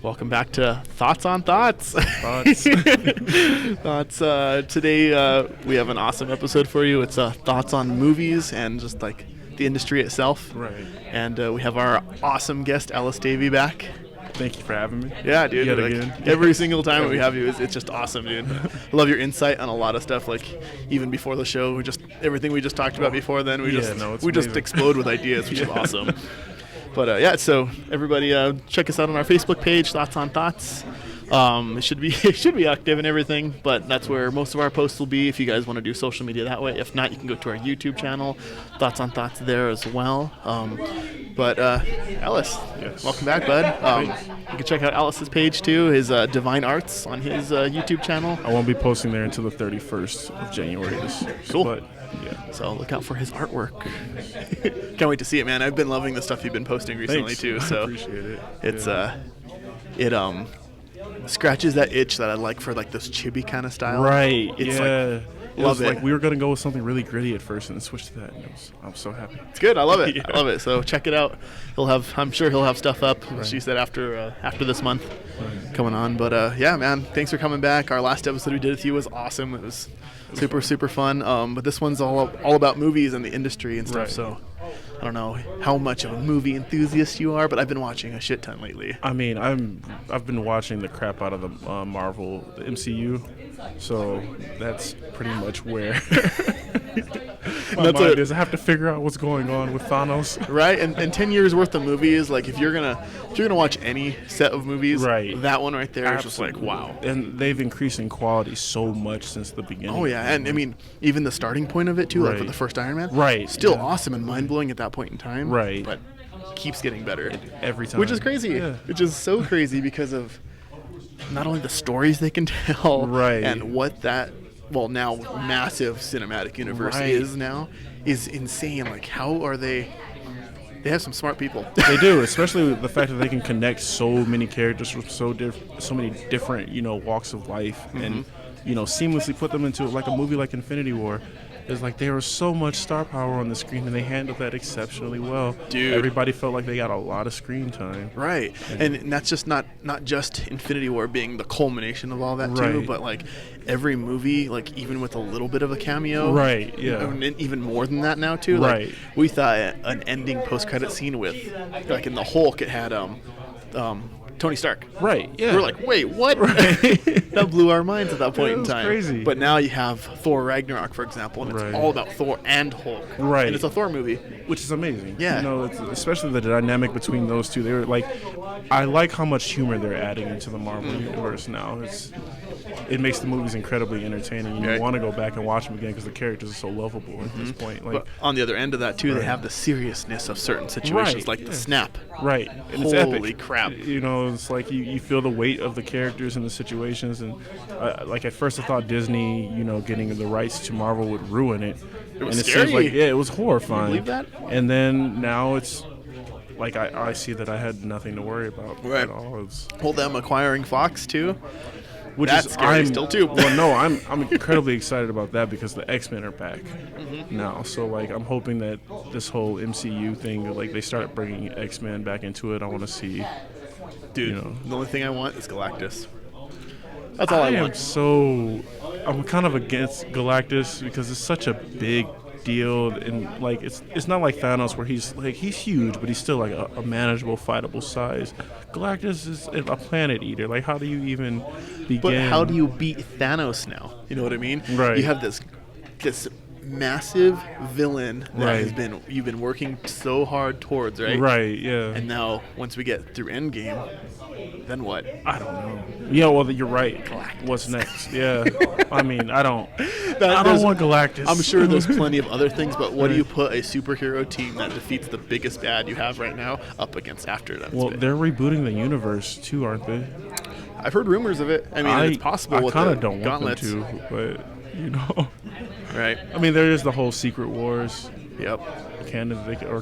Welcome back to Thoughts on Thoughts. Thoughts. Thoughts. Today we have an awesome episode for you. It's thoughts on movies and just like the industry itself. Right. And we have our awesome guest Ellis Davie back. Thank you for having me. Yeah, dude. Yet Like, again. every single time that we have you, it's just awesome, dude. I love your insight on a lot of stuff. Like even before the show, everything we just talked about before then, we just amazing. explode with ideas, which is awesome. But so everybody check us out on our Facebook page, Thoughts on Thoughts. It should be active and everything, but that's where most of our posts will be if you guys want to do social media that way. If not, you can go to our YouTube channel, Thoughts on Thoughts there as well. But Ellis, Yes. welcome back, bud. You can check out Ellis's page too, his Divine Arts on his YouTube channel. I won't be posting there until the 31st of January this year. Cool. But, yeah. So look out for his artwork. Can't wait to see it, man. I've been loving the stuff you've been posting recently Thanks. too. I So appreciate it. it's Yeah. it scratches that itch that I like for like this chibi kind of style. Right. It's yeah. Love was it. like we were gonna go with something really gritty at first and then switch to that. And I'm so happy. It's good. I love it. Yeah. I love it. So check it out. I'm sure he'll have stuff up. She said after this month coming on. But yeah, man, thanks for coming back. Our last episode we did with you was awesome. It was super fun. But this one's all about movies and the industry and stuff. Right. So I don't know how much of a movie enthusiast you are, but I've been watching a shit ton lately. I mean, I've been watching the crap out of the Marvel, the MCU, so that's pretty much where my mind is. I have to figure out what's going on with Thanos. Right, and 10 years worth of movies. Like if you're gonna watch any set of movies, Right. that one right there is just like Absolutely. wow. And they've increased in quality so much since the beginning. Oh yeah, and I mean even the starting point of it too, like Right. with the first Iron Man, Right, Still yeah. awesome and mind blowing at that point in time, Right. But keeps getting better every time. which is crazy. Yeah. Which is so crazy because of not only the stories they can tell, Right. and what that now massive cinematic universe Right. is insane. Like how are they? They have some smart people. They do, especially with the fact that they can connect so many characters from so many different, walks of life, and seamlessly put them into like a movie like Infinity War. It's like there was so much star power on the screen, and they handled that exceptionally well. Dude. Everybody felt like they got a lot of screen time. Right, and that's just not just Infinity War being the culmination of all that too, Right. but like every movie, like even with a little bit of a cameo, Right, yeah. and even more than that now too. Right. Like we thought an ending post-credit scene with, like in the Hulk, it had Tony Stark. Right, yeah. We're like, wait, what? That blew our minds at that point Yeah, it in was time. crazy. But now you have Thor Ragnarok, for example, and it's Right. all about Thor and Hulk. Right. And it's a Thor movie. Which is amazing. Yeah. It's, especially the dynamic between those two. They were like, I like how much humor they're adding into the Marvel universe now. It makes the movies incredibly entertaining. You Right. want to go back and watch them again because the characters are so lovable at this point. Like, But on the other end of that too, they have the seriousness of certain situations, Right, like yeah. the snap. right. And it's Holy epic. crap. It's like you feel the weight of the characters and the situations. And like at first I thought Disney, getting the rights to Marvel would ruin it. It was and it scary. seems like, it was horrifying. believe that? And then now it's like I see that I had nothing to worry about Right. at all. It's, Well, them acquiring Fox too. which That's is scary I'm, still, too. Well, no, I'm incredibly excited about that because the X-Men are back Mm-hmm. now. So like I'm hoping that this whole MCU thing, like they start bringing X-Men back into it. I want to see. Dude, the only thing I want is Galactus. That's all I am want. I'm kind of against Galactus because it's such a big deal, and like it's not like Thanos where he's huge, but he's still like a manageable, fightable size. Galactus is a planet eater. Like, how do you even begin? But how do you beat Thanos now? You know what I mean? Right. You have this massive villain that Right. you've been working so hard towards, right? Right. Yeah. And now, once we get through Endgame, then what? I don't know. Yeah, well, you're right. What's next? Yeah. I mean, I don't there's- want Galactus. I'm sure there's plenty of other things, but what do you put a superhero team that defeats the biggest bad you have right now up against after them? Well, they're rebooting the universe too, aren't they? I've heard rumors of it. I mean, it's possible I with kind the of don't gauntlets. want them to, but Right. I mean, there is the whole Secret Wars Yep. canon that or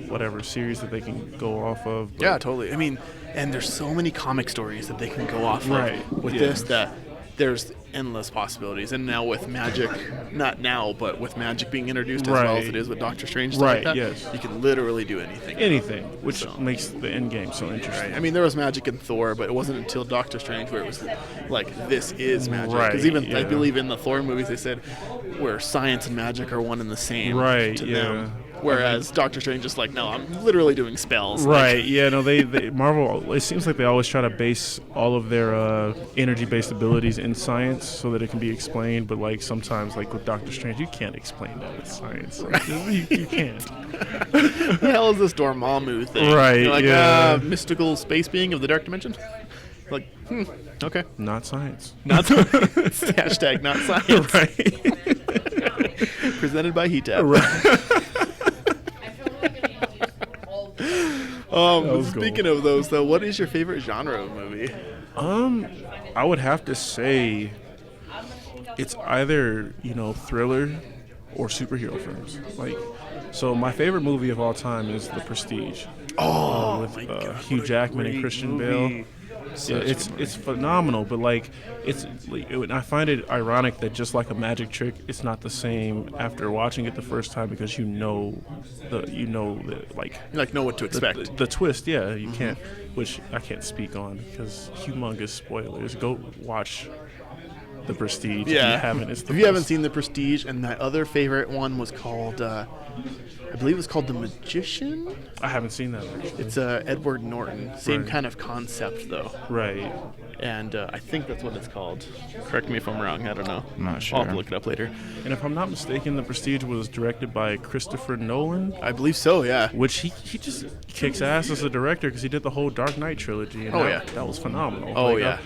whatever series that they can go off of. But Yeah, totally. I mean, and there's so many comic stories that they can go off Right, of with yeah. this that there's endless possibilities. And now with magic, not now, but with magic being introduced as well as it is with Doctor Strange, stuff like that, yes. you can literally do anything. Which makes the end game so interesting. Right. I mean, there was magic in Thor, but it wasn't until Doctor Strange where it was like, this is magic. Right, Because even, I believe in the Thor movies, they said where science and magic are one and the same to them. Whereas Doctor Strange is like, no, I'm literally doing spells. Right, yeah, no, they Marvel, it seems like they always try to base all of their energy-based abilities in science so that it can be explained, but like sometimes, like with Doctor Strange, you can't explain that with science. Like, you can't. What the hell is this Dormammu thing? Right, You're like, mystical space being of the dark dimension? Like, okay. Not science. Not science. Hashtag not science. Right. Presented by Heatap. Right. Speaking of those, though, what is your favorite genre of movie? I would have to say it's either, thriller or superhero films. Like, so my favorite movie of all time is The Prestige. With Hugh Jackman and Christian Bale. Yeah, it's phenomenal, but like I find it ironic that just like a magic trick, it's not the same after watching it the first time because you know what to expect. The twist, yeah, you can't, which I can't speak on because humongous spoilers. Go watch The Prestige. Yeah, if you haven't, it's the if you haven't seen The Prestige, and that other favorite one was called, I believe it was called The Magician. I haven't seen that. Actually. It's Edward Norton. Same kind of concept, though. Right. And I think that's what it's called. Correct me if I'm wrong. I don't know. I'm not sure. I'll have to look it up later. And if I'm not mistaken, The Prestige was directed by Christopher Nolan. I believe so, yeah. Which he just kicks ass as a director because he did the whole Dark Knight trilogy. And that was phenomenal. Oh, yeah.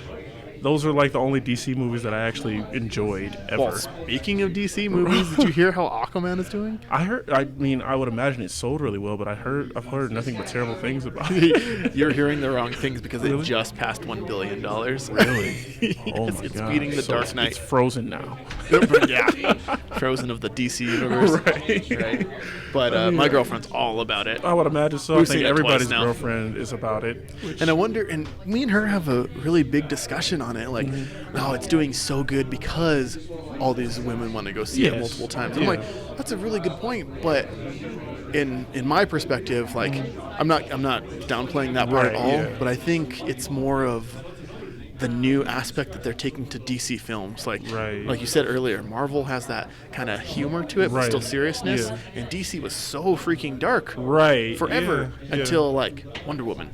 Those are like the only DC movies that I actually enjoyed ever. Well, speaking of DC movies, did you hear how Aquaman is doing? I would imagine it sold really well, but I've heard nothing but terrible things about it. You're hearing the wrong things because it just passed $1 billion. Really? Yes, Oh my it's god! beating the Dark Knight. It's Frozen now. Yeah, Frozen of the DC universe. Right. But my girlfriend's all about it. I would imagine so. We've I think seen it everybody's twice now. girlfriend is about it. And I wonder, and me and her have a really big discussion on it. Like, no, it's doing so good because all these women want to go see it multiple times. I'm like, that's a really good point. But in my perspective, like, I'm not downplaying that part at all. Yeah. But I think it's more of the new aspect that they're taking to DC films. Like you said earlier, Marvel has that kind of humor to it, but still seriousness. Yeah. And DC was so freaking dark forever until like Wonder Woman.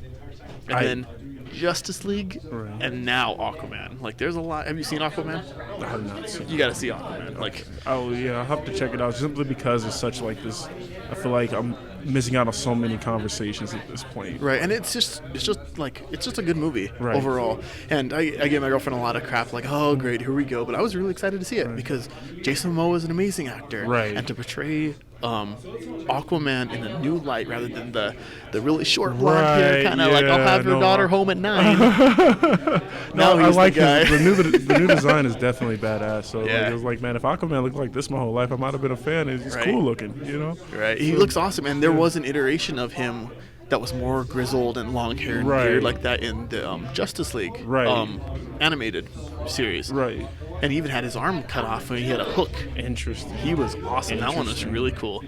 And then Justice League, and now Aquaman. Like, there's a lot. Have you seen Aquaman? I have not seen it. You got to see Aquaman. Like, oh yeah, I'll have to check it out simply because it's such like this. I feel like I'm missing out on so many conversations at this point. Right, and it's just a good movie overall. And I give my girlfriend a lot of crap, like, oh great, here we go. But I was really excited to see it because Jason Momoa is an amazing actor, and to portray Aquaman in a new light rather than the really short blonde hair kind of like I'll have your daughter home at 9. No, I like the guy. The new design is definitely badass. So like, it was like, man, if Aquaman looked like this my whole life, I might have been a fan. He's cool looking, Right, he looks awesome, and there was an iteration of him that was more grizzled and long hair and beard like that in the Justice League animated series. Right. And he even had his arm cut off when he had a hook. Interesting. He was awesome. That one was really cool.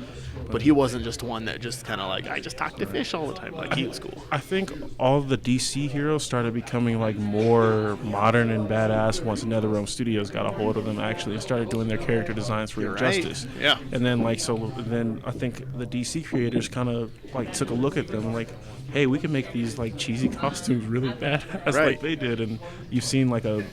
But he wasn't just one that just kind of like, I just talk to fish all the time. Like, he was cool. I think all the DC heroes started becoming like more modern and badass once NetherRealm Studios got a hold of them actually and started doing their character designs for Injustice. Yeah. And then then I think the DC creators kind of like took a look at them and like, hey, we can make these like cheesy costumes really badass like they did. And you've seen like a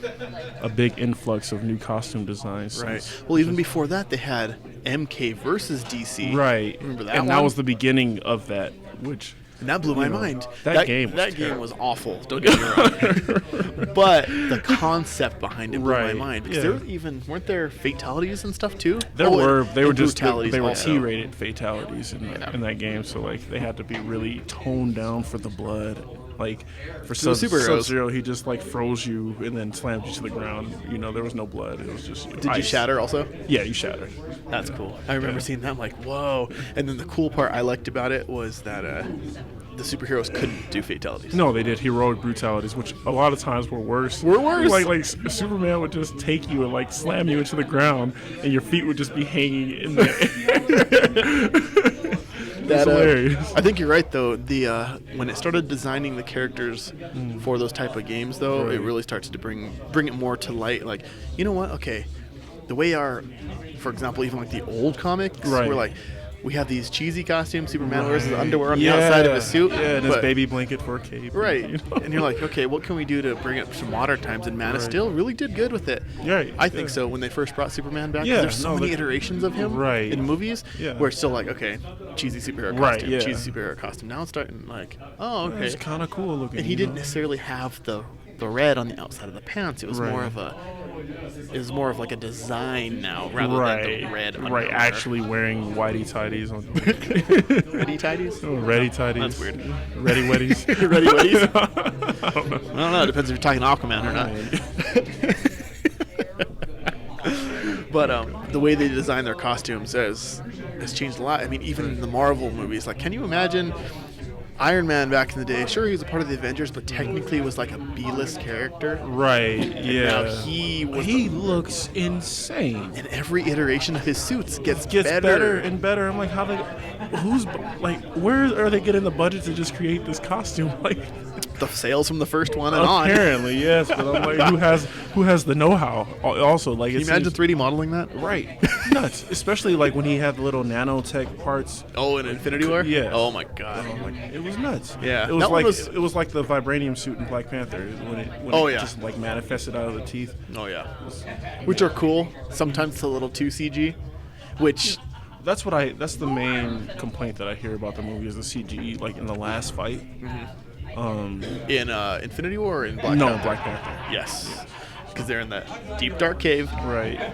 big influx of new costume designs. Well, even before that, they had MK versus DC. Remember that and one? that was the beginning of that, which... And that blew my mind. That game was awful. Don't get me wrong. But the concept behind it blew my mind. Because weren't there fatalities and stuff too? They were also. T-rated fatalities in that game, so like they had to be really toned down for the blood. Like for Sub-Zero, he just like froze you and then slammed you to the ground. There was no blood. It was just Did you shatter also? Yeah, you shattered. That's cool. I remember seeing that. I'm like, whoa. And then the cool part I liked about it was that the superheroes couldn't do fatalities. No, they did heroic brutalities, which a lot of times were worse. Like Superman would just take you and like slam you into the ground, and your feet would just be hanging in the air. That's hilarious. I think you're right, though. The when it started designing the characters for those type of games, though, it really starts to bring it more to light. Like, you know what? Okay, the way for example, even like the old comics, were like, we have these cheesy costumes. Superman wears his underwear on the outside of his suit. Yeah, and his baby blanket for a cape. Right. You know? And you're like, okay, what can we do to bring it to modern times? And Man of Steel really did good with it. Yeah, I think so. When they first brought Superman back, 'cause there's so many iterations of him in movies where it's still like, okay, cheesy superhero costume, cheesy superhero costume. Now it's starting like, oh, okay. It's kind of cool looking. And he didn't necessarily have the red on the outside of the pants. It was more of like a design now rather than the red underwear. Right, actually wearing whitey tidies on. Ready tidies? Oh, ready tidies. That's weird. Ready wetties. Ready wetties? I don't know. I don't know. It depends if you're talking Aquaman or not. But the way they design their costumes has changed a lot. I mean, even in the Marvel movies, like, can you imagine Iron Man back in the day? Sure, he was a part of the Avengers, but technically was like a B-list character. Right. And now he looks insane. And every iteration of his suits gets better and better. I'm like, where are they getting the budget to just create this costume? Like, the sales from the first one and on. Apparently, yes. But I'm like, who has the know-how? Also, like, can you imagine 3D modeling that? Right. Nuts. Especially like when he had the little nanotech parts. Oh, in Infinity War? Yeah. Oh my God. It was nuts. Yeah. It was like the vibranium suit in Black Panther when it just like manifested out of the teeth. Oh yeah. Which are cool. Sometimes it's a little too CG. Which that's the main complaint that I hear about the movie is the CG, like in the last fight. In Infinity War or in Black Panther? No, Black Panther. Yes. Because they're in that deep dark cave,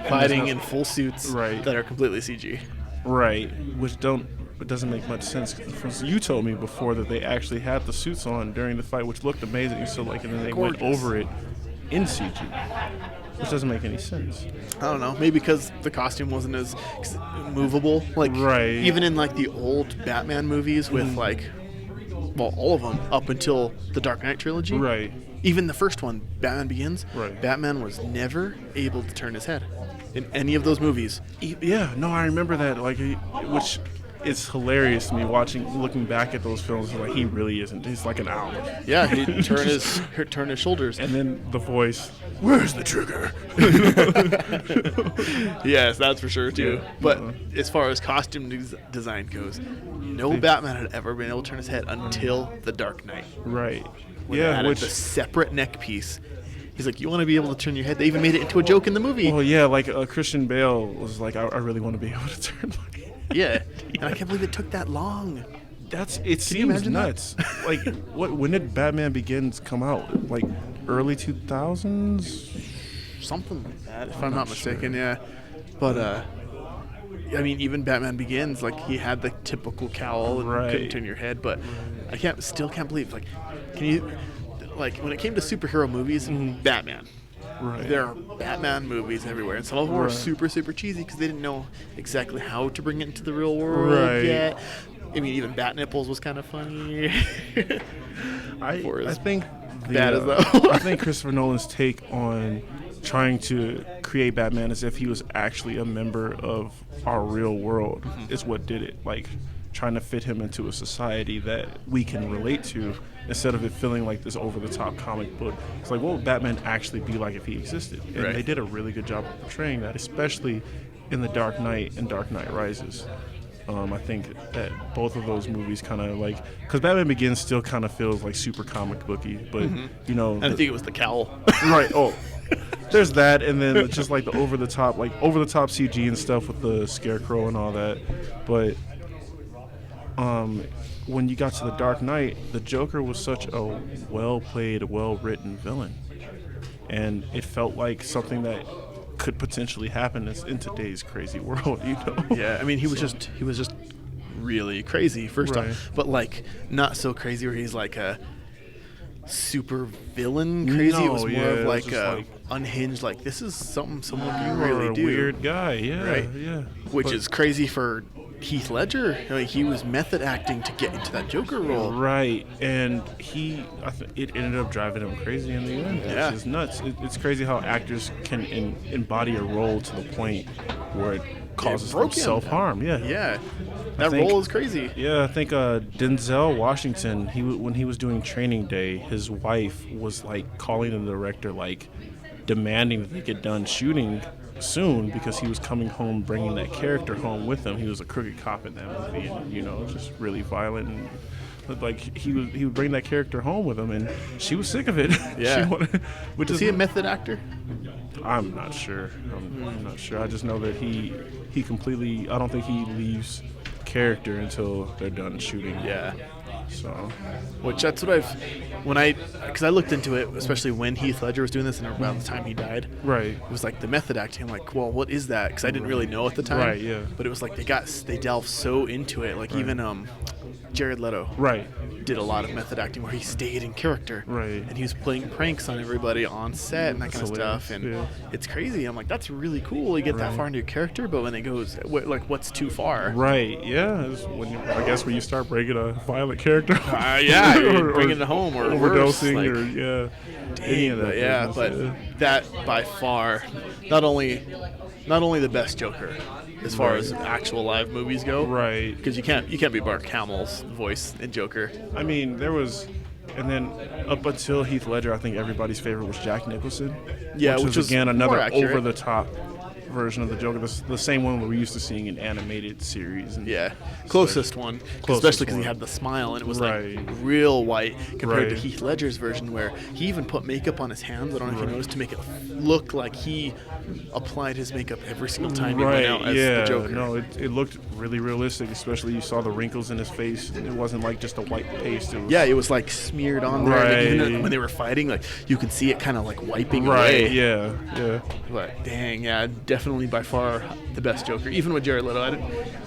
fighting in full suits that are completely CG. Right, which doesn't make much sense. You told me before that they actually had the suits on during the fight, which looked amazing. So and then they went over it in CG, which doesn't make any sense. I don't know. Maybe because the costume wasn't as movable. Like even in like the old Batman movies with all of them up until the Dark Knight trilogy. Right. Even the first one, Batman Begins. Right. Batman was never able to turn his head in any of those movies. Yeah. No, I remember that. Which. It's hilarious to me looking back at those films. Like, he really isn't. He's like an owl. Yeah, he'd turn his shoulders, and then the voice. Where's the trigger? Yes, that's for sure too. Yeah. But as far as costume design goes, no Batman had ever been able to turn his head until the Dark Knight. Right. Which the separate neck piece. He's like, you want to be able to turn your head? They even made it into a joke in the movie. Well, yeah, like Christian Bale was like, I really want to be able to turn my head. Yeah, and I can't believe it took that long. It seems nuts. Like, when did Batman Begins come out? Like early 2000s, something like that, if I'm not mistaken. Yeah, but I mean, even Batman Begins, like, he had the typical cowl and couldn't turn your head. But I still can't believe, like, can you, like, when it came to superhero movies, Batman. Right. There are Batman movies everywhere, and some of them were super, super cheesy because they didn't know exactly how to bring it into the real world yet. I mean, even Bat Nipples was kind of funny. I think bad as though. I think Christopher Nolan's take on trying to create Batman as if he was actually a member of our real world is what did it. Like, trying to fit him into a society that we can relate to instead of it feeling like this over-the-top comic book. It's like, what would Batman actually be like if he existed? And they did a really good job of portraying that, especially in The Dark Knight and Dark Knight Rises. I think that both of those movies kind of like, because Batman Begins still kind of feels like super comic booky, but you know, and I think it was the cowl. Right. Oh, there's that, and then just like the over the top CG and stuff with the Scarecrow and all that. But when you got to The Dark Knight, the Joker was such a well-played, well-written villain, and it felt like something that could potentially happen in today's crazy world, you know? Yeah, I mean, he was just really crazy first off, but like not so crazy where he's like a super villain crazy. No, it was more of like a unhinged, like, this is something someone can really do. A weird guy, yeah, right? Yeah. Which is crazy for Heath Ledger, he was method acting to get into that Joker role. Right, and it ended up driving him crazy in the end. Yeah. It's just nuts. It's crazy how actors can embody a role to the point where it causes them self-harm. Yeah. Yeah. That role is crazy. Yeah, I think Denzel Washington, when he was doing Training Day, his wife was like calling the director, like demanding that they get done shooting soon because he was coming home, bringing that character home with him. He was a crooked cop in that movie, and just really violent. And like he would bring that character home with him, and she was sick of it. Yeah. Is he a method actor? I'm not sure. I'm not sure. I just know that he completely. I don't think he leaves character until they're done shooting. Yeah. So, which that's what because I looked into it, especially when Heath Ledger was doing this and around the time he died. Right. It was like the method acting. I'm like, well, what is that? Because I didn't really know at the time. Right. Yeah. But it was like they delved so into it. Like even Jared Leto. Right. Did a lot of method acting where he stayed in character. Right. And he was playing pranks on everybody on set and that kind of stuff. And it's crazy. I'm like, that's really cool. You get that far into your character, but when it goes, what's too far? Right. Yeah. I guess when you start bringing a violent character. Yeah. You're bringing it home or overdosing worse, any of that. But that by far, not only the best Joker as far as actual live movies go, right? Because you can't be Mark Hamill's voice in Joker. I mean, there was, and then up until Heath Ledger, I think everybody's favorite was Jack Nicholson. Yeah, which was again another over the top version of the Joker, the same one we're used to seeing in animated series. And closest one, especially because he had the smile and it was like real white compared to Heath Ledger's version where he even put makeup on his hands. I don't know if you noticed, to make it look like he applied his makeup every single time he went out as the Joker. No, it looked really realistic, especially you saw the wrinkles in his face. It wasn't like just a white paste. It was like smeared on there. Like, even when they were fighting, like you could see it kind of like wiping away. Yeah. But dang, definitely by far the best Joker. Even with Jared Leto,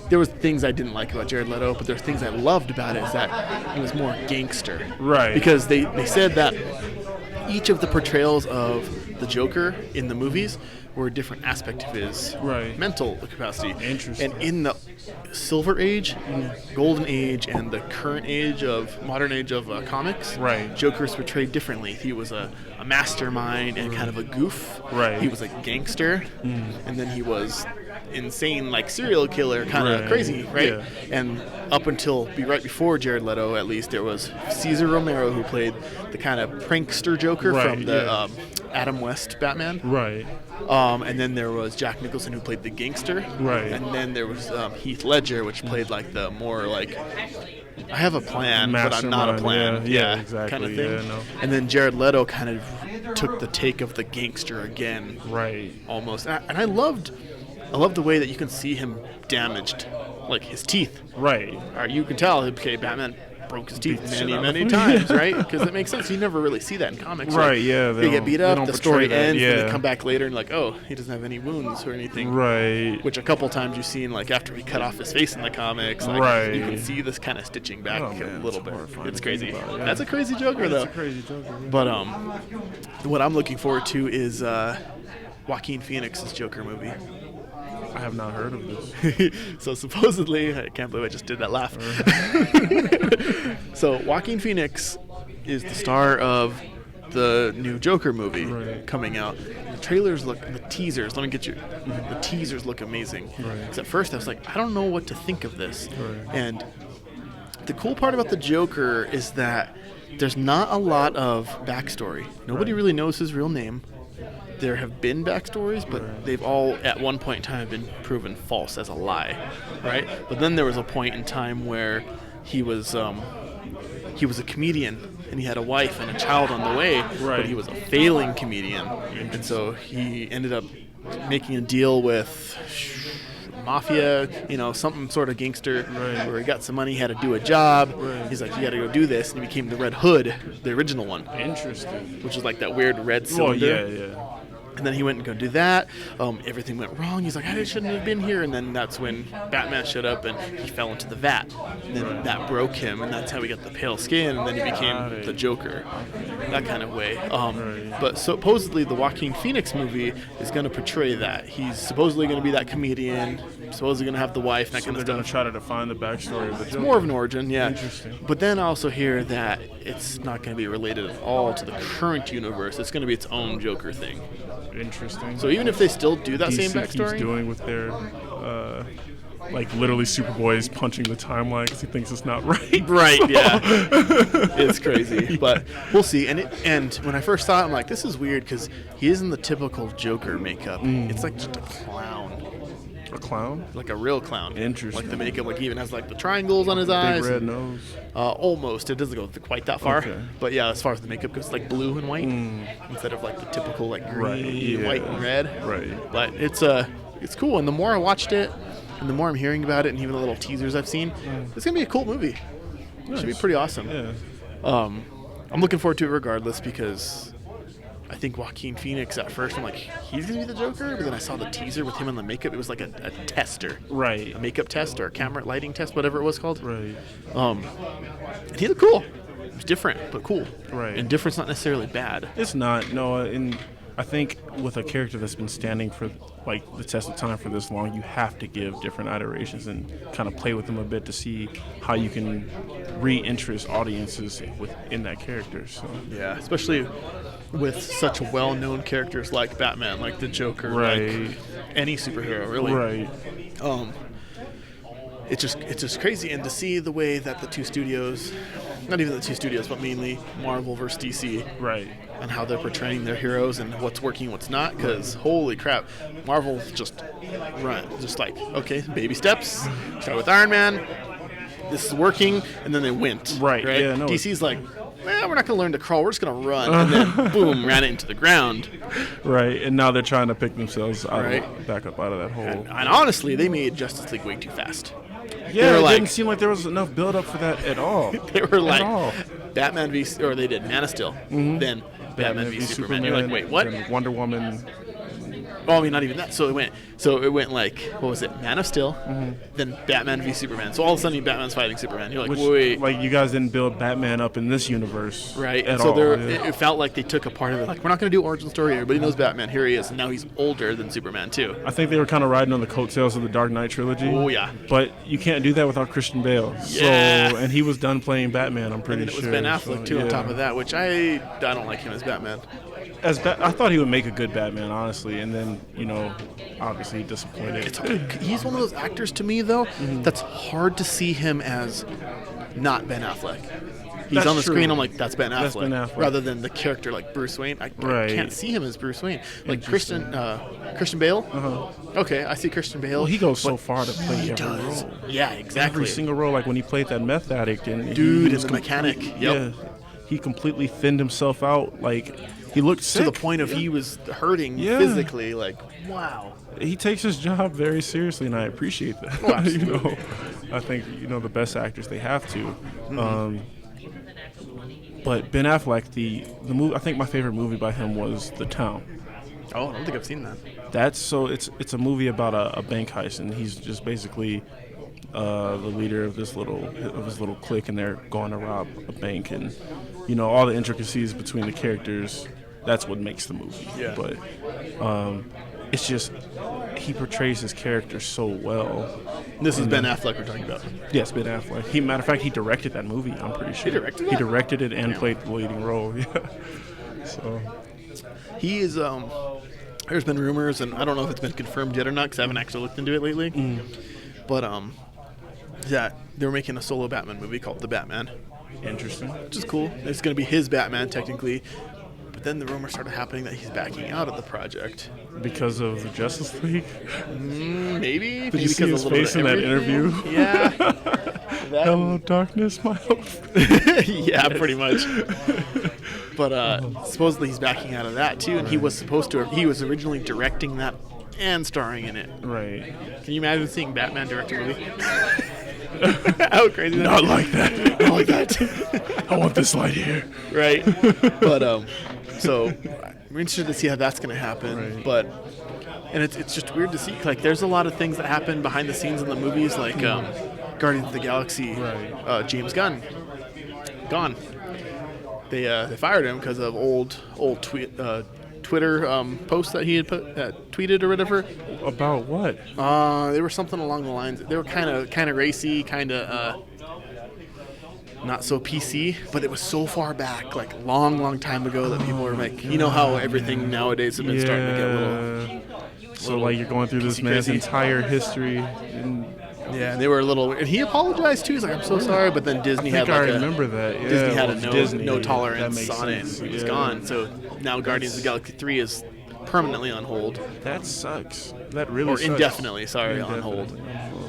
there was things I didn't like about Jared Leto, but there's things I loved about it is that it was more gangster. Right. Because they said that each of the portrayals of the Joker in the movies were a different aspect of his mental capacity. Interesting. And in the Silver Age, Golden Age, and the current age of modern age of comics, Joker's portrayed differently. He was a mastermind and kind of a goof. Right. He was a gangster, and then he was insane, like serial killer, kind of crazy, right? Yeah. And up until right before Jared Leto, at least, there was Cesar Romero who played the kind of prankster Joker from the Adam West Batman. Right. And then there was Jack Nicholson who played the gangster. Right. And then there was Heath Ledger, which played like the more like, I have a plan, but I'm not a plan. Yeah, exactly. Kind of thing. Yeah, no. And then Jared Leto kind of took the take of the gangster again. Right. Almost. And I loved the way that you can see him damaged, like his teeth. Right. You can tell, okay, Batman broke his teeth many times, right? Because it makes sense. You never really see that in comics. Right, yeah. They get beat up, the story ends, and they come back later and like, oh, he doesn't have any wounds or anything. Right. Which a couple times you've seen, like after he cut off his face in the comics, like, you can see this kind of stitching back a little bit. It's crazy. That's a crazy Joker, though. That's a crazy Joker. But what I'm looking forward to is Joaquin Phoenix's Joker movie. I have not heard of this. So supposedly, I can't believe I just did that laugh. So Joaquin Phoenix is the star of the new Joker movie coming out. The trailers look, the teasers, let me get you, the teasers look amazing. Because at first I was like, I don't know what to think of this. And the cool part about the Joker is that there's not a lot of backstory. Nobody really knows his real name. There have been backstories, but they've all, at one point in time, been proven false as a lie, right? But then there was a point in time where he was a comedian, and he had a wife and a child on the way, but he was a failing comedian. And so he ended up making a deal with mafia, some sort of gangster, where he got some money, had to do a job. He's like, you got to go do this, and he became the Red Hood, the original one. Interesting. Which is like that weird red cylinder. Yeah. And then he went and go do that. Everything went wrong. He's like, I shouldn't have been here. And then that's when Batman showed up and he fell into the vat. And then that broke him, and that's how he got the pale skin. And then he became the Joker, that kind of way. But supposedly the Joaquin Phoenix movie is going to portray that. He's supposedly going to be that comedian supposedly gonna have the wife, that So kind they're of going to stuff. try to define the backstory of the Joker. More of an origin, yeah. Interesting. But then I also hear that it's not going to be related at all to the current universe. It's going to be its own Joker thing. Interesting. So even if they still do that DC same keeps backstory, doing with their, like literally Superboy is punching the timeline because he thinks it's not right. right? Yeah, it's crazy, but we'll see. And when I first saw it, I'm like, this is weird because he isn't the typical Joker makeup. It's like just a clown. A clown? Like a real clown. Interesting. Like the makeup, like he even has like the triangles on his Big eyes. red nose. Almost. It doesn't go quite that far. Okay. But yeah, as far as the makeup goes, like blue and white instead of like the typical like green, Right, yeah. white and red. Right. But it's cool. And the more I watched it, and the more I'm hearing about it, and even the little teasers I've seen, it's gonna be a cool movie. It should be pretty awesome. Yeah. I'm looking forward to it regardless because I think Joaquin Phoenix at first I'm like, he's gonna be the Joker, but then I saw the teaser with him on the makeup. It was like a tester, Right. a makeup test or a camera lighting test, whatever it was called. Right. And he looked cool. It was different, but cool. Right. And different's not necessarily bad. It's not. No, and I think with a character that's been standing for like the test of time for this long, you have to give different iterations and kind of play with them a bit to see how you can re-interest audiences within that character. So Yeah, especially with such well-known characters like Batman, like the Joker, Right. like any superhero, really. right. It's just crazy, and to see the way that the two studios, not even the two studios, but mainly Marvel versus DC, Right. and how they're portraying their heroes and what's working, what's not. Because holy crap, Marvel just like, okay, baby steps. Start with Iron Man. This is working, and then they went. Right, yeah, no, DC's like, we're not going to learn to crawl. We're just going to run, and then boom, ran it into the ground. Right. And now they're trying to pick themselves Right. back up out of that hole. And honestly, they made Justice League way too fast. Yeah, were it like- didn't seem like there was enough build up for that at all. They were At all. like Batman v, or they did Man of Steel, then Batman v Superman. You're like, wait, what? then Wonder Woman. Oh, I mean, not even that. So it went like, what was it? Man of Steel, then Batman v Superman. So all of a sudden, Batman's fighting Superman. You're like, Which, wait, like, you guys didn't build Batman up in this universe, right? At And so all. it felt like they took a part of it. Like, we're not going to do origin story. Everybody knows Batman. Here he is, and now he's older than Superman too. I think they were kind of riding on the coattails of the Dark Knight trilogy. Oh, yeah. But you can't do that without Christian Bale. Yeah. So, and he was done playing Batman, I'm pretty And then it sure. was Ben Affleck So, too. On yeah. top of that, which I don't like him as Batman. I thought he would make a good Batman, honestly, and then obviously disappointed. He's one of those actors to me though that's hard to see him as not Ben Affleck. He's That's on the true. screen. I'm like, that's Ben Affleck, That's Ben Affleck. rather than the character like Bruce Wayne. I Right. can't see him as Bruce Wayne. Like Christian Bale. Okay, I see Christian Bale. Well, he goes so but far to play he every does. role. Yeah, exactly. Every single role, like when he played that meth addict and Dude, he was and the mechanic. Yep. Yeah, he completely thinned himself out. Like he looked To sick. the point of he was hurting Yeah. physically. Like, wow. He takes his job very seriously, and I appreciate that. Oh, absolutely. I think the best actors they have to. But Ben Affleck, the movie, I think my favorite movie by him was The Town. Oh, I don't think I've seen that. It's a movie about a bank heist, and he's just basically the leader of his little clique, and they're going to rob a bank, and all the intricacies between the characters. That's what makes the movie. Yeah. But it's just he portrays his character so well. This is Ben Affleck we're talking about. Yes, Ben Affleck. Matter of fact, he directed that movie. I'm pretty sure He directed He that? directed it and played the leading role. Yeah. So He is. There's been rumors, and I don't know if it's been confirmed yet or not, because I haven't actually looked into it lately. But that they were making a solo Batman movie called The Batman, interesting. which is cool. It's going to be his Batman technically. But then the rumors started happening that he's backing out of the project. Because of the Justice League. Maybe. Did you see his face in that interview? Yeah. Hello, darkness, my old Yeah, pretty much. But supposedly he's backing out of that too, and he was he was originally directing that and starring in it. Right. Can you imagine seeing Batman direct a movie? How crazy! Not like that. Not like that. I want this light here. Right. But so we're interested to see how that's going to happen. Right. But and it's just weird to see. Like, there's a lot of things that happen behind the scenes in the movies, like Guardians of the Galaxy. Right. James Gunn gone. They fired him because of old Twitter post that he had tweeted or whatever. About what? They were something along the lines. They were kind of racy, kind of not so PC, but it was so far back, like long time ago, that people were like, you know how everything nowadays has been starting to get a little. So like you're going through this man's entire history. Yeah, and they were a little, and he apologized too. He's like, "I'm so sorry," but then Disney had like I remember that. Yeah, Disney had a no that tolerance makes on it. sense. And he was gone. So now Guardians of the Galaxy 3 is permanently on hold. That sucks. That really or sucks. Indefinitely, sorry, on hold.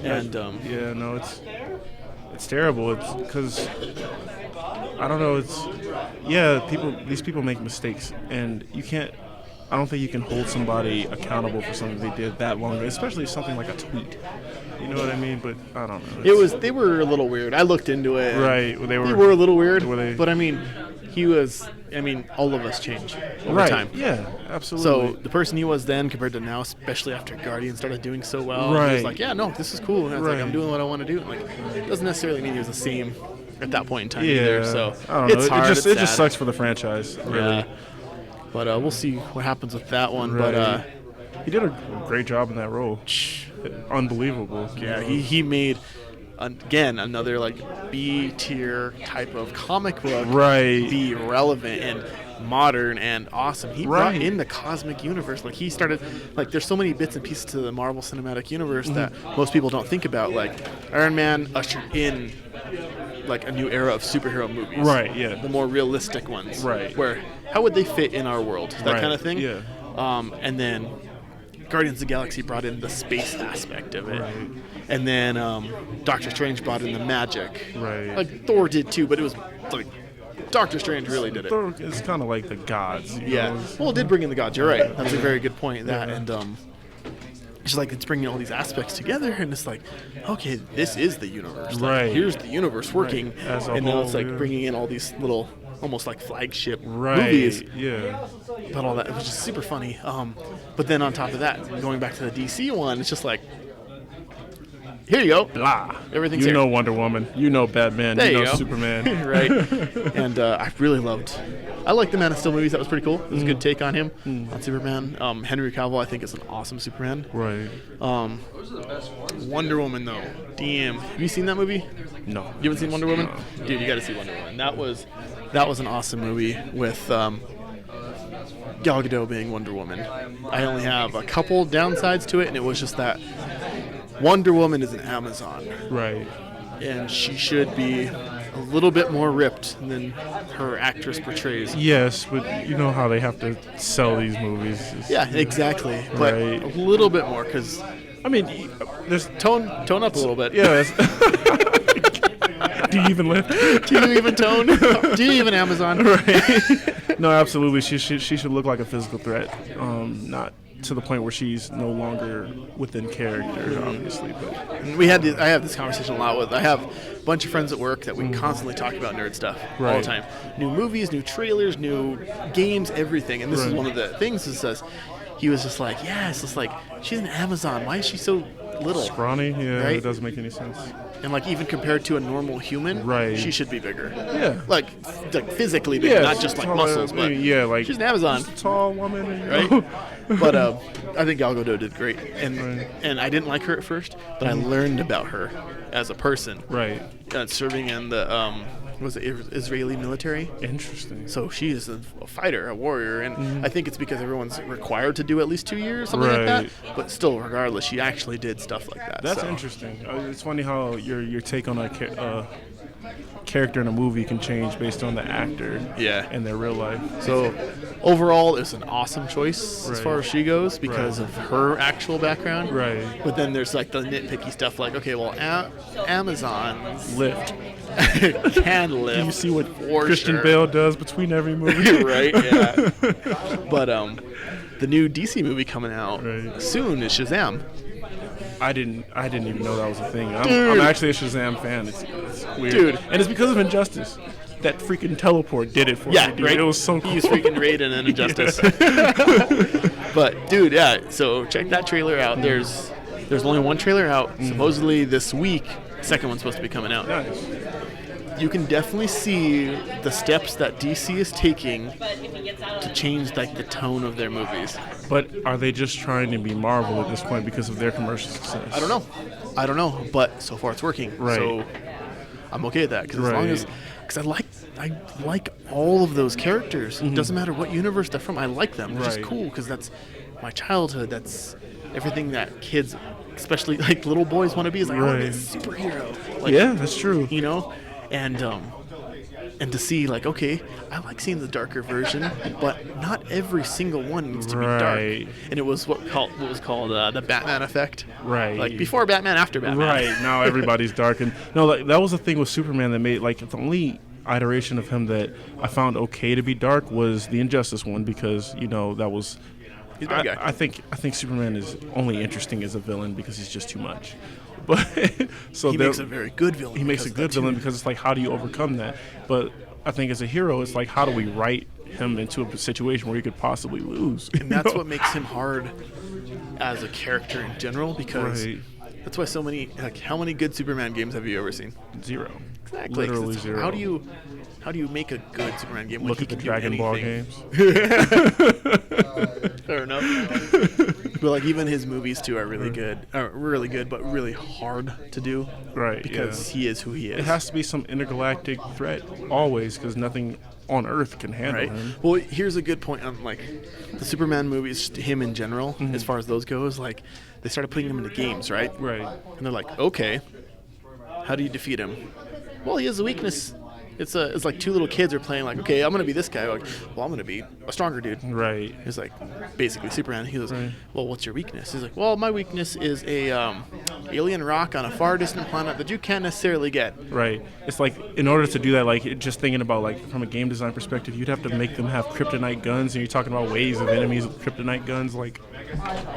And yeah, no, it's terrible. It's because I don't know. These people make mistakes, and you can't. I don't think you can hold somebody accountable for something they did that long ago, especially something like a tweet. You know what I mean? But I don't know. They were a little weird. I looked into it. Right. They were a little weird. But I mean, all of us change over time. Yeah, absolutely. So the person he was then compared to now, especially after Guardians started doing so well, right. he was like, yeah, no, this is cool. And I was like, I'm doing what I want to do. And like, it doesn't necessarily mean he was the same at that point in time either. So I don't know. It's hard. It just sucks for the franchise, really. Yeah. But we'll see what happens with that one. Right. But he did a great job in that role. Unbelievable. Yeah, he made again another like B tier type of comic book be relevant and modern and awesome. He brought in the cosmic universe. Like he started like there's so many bits and pieces to the Marvel Cinematic Universe that most people don't think about. Like Iron Man ushered in like a new era of superhero movies. Right, yeah. The more realistic ones. Right. Where how would they fit in our world? That kind of thing. Yeah. And then Guardians of the Galaxy brought in the space aspect of it. Right. And then Doctor Strange brought in the magic. Right. Like Thor did too, but it was like Doctor Strange really did it. Thor is kind of like the gods. Yeah. know? Well, it did bring in the gods. You're right. That's a very good point. That and it's like it's bringing all these aspects together, and it's like, okay, this is the universe. Like, Right. Here's the universe working, As a and now it's whole, like bringing in all these little, almost like flagship Right. movies. Yeah. But all that, which is super funny. But then on top of that, going back to the DC one, it's just like, here you go. Blah. Everything's You here. know Wonder Woman. You know Batman. There you you know go. Superman. Right. And I really loved. I like the Man of Steel movies. That was pretty cool. It was a good take on him, on Superman. Henry Cavill, I think, is an awesome Superman. Right. Wonder Woman, though. Damn. Have you seen that movie? No. You haven't seen Wonder Woman? No. Dude, you got to see Wonder Woman. That was an awesome movie with Gal Gadot being Wonder Woman. I only have a couple downsides to it, and it was just that Wonder Woman is an Amazon. Right. And she should be a little bit more ripped than her actress portrays. Yes, but you know how they have to sell these movies. Yeah, exactly. But Right. a little bit more, because I mean, there's tone up a little bit. yeah. Do you even lift? Do you even tone? Do you even Amazon? Right. No, absolutely. She should look like a physical threat. Not to the point where she's no longer within character, obviously. But I have this conversation a lot with. I have a bunch of friends at work that we constantly talk about nerd stuff all the Right. time. New movies, new trailers, new games, everything. And this is Right. one of the things. It says he was just like, yeah, it's just like she's an Amazon. Why is she so little? scrawny, yeah, Right? it doesn't make any sense. And like even compared to a normal human, Right. she should be bigger. Yeah. Like physically bigger, not just like taller, muscles, but yeah, like she's an Amazon. just a tall woman, and, Right? But I think Gal Gadot did great, and Right. and I didn't like her at first, but I learned about her as a person. Right. Serving in the was it Israeli military. Interesting. So she is a fighter, a warrior, and I think it's because everyone's required to do at least 2 years, something like that. Right. But still, regardless, she actually did stuff like that. That's so. interesting. It's funny how your take on a character in a movie can change based on the actor Yeah. and their real life. So overall, it's an awesome choice as Right. far as she goes because Right. of her actual background. Right. But then there's like the nitpicky stuff like, okay, well, Amazons Lift. can live. You see what for Christian sure. Bale does between every movie. Right, yeah. But the new DC movie coming out Right. soon is Shazam. I didn't even know that was a thing. Dude. I'm actually a Shazam fan. It's weird. Dude. And it's because of Injustice. That freaking teleport did it for Yeah, me, dude. right. It was so cool. He's freaking Raiden in Injustice. But dude, yeah. So check that trailer out. There's only one trailer out. Supposedly this week. Second one's supposed to be coming out. Nice. you can definitely see the steps that DC is taking to change like the tone of their movies. But are they just trying to be Marvel at this point because of their commercial success? I don't know, but so far it's working. Right. So I'm okay with that because as long as, because I like all of those characters. It doesn't matter what universe they're from. I like them. They're just cool because that's my childhood. That's everything that kids, especially like little boys, want to be. Is like, I want to be a superhero. Like, yeah, that's true. You know, and to see like, okay, I like seeing the darker version, but not every single one needs to be dark. And it was what was called the Batman effect. Right. Like before Batman, after Batman. Right. Now everybody's dark. And no, like, that was the thing with Superman that made, like, the only iteration of him that I found okay to be dark was the Injustice one, because, you know, that was... He's a bad guy. I think Superman is only interesting as a villain because he's just too much. But so he makes a very good villain. He makes a good villain because it's like, how do you overcome that? But I think as a hero, it's like, how do we write him into a situation where he could possibly lose? And that's what makes him hard as a character in general, because that's why so many, like, how many good Superman games have you ever seen? Zero. Exactly. Literally zero. How do you make a good Superman game when Look he at the can do Dragon Ball anything? games. Fair enough. But like even his movies too are really good, but really hard to do. Right. Because he is who he is. It has to be some intergalactic threat always, because nothing on Earth can handle him. Well, here's a good point on like the Superman movies, him in general, as far as those goes. Like they started putting him into games, right? Right. And they're like, okay, how do you defeat him? Well, he has a weakness. It's like two little kids are playing like, okay, I'm going to be this guy. Like, well, I'm going to be a stronger dude. Right. He's like, basically Superman. He goes, well, what's your weakness? He's like, well, my weakness is a alien rock on a far distant planet that you can't necessarily get. Right. It's like, in order to do that, like, just thinking about, like, from a game design perspective, you'd have to make them have kryptonite guns, and you're talking about waves of enemies with kryptonite guns, like...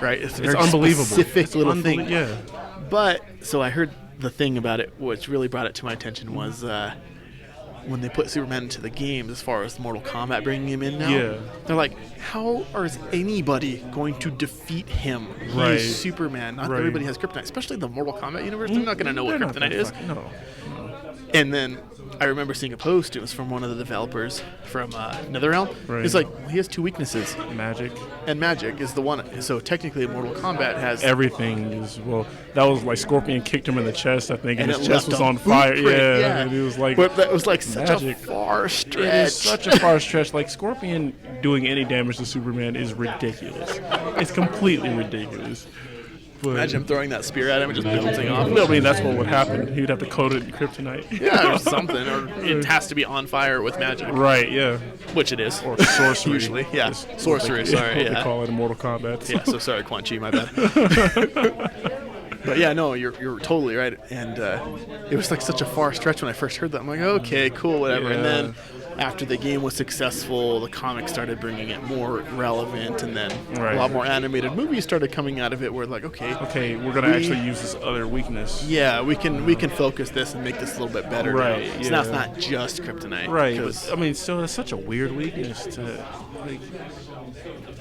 Right. It's unbelievable. Specific little thing. Yeah. But, so I heard the thing about it, which really brought it to my attention, was... when they put Superman into the games, as far as Mortal Kombat bringing him in now, they're like, how is anybody going to defeat him? He's Superman. Not everybody has kryptonite, especially the Mortal Kombat universe. They're not going to know what kryptonite is. No. And then I remember seeing a post. It was from one of the developers from NetherRealm. Right. He's like, well, he has two weaknesses. Magic. And magic is the one. So technically, Mortal Kombat has... Everything is... Well, that was like Scorpion kicked him in the chest, I think, and his chest was a on fire. footprint, Yeah. And it was like... But that was like such magic. a far stretch. It is such a far stretch. Like, Scorpion doing any damage to Superman is ridiculous. It's completely ridiculous. But imagine him throwing that spear at him and just bouncing off. I mean, that's what would happen. He would have to coat it in kryptonite. Yeah, or something. Or it has to be on fire with magic. Right, yeah. Which it is. Or sorcery. Usually, yeah. Sorcery, sorry, What they call it in Mortal Kombat. Yeah, so sorry, Quan Chi, my bad. But yeah, no, you're totally right. And it was like such a far stretch when I first heard that. I'm like, okay, cool, whatever. And then after the game was successful, the comics started bringing it more relevant, and then a lot more animated movies started coming out of it. Where like, okay, we're gonna actually use this other weakness. Yeah, we can focus this and make this a little bit better. Right. Now. So now it's not just kryptonite. Right. But, I mean, still, it's such a weird weakness to like.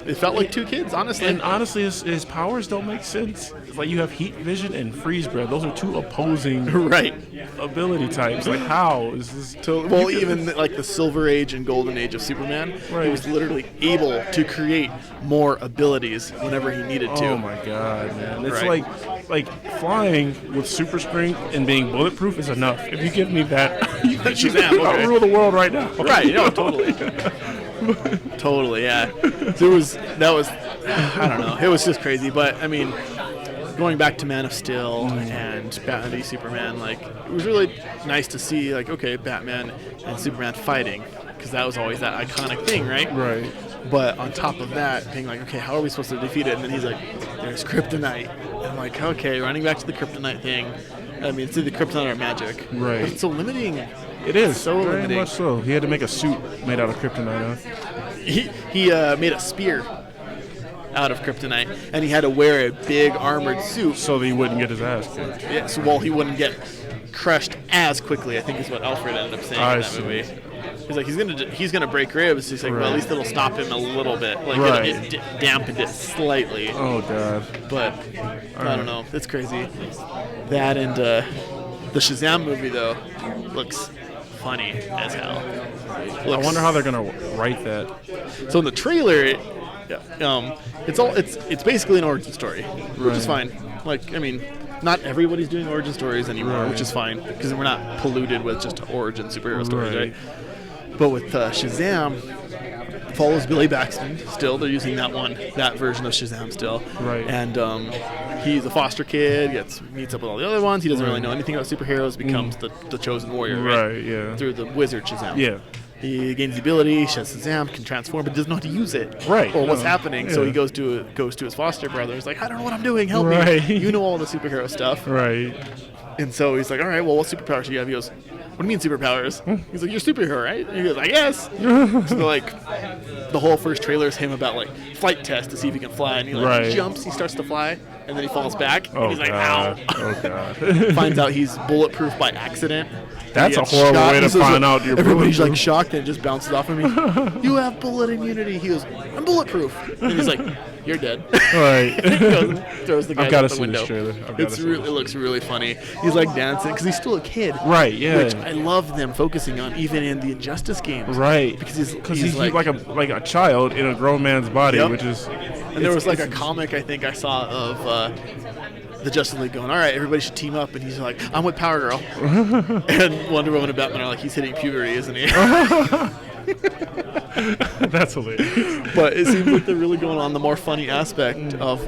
It felt like two kids, honestly. And honestly, his powers don't make sense. It's like you have heat vision and freeze breath. Those are two opposing ability types. Like, how is this? Well, even like the Silver Age and Golden Age of Superman, he was literally able to create more abilities whenever he needed to. Oh my god, man! It's like flying with super strength and being bulletproof is enough. If you give me that, I'll rule the world right now. Right? No, totally. Totally, yeah. That was, I don't know. It was just crazy, but I mean, going back to Man of Steel and Batman v Superman, like it was really nice to see, like, okay, Batman and Superman fighting, because that was always that iconic thing, right? Right. But on top of that, being like, okay, how are we supposed to defeat it? And then he's like, there's kryptonite. And I'm like, okay, running back to the kryptonite thing. I mean, it's either kryptonite or magic. Right. But it's so limiting. It is so very limiting. much so. He had to make a suit made out of kryptonite. He made a spear out of kryptonite, and he had to wear a big armored suit so that he wouldn't get his ass kicked. Yeah, so he wouldn't get crushed as quickly. I think is what Alfred ended up saying in that movie. He's like, he's gonna break ribs. He's like, well, at least it'll stop him a little bit. Like it dampened it slightly. Oh god. But I don't know. It's crazy. That and the Shazam movie though looks funny as hell. I wonder how they're gonna write that. So in the trailer, it's basically an origin story, which is fine. Like, I mean, not everybody's doing origin stories anymore, which is fine because we're not polluted with just origin superhero stories, right? But with Shazam, follows Billy Baxton. Still, they're using that version of Shazam still. Right. And he's a foster kid. Meets up with all the other ones. He doesn't really know anything about superheroes. Becomes the chosen warrior, right? Yeah. Through the wizard Shazam. Yeah. He gains the ability. Shazam can transform, but doesn't know how to use it. Right. Or what's happening. Yeah. So he goes to his foster brother. He's like, I don't know what I'm doing. Help Right. me. You know all the superhero stuff. Right. And so he's like, all right, well, what superpowers do you have? He goes, what do you mean superpowers? He's like, you're a superhero, right? And he goes, I guess. So like, the whole first trailer is him about like flight test to see if he can fly, and he like jumps, he starts to fly, and then he falls back, and he's like, ow. Oh god. Finds out he's bulletproof by accident. That's a horrible way to find out you're everybody's bulletproof. like shocked, and it just bounces off of me. You have bullet immunity. He goes, I'm bulletproof. And he's like, you're dead. Right. He goes and throws the guy I've got out to the see window. this trailer. It looks really funny. He's like dancing because he's still a kid. Right. Yeah. Which I love them focusing on, even in the Injustice games. Right. Because he's like a child in a grown man's body, which is. And there was like a comic I think I saw of the Justice League going, all right, everybody should team up, and he's like, I'm with Power Girl. And Wonder Woman and Batman are like, he's hitting puberty, isn't he? That's hilarious. But it seems like they're really going on the more funny aspect of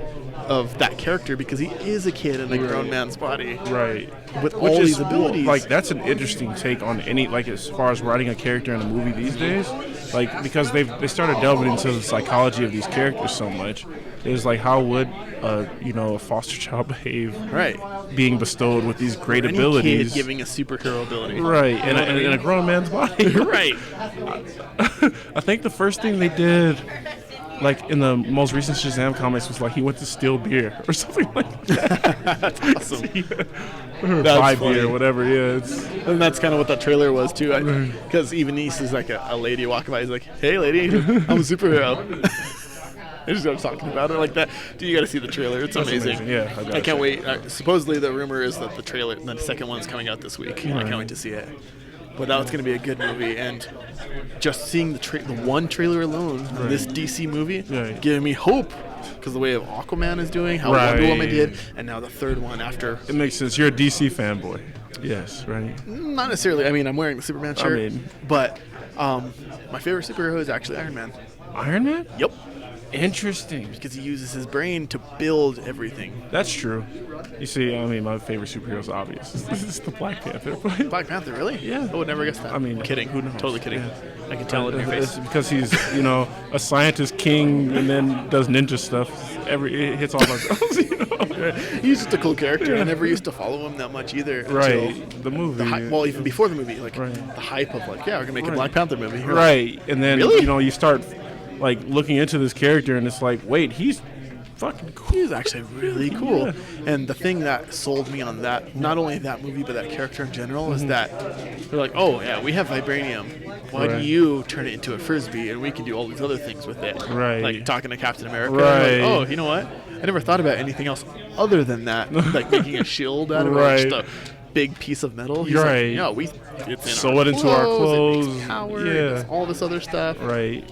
that character because he is a kid in a grown man's body. Right. With all these abilities. Like, that's an interesting take on any, like, as far as writing a character in a movie these days. Like, because they started delving into the psychology of these characters so much. It's like, how would a foster child behave? Right. Being bestowed with these great any abilities. Kid giving a superhero ability. Right. In a grown man's body. Right. I think the first thing they did, like in the most recent Shazam comics, was like he went to steal beer or something like that. That's awesome. Or buy beer, whatever. Yeah, and that's kind of what that trailer was too. Because even he sees like a lady walking by. He's like, "Hey, lady, I'm a superhero." I just started talking about it like that. Dude, you got to see the trailer. It's amazing. Yeah, I can't wait. Supposedly, the rumor is that the second one's coming out this week. I can't wait to see it. But that's going to be a good movie, and just seeing the one trailer alone in this DC movie giving me hope because the way of Aquaman is doing, how Wonder Woman did, and now the third one after. It makes sense. You're a DC fanboy. Yes, right? Not necessarily. I mean, I'm wearing the Superman shirt, but my favorite superhero is actually Iron Man. Iron Man? Yep. Interesting. Because he uses his brain to build everything. That's true. You see, I mean, my favorite superhero is obvious. This is the Black Panther. Black Panther, really? Yeah. I would never guess that. I mean, kidding. Who knows? Totally kidding. Yeah. I can tell it in your face. It's because he's, a scientist king and then does ninja stuff. It hits all my girls, He's just a cool character. I never used to follow him that much either. Right. The movie. Even before the movie, like the hype of like, we're gonna make a Black Panther movie. You're right. Like, and then really? You start like looking into this character and it's like, wait, he's fucking cool. He's actually really cool. Yeah. And the thing that sold me on that, not only that movie but that character in general, is that they're like, oh yeah, we have vibranium. Why do you turn it into a frisbee and we can do all these other things with it? Right. Like talking to Captain America. Right. Like, oh, you know what? I never thought about anything else other than that, like making a shield out of it, just a big piece of metal. He's right. Like, it's in sew it into our clothes. It makes power, it does all this other stuff. Right.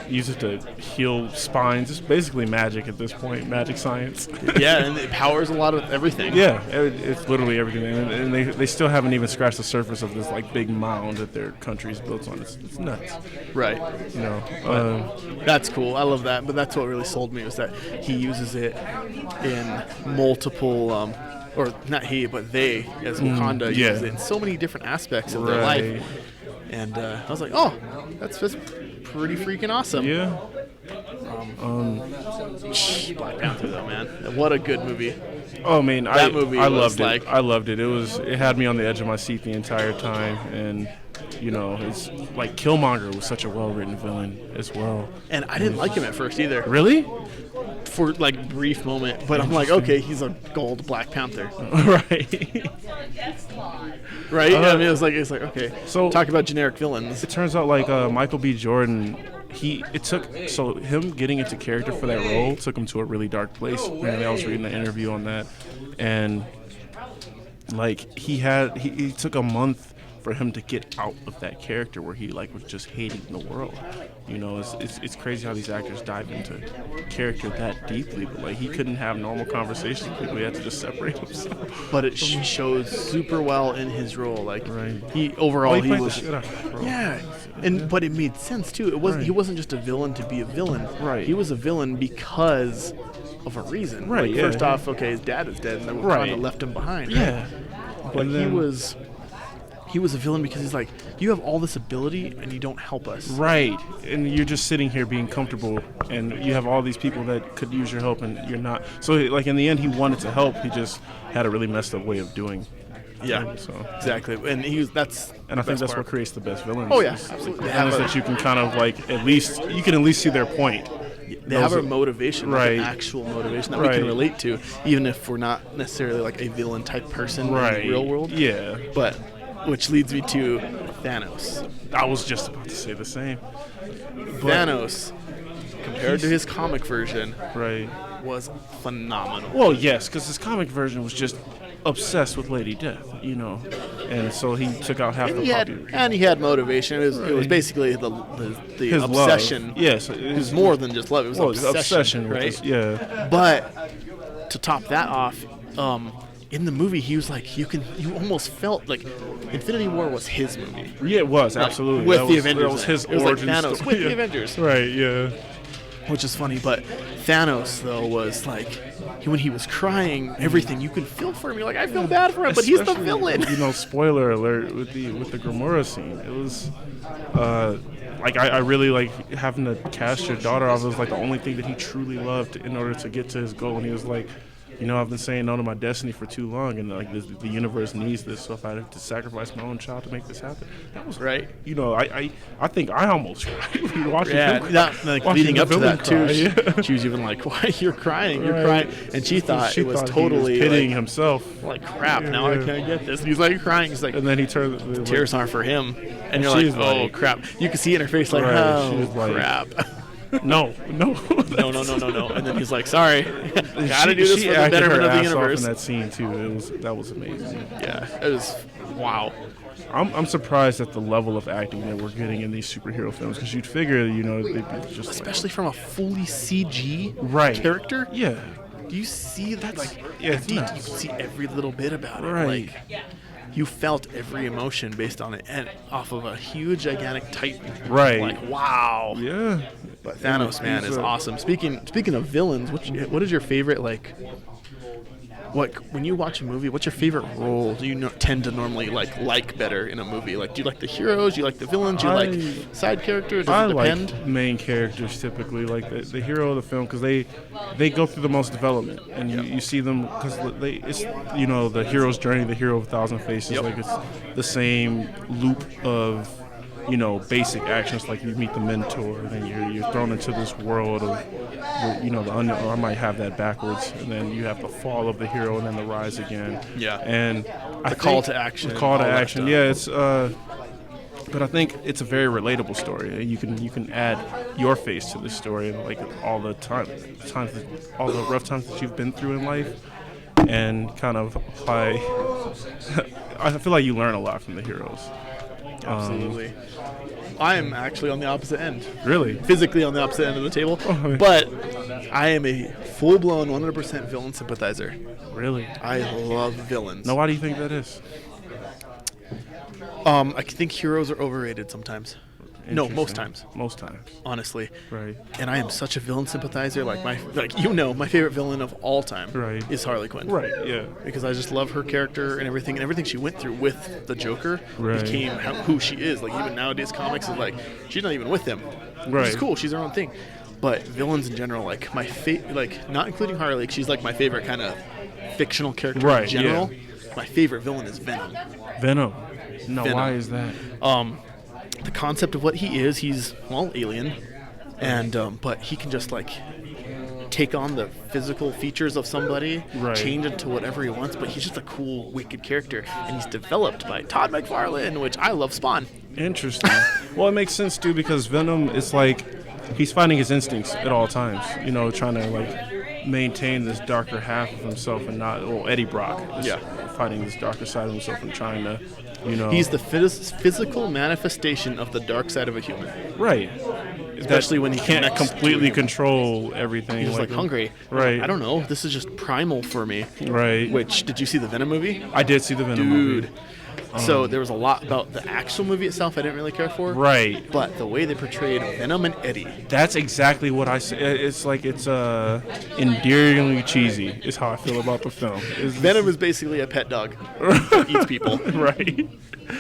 Use it to heal spines. It's basically magic at this point, magic science. Yeah, and it powers a lot of everything. Yeah, it's literally everything. And they still haven't even scratched the surface of this like big mound that their country's built on. It's nuts. Right. That's cool. I love that. But that's what really sold me was that he uses it in multiple or not he, but they, as Wakanda, uses it in so many different aspects of their life. And I was like, oh, that's just pretty freaking awesome. Yeah. Black Panther, though, man. What a good movie. Oh, man. I loved it. I loved it. It had me on the edge of my seat the entire time. And, it's like Killmonger was such a well-written villain as well. And I didn't like him at first either. Really? For like brief moment, but I'm like, okay, he's a gold Black Panther. Right. Right? I mean, it's like okay. So talk about generic villains. It turns out like Michael B. Jordan, him getting into character for that role took him to a really dark place. And I was reading an interview on that, and like he took a month for him to get out of that character where he like was just hating the world. It's crazy how these actors dive into character that deeply, but like he couldn't have normal conversations with people. He had to just separate himself. But it shows super well in his role. Like he He was played the shit out of it, bro. but it made sense too. It wasn't he wasn't just a villain to be a villain. Right. He was a villain because of a reason. Right, Like, yeah. first off, okay, his dad is dead, and then we kind of left him behind. Yeah. But And then- he was a villain because he's like, you have all this ability and you don't help us. Right, and you're just sitting here being comfortable, and you have all these people that could use your help, and you're not. So, like in the end, he wanted to help. He just had a really messed up way of doing. Yeah, So, exactly. And that's and I think that's part. what creates the best villains. Oh, yeah, is absolutely. The villains that you can kind of like at least see their point. They have a motivation, like an Right. actual motivation that we can relate to, even if we're not necessarily like a villain type person in the real world. Yeah. But which leads me to Thanos. I was just about to say the same. Thanos, compared to his comic version, Right. was phenomenal. Well, yes, because his comic version was just obsessed with Lady Death, and so he took out half the population. And he had motivation. It was basically the His obsession. love. Yes, It was more than just love. It was obsession, with right? his, yeah. But to top that off, in the movie, he was like, you almost felt like Infinity War was his movie. Yeah, it was absolutely With that the was, Avengers. That was his it was origin like Thanos story. with the Avengers. Right. Yeah. Which is funny, but Thanos though was like when he was crying, everything you could feel for him. You're like, I feel bad for him, but he's the Especially, villain. Spoiler alert with the Gamora scene. It was like I really like having to cast your daughter off. It was like the only thing that he truly loved in order to get to his goal. And he was like, I've been saying no to my destiny for too long, and like the universe needs this. So if I have to sacrifice my own child to make this happen, that was right. I think I almost cried watching him. Not like watching leading the up to villain that too. cry, She was even like, "Why you're crying? You're Right. crying," and she thought She it was thought totally he was pitying like, himself. like crap. Now I can't get this. And he's like crying. He's like, And then he turned. The tears aren't for him, and you're she's like, oh like- crap. You can see in her face like, Right, oh she was like- crap. No. No. And then he's like, sorry, gotta do this she for the acted her betterment of the ass off universe. in that scene too. That was amazing. Yeah, it was wow. I'm surprised at the level of acting that we're getting in these superhero films, because you'd figure, they'd be just Especially from a fully CG Right. character. yeah, Do you see that? Like, yeah, it's you nuts. can see every little bit about it. Right. Like, you felt every emotion based on it, and off of a huge, gigantic Titan. Right. Like, wow. yeah. But Thanos, man, He's is a- awesome. Speaking of villains, what is your favorite, like, when you watch a movie, what's your favorite role do you tend to normally like better in a movie? Like, do you like the heroes? Do you like the villains? Do you like side characters? Does it depend? like main characters typically, like the hero of the film, because they go through the most development, and you see them because it's the hero's journey, the hero of a thousand faces. Yep. Like it's the same loop of basic actions. Like you meet the mentor, and then you're thrown into this world of the unknown. Or I might have that backwards, and then you have the fall of the hero, and then the rise again. Yeah. And The call to action. The call to all that action. stuff. Yeah, it's. But I think it's a very relatable story, and you can add your face to this story, and like all the all the rough times that you've been through in life, and kind of apply. I feel like you learn a lot from the heroes. Absolutely. I am actually on the opposite end. Really? Physically on the opposite end of the table. Oh, But I am a full-blown 100% villain sympathizer. Really? I love villains. Now, why do you think that is? I think heroes are overrated sometimes. No, most Interesting. times, Most times. honestly. Right. And I am such a villain sympathizer. Like my favorite villain of all time Right. is Harley Quinn. Right. Yeah. Because I just love her character and everything she went through with the Joker Right. became who she is. Like even nowadays, comics is like she's not even with him. Which Right. is cool. She's her own thing. But villains in general, like not including Harley, she's like my favorite kind of fictional character Right, in general. yeah. My favorite villain is Venom. Venom. No, Venom. why is that? The concept of what he is, he's alien, and but he can just like take on the physical features of somebody, Right. change it to whatever he wants. But he's just a cool, wicked character, and he's developed by Todd McFarlane, which I love. Spawn. Interesting. Well, it makes sense too, because Venom is like he's finding his instincts at all times. Trying to like maintain this darker half of himself, and not Eddie Brock. is Yeah. Fighting this darker side of himself and trying to You know, He's the physical manifestation of the dark side of a human. right. Especially when he can't connects completely to- control everything. He's like hungry. Right. I don't know. This is just primal for me. Right. Which, did you see the Venom movie? I did see the Venom Dude. movie. So there was a lot about the actual movie itself I didn't really care for. Right. But the way they portrayed Venom and Eddie. That's exactly what I say. It's like it's endearingly cheesy. Is how I feel about the film. Venom is basically a pet dog that eats people. right.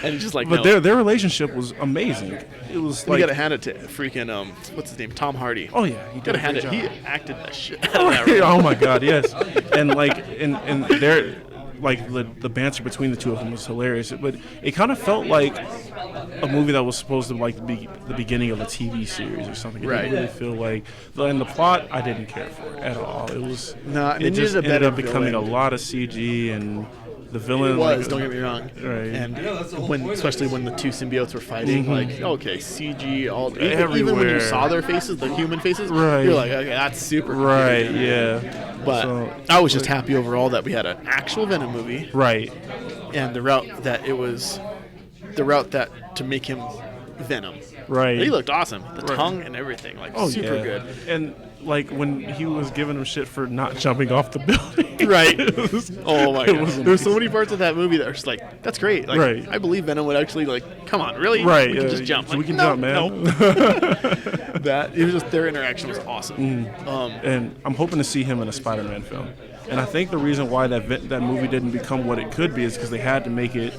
And he's just like, But no. their relationship was amazing. It was You like, gotta hand it to freaking what's his name, Tom Hardy. oh yeah, he did Gotta a hand great it. job. He acted the shit out of that role. Oh my god, yes. And like and they're like the banter between the two of them was hilarious. But it kind of felt like a movie that was supposed to like be the beginning of a TV series or something. It Right. didn't really feel like. And the plot I didn't care for at all. It was No, it it just needed a ended better up becoming villain. a lot of CG and the villain It was, like, don't get me wrong. Right. And especially when the two symbiotes were fighting, like, okay, CG all even when you Everywhere. saw their faces, the human faces, Right. you're like, okay, that's super cool. Right, yeah. But So- I was just happy overall that we had an actual Venom movie, Right. and the route that to make him Venom. Right. He looked awesome. The Right. tongue and everything, like Oh, super yeah. good. And like when he was giving him shit for not jumping off the building. Right. It was- Oh my it god. was There's so many parts of that movie that are just like, that's great. Like, Right. I believe Venom would actually like, come on, really? Right. We can just jump. We Like, can no, jump, man. No. That it was just their interaction was awesome. And I'm hoping to see him in a Spider-Man film. And I think the reason why that movie didn't become what it could be is because they had to make it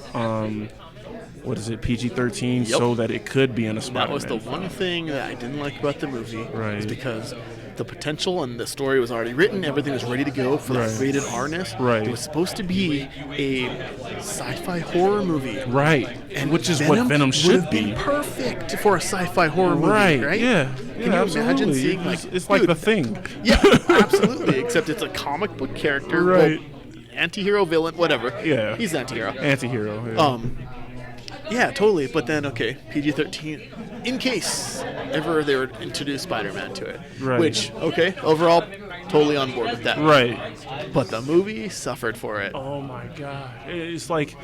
PG-13 Yep. so that it could be in a Spider-Man That was the film. one thing that I didn't like about the movie. Right. Is because the potential and the story was already written, everything was ready to go for Right. the rated R-ness. Right. It was supposed to be a sci-fi horror movie. Right. And Which is what Venom would should have be. been perfect for a sci-fi horror movie, Right. right? Yeah. Can you imagine seeing like it's like dude, The Thing. Yeah, absolutely. Except it's a comic book character, Right. well, anti-hero, villain, whatever. Yeah. He's an anti-hero. Anti-hero. Yeah. Yeah, totally. But then, okay, PG-13, in case ever they would introduce Spider-Man to it. Right. Which, okay, overall, totally on board with that. Right. But the movie suffered for it. Oh my god! It's like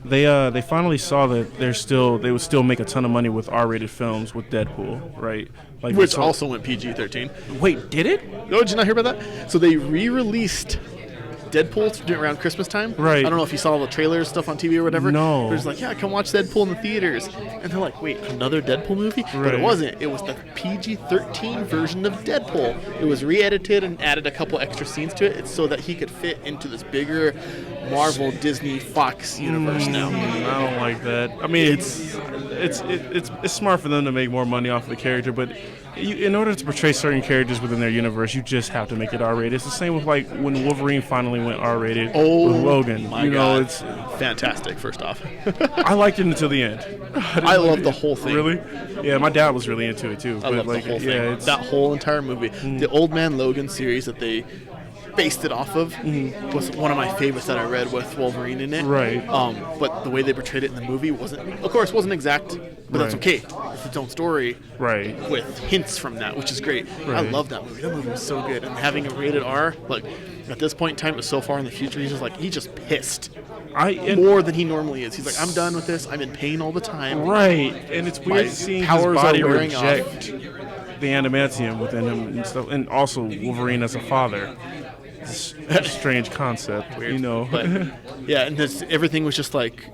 they finally saw that they would still make a ton of money with R-rated films with Deadpool, right? Like Which so- also went PG-13. wait, did it? Oh, did you not hear about that? So they re-released Deadpool around Christmas time. Right. I don't know if you saw all the trailers stuff on TV or whatever. No. They're just like, yeah, come watch Deadpool in the theaters. And they're like, wait, another Deadpool movie? But it Right. wasn't. It was the PG-13 version of Deadpool. It was re-edited and added a couple extra scenes to it so that he could fit into this bigger Marvel, Disney, Fox universe now. I don't like that. I mean, it's smart for them to make more money off of the character, but in order to portray certain characters within their universe, you just have to make it R-rated. It's the same with like when Wolverine finally went R-rated with Logan. My You know, God. it's fantastic, first off. I liked it until the end. I love the whole thing. Really? Yeah, my dad was really into it too. I love like, the whole thing. Yeah, That whole entire movie. The Old Man Logan series that they based it off of was one of my favorites that I read with Wolverine in it. Right. But the way they portrayed it in the movie wasn't exact, but that's Right. okay. It's its own story right. with hints from that, which is great. I Right. love that movie. That movie was so good. And having it rated R, like at this point in time, it was so far in the future. He's just pissed more than he normally is. He's like, I'm done with this. I'm in pain all the time. Right, and it's weird My seeing his powers are body wearing reject the adamantium within him and stuff, and also Wolverine as a father. It's a strange concept, Weird. you know. But yeah, and everything was just like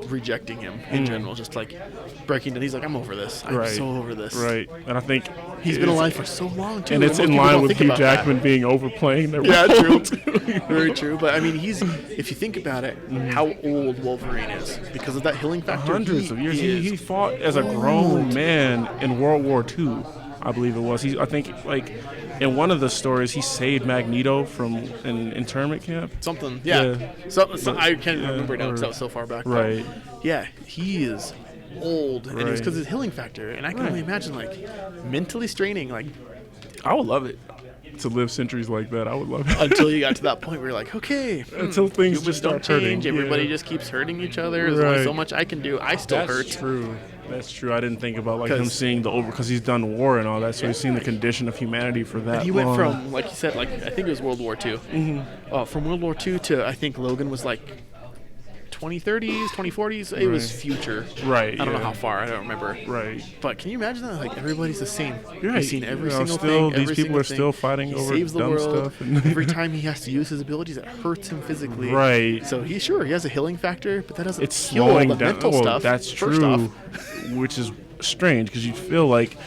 rejecting him in general, just like breaking down. He's like, I'm over this. I'm Right. so over this. Right, and I think He's been alive for so long too. and it's most in people line don't with think Hugh about that. Jackman being overplaying the Yeah, role. true. Very true. But I mean, if you think about it, how old Wolverine is because of that healing factor. Hundreds of years. He is fought as a grown man in World War II, I believe it was. I think like in one of the stories, he saved Magneto from an internment camp. something. Yeah. Yeah. So I can't remember now because that was so far back. but Right. yeah, he is old, and it's Right. because of his healing factor. And I can only imagine like mentally straining, like I would love it to live centuries like that. I would love it. until you got to that point where you're like, okay, Until things humans just don't start change. hurting. Everybody Yeah. just keeps hurting each other. There's only Right. so much I can do. I still That's hurt. true. That's true. I didn't think about like him 'Cause- seeing because he's done war and all that, so he's seen the condition of humanity for that. And he went long. from, like you said, like I think it was World War II. From World War II to I think Logan was like 2030s, 2040s. It was future. Right. I don't know how far. I don't remember. Right. But can you imagine that? Like, everybody's the same. Right. He's seen every You know, single still, thing. these people are still fighting over saves the dumb world. stuff. Every time he has to use his abilities, it hurts him physically. Right. So he has a healing factor, but that doesn't It's heal slowing the down. mental Well, stuff. that's first true, off. which is strange because you'd feel like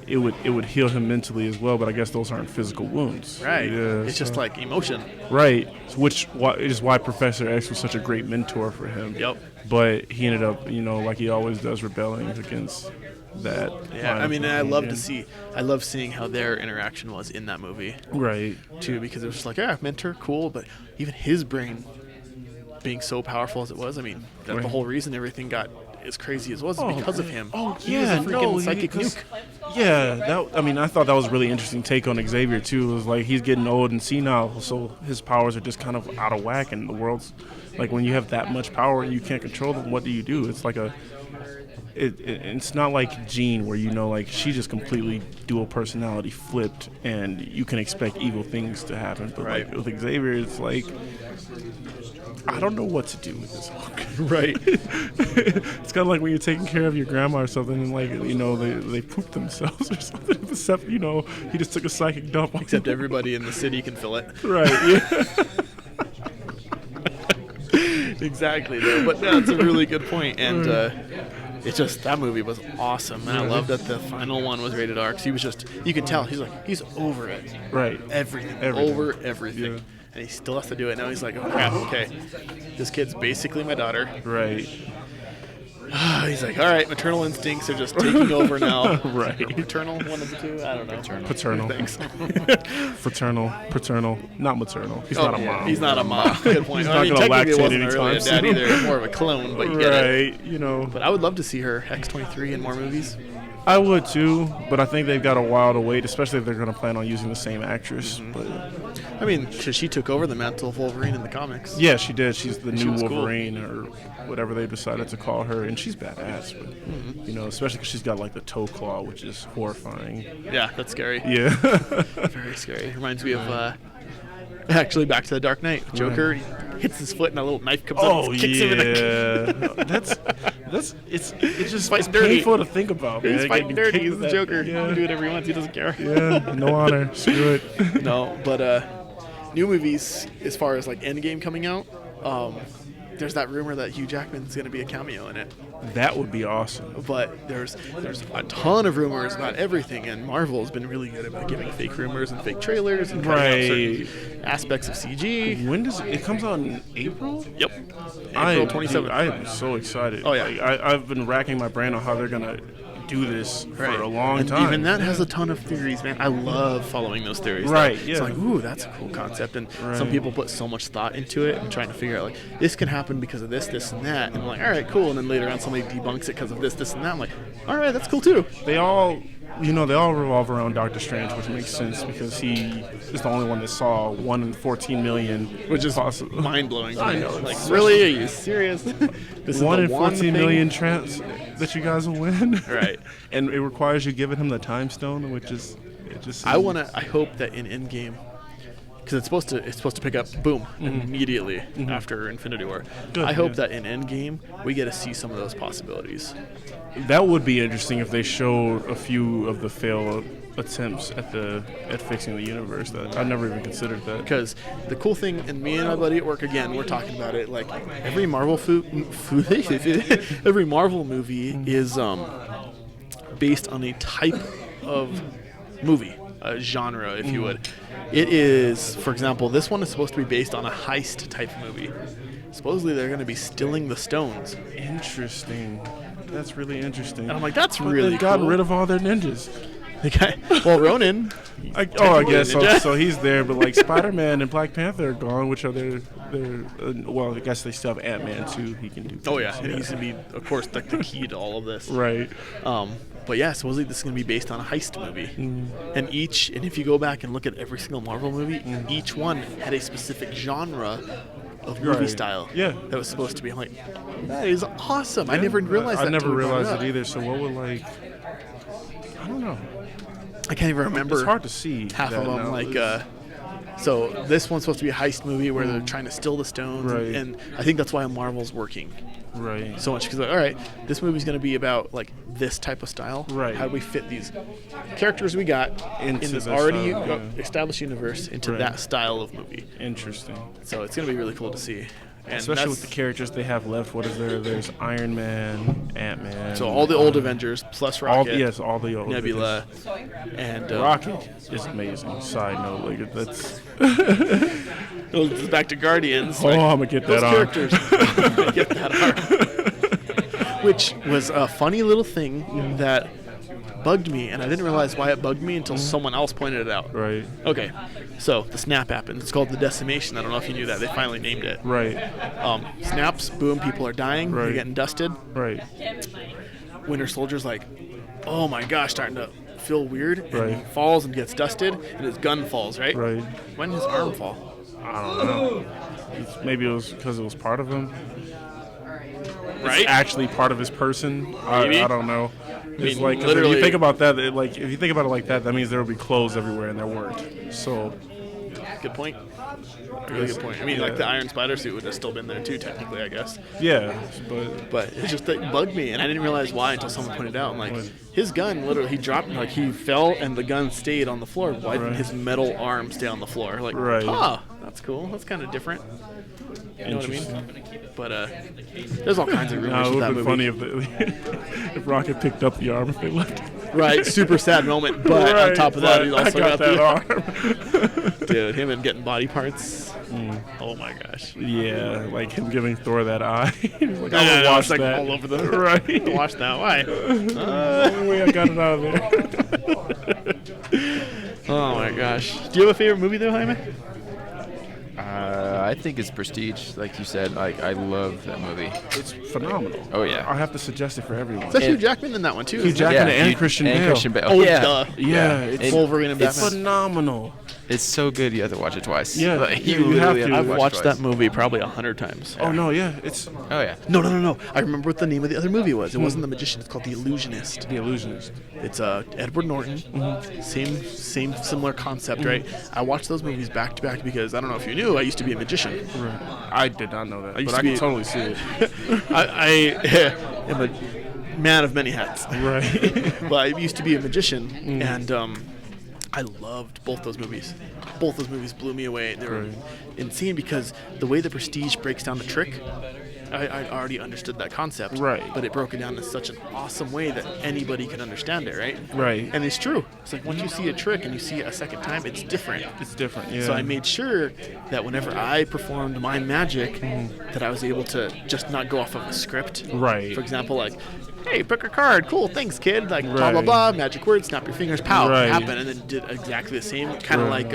it would heal him mentally as well, but I guess those aren't physical wounds. Right. Yeah, It's just like emotion. right, which is why Professor X was such a great mentor for him. Yep. But he ended up, like he always does, rebelling against that. Yeah, line I of mean, I love opinion. I love seeing how their interaction was in that movie Right. too, because it was just like, yeah, mentor, cool, but even his brain being so powerful as it was, I mean, that's the Right. whole reason everything got as crazy as it was because of him. Oh, he yeah, was a freaking psychic because- nuke. Yeah, I thought that was a really interesting take on Xavier too. It was like he's getting old and senile, so his powers are just kind of out of whack, and the world's like when you have that much power and you can't control them, what do you do? It's like it's not like Jean where like she just completely dual personality flipped, and you can expect evil things to happen. But Right. like with Xavier, it's like I don't know what to do with this Hulk. Right. It's kind of like when you're taking care of your grandma or something, and like they poop themselves or something. Except he just took a psychic dump. Except everybody in the city can fill it. Right. Yeah. Exactly, though. But that's a really good point, and it's just that movie was awesome, and I love that the final one was rated R. Cause he was you could tell he's over it. Right. Everything. Over everything. Yeah. And he still has to do it. Now he's like, oh crap, okay. This kid's basically my daughter. Right. He's like, all right, maternal instincts are just taking over now. Right. Paternal, one of the two? I don't know. Paternal. Thanks. Fraternal. Paternal. Not maternal. He's not a mom. He's not a mom. Good point. He's not gonna technically it lactate wasn't really a anytime dad soon. either. It's more of a clone, but you get it. Right. But I would love to see her X-23 in more movies. I would too, but I think they've got a while to wait, especially if they're going to plan on using the same actress. But I mean, she took over the mantle of Wolverine in the comics. yeah, she did. She's the new was cool. Wolverine or whatever they decided to call her, and she's badass. But, especially because she's got like the toe claw, which is horrifying. Yeah, that's scary. Yeah. Very scary. Reminds me of actually Back to the Dark Knight. Joker hits his foot and a little knife comes up and kicks him in the it's just Fighting it's dirty. painful to think about, man. He's fighting Getting dirty. kicked He's in the that- Joker. He Yeah. can do whatever he wants. He doesn't care. Yeah, no honor. Screw it. No, but new movies, as far as like Endgame coming out, there's that rumor that Hugh Jackman's going to be a cameo in it. That would be awesome. But there's a ton of rumors about everything, and Marvel's been really good about giving fake rumors and fake trailers and cutting out certain aspects of CG. When does it comes out in April? Yep. I April 27th. am so excited. Oh, yeah. Like, I've been racking my brain on how they're gonna do this for Right. a long and time. even that has a ton of theories, man. I love following those theories. Right, It's yeah. like, ooh, that's a cool concept. And some people put so much thought into it and trying to figure out, like, this can happen because of this, this, and that. And I'm like, all right, cool. And then later on, somebody debunks it because of this, this, and that. I'm like, all right, that's cool, too. They all revolve around Doctor Strange, which makes sense because he is the only one that saw 1 in 14 million, Which is possible. mind-blowing. I know. Like, really? Are you serious? This is 1 the in 14 thing? million chance that you guys will win. Right. And it requires you giving him the time stone, which is it just. I hope that in Endgame, because it's supposed to pick up, boom, immediately after Infinity War. Good, I hope yeah. that in Endgame we get to see some of those possibilities. That would be interesting if they showed a few of the failed attempts at fixing the universe. That I never even considered that. Because the cool thing, and me and my buddy at work again, we're talking about it. Like every Marvel every Marvel movie is based on a type of movie, a genre, if you would. It is, for example, this one is supposed to be based on a heist type movie. Supposedly they're going to be stealing the stones. Interesting. That's really interesting. And I'm like, that's But really they got cool. rid of all their ninjas. Well, Ronan. I guess so. So he's there, but like Spider-Man and Black Panther are gone, which are their well, I guess they still have Ant-Man too. He can do. Oh yeah, things, and he's gonna be, of course, like the key to all of this. right. But yeah, supposedly this is gonna be based on a heist movie, and if you go back and look at every single Marvel movie, each one had a specific genre of movie Right. style. Yeah. that was supposed to be like, that is awesome. I never realized. I that never till we brought realized up. it either. So what would like? I don't know. I can't even remember. It's hard to see. half that of them. now. Like So this one's supposed to be a heist movie where they're trying to steal the stones, Right. and I think that's why Marvel's working Right. so much, because like, all right, this movie's going to be about like this type of style. Right. How do we fit these characters we got Into in this this already style, yeah. established universe into Right. that style of movie? Interesting. So it's going to be really cool to see. And Especially with the that's- characters they have left. What is there? There's Iron Man, Ant-Man. So all the old Avengers plus Rocket, all the old Nebula, and Rocket is amazing. Side note, like that's. goes back to Guardians. Oh, like, I'm gonna get those that arm. characters get that arm. Which was a funny little thing that bugged me, and I didn't realize why it bugged me until someone else pointed it out. Right. Okay, so the snap happens. It's called the decimation. I don't know if you knew that. They finally named it. Right. Snaps, boom, people are dying. Right. They're getting dusted. Right. Winter Soldier's like, oh my gosh, starting to feel weird. And Right. he falls and gets dusted, and his gun falls, right? Right. When did his arm fall? I don't know. Maybe it was because it was part of him. Right? It's actually part of his person. Maybe. I don't know. It's mean, like 'cause if literally- you think about that, if you think about it like that, that means there would be clothes everywhere, and there weren't. So Good point. Really good point. I mean, like the Iron Spider suit would have still been there too, technically, I guess. yeah, But it just it bugged me, and I didn't realize why until someone pointed out. I'm like, his gun literally, he dropped, like he fell, and the gun stayed on the floor. Why didn't Right. his metal arm stay on the floor? Like, Right. that's cool. That's kind of different. You know what I mean? Interesting. But there's all kinds of No, rumors it with would that have been movie. funny if Rocket picked up the arm if they left. Right, super sad moment. But on Right, top of that, but he's also I got that the arm. dude. Him and getting body parts. Oh my gosh. Yeah, like him giving Thor that eye. He's like, I I'm know, gonna watch it's like that. all over the right. Watch that. Why? Only way I got it out of there. Oh my gosh. Do you have a favorite movie though, Jaime? I think it's Prestige, like you said. Like I love that movie. It's phenomenal. Oh, yeah. I have to suggest it for everyone. Is that Hugh And- Jackman in that one too? Hugh isn't it? Jackman and Hugh- Christian and Bale. Christian Bale. Oh, yeah. duh. Yeah, It's- Wolverine and it's Batman. phenomenal. It's so good you have to watch it twice. Yeah, Like, you literally have to. to I've watch watched twice. that movie probably 100 times. Oh no, yeah, it's Oh yeah. No. I remember what the name of the other movie was. It wasn't The Magician. It's called The Illusionist. The Illusionist. It's Edward Norton. Same similar concept, right? I watched those movies back to back because I don't know if you knew, I used to be a magician. Right. I did not know that, used but to I can be- totally see it. I am a man of many hats. Right. But I used to be a magician, and I loved both those movies. Both those movies blew me away. They were Right. insane because the way the Prestige breaks down the trick, I already understood that concept. Right. But it broke it down in such an awesome way that anybody could understand it, right? Right. And it's true. It's like once you see a trick and you see it a second time, it's different. It's different. Yeah. So I made sure that whenever I performed my magic, that I was able to just not go off of a script. Right. For example, like, hey, pick a card. Cool, thanks, kid. Like, blah, blah, Right. blah, magic word, snap your fingers, pow, Right. happen. And then did exactly the same, kind of like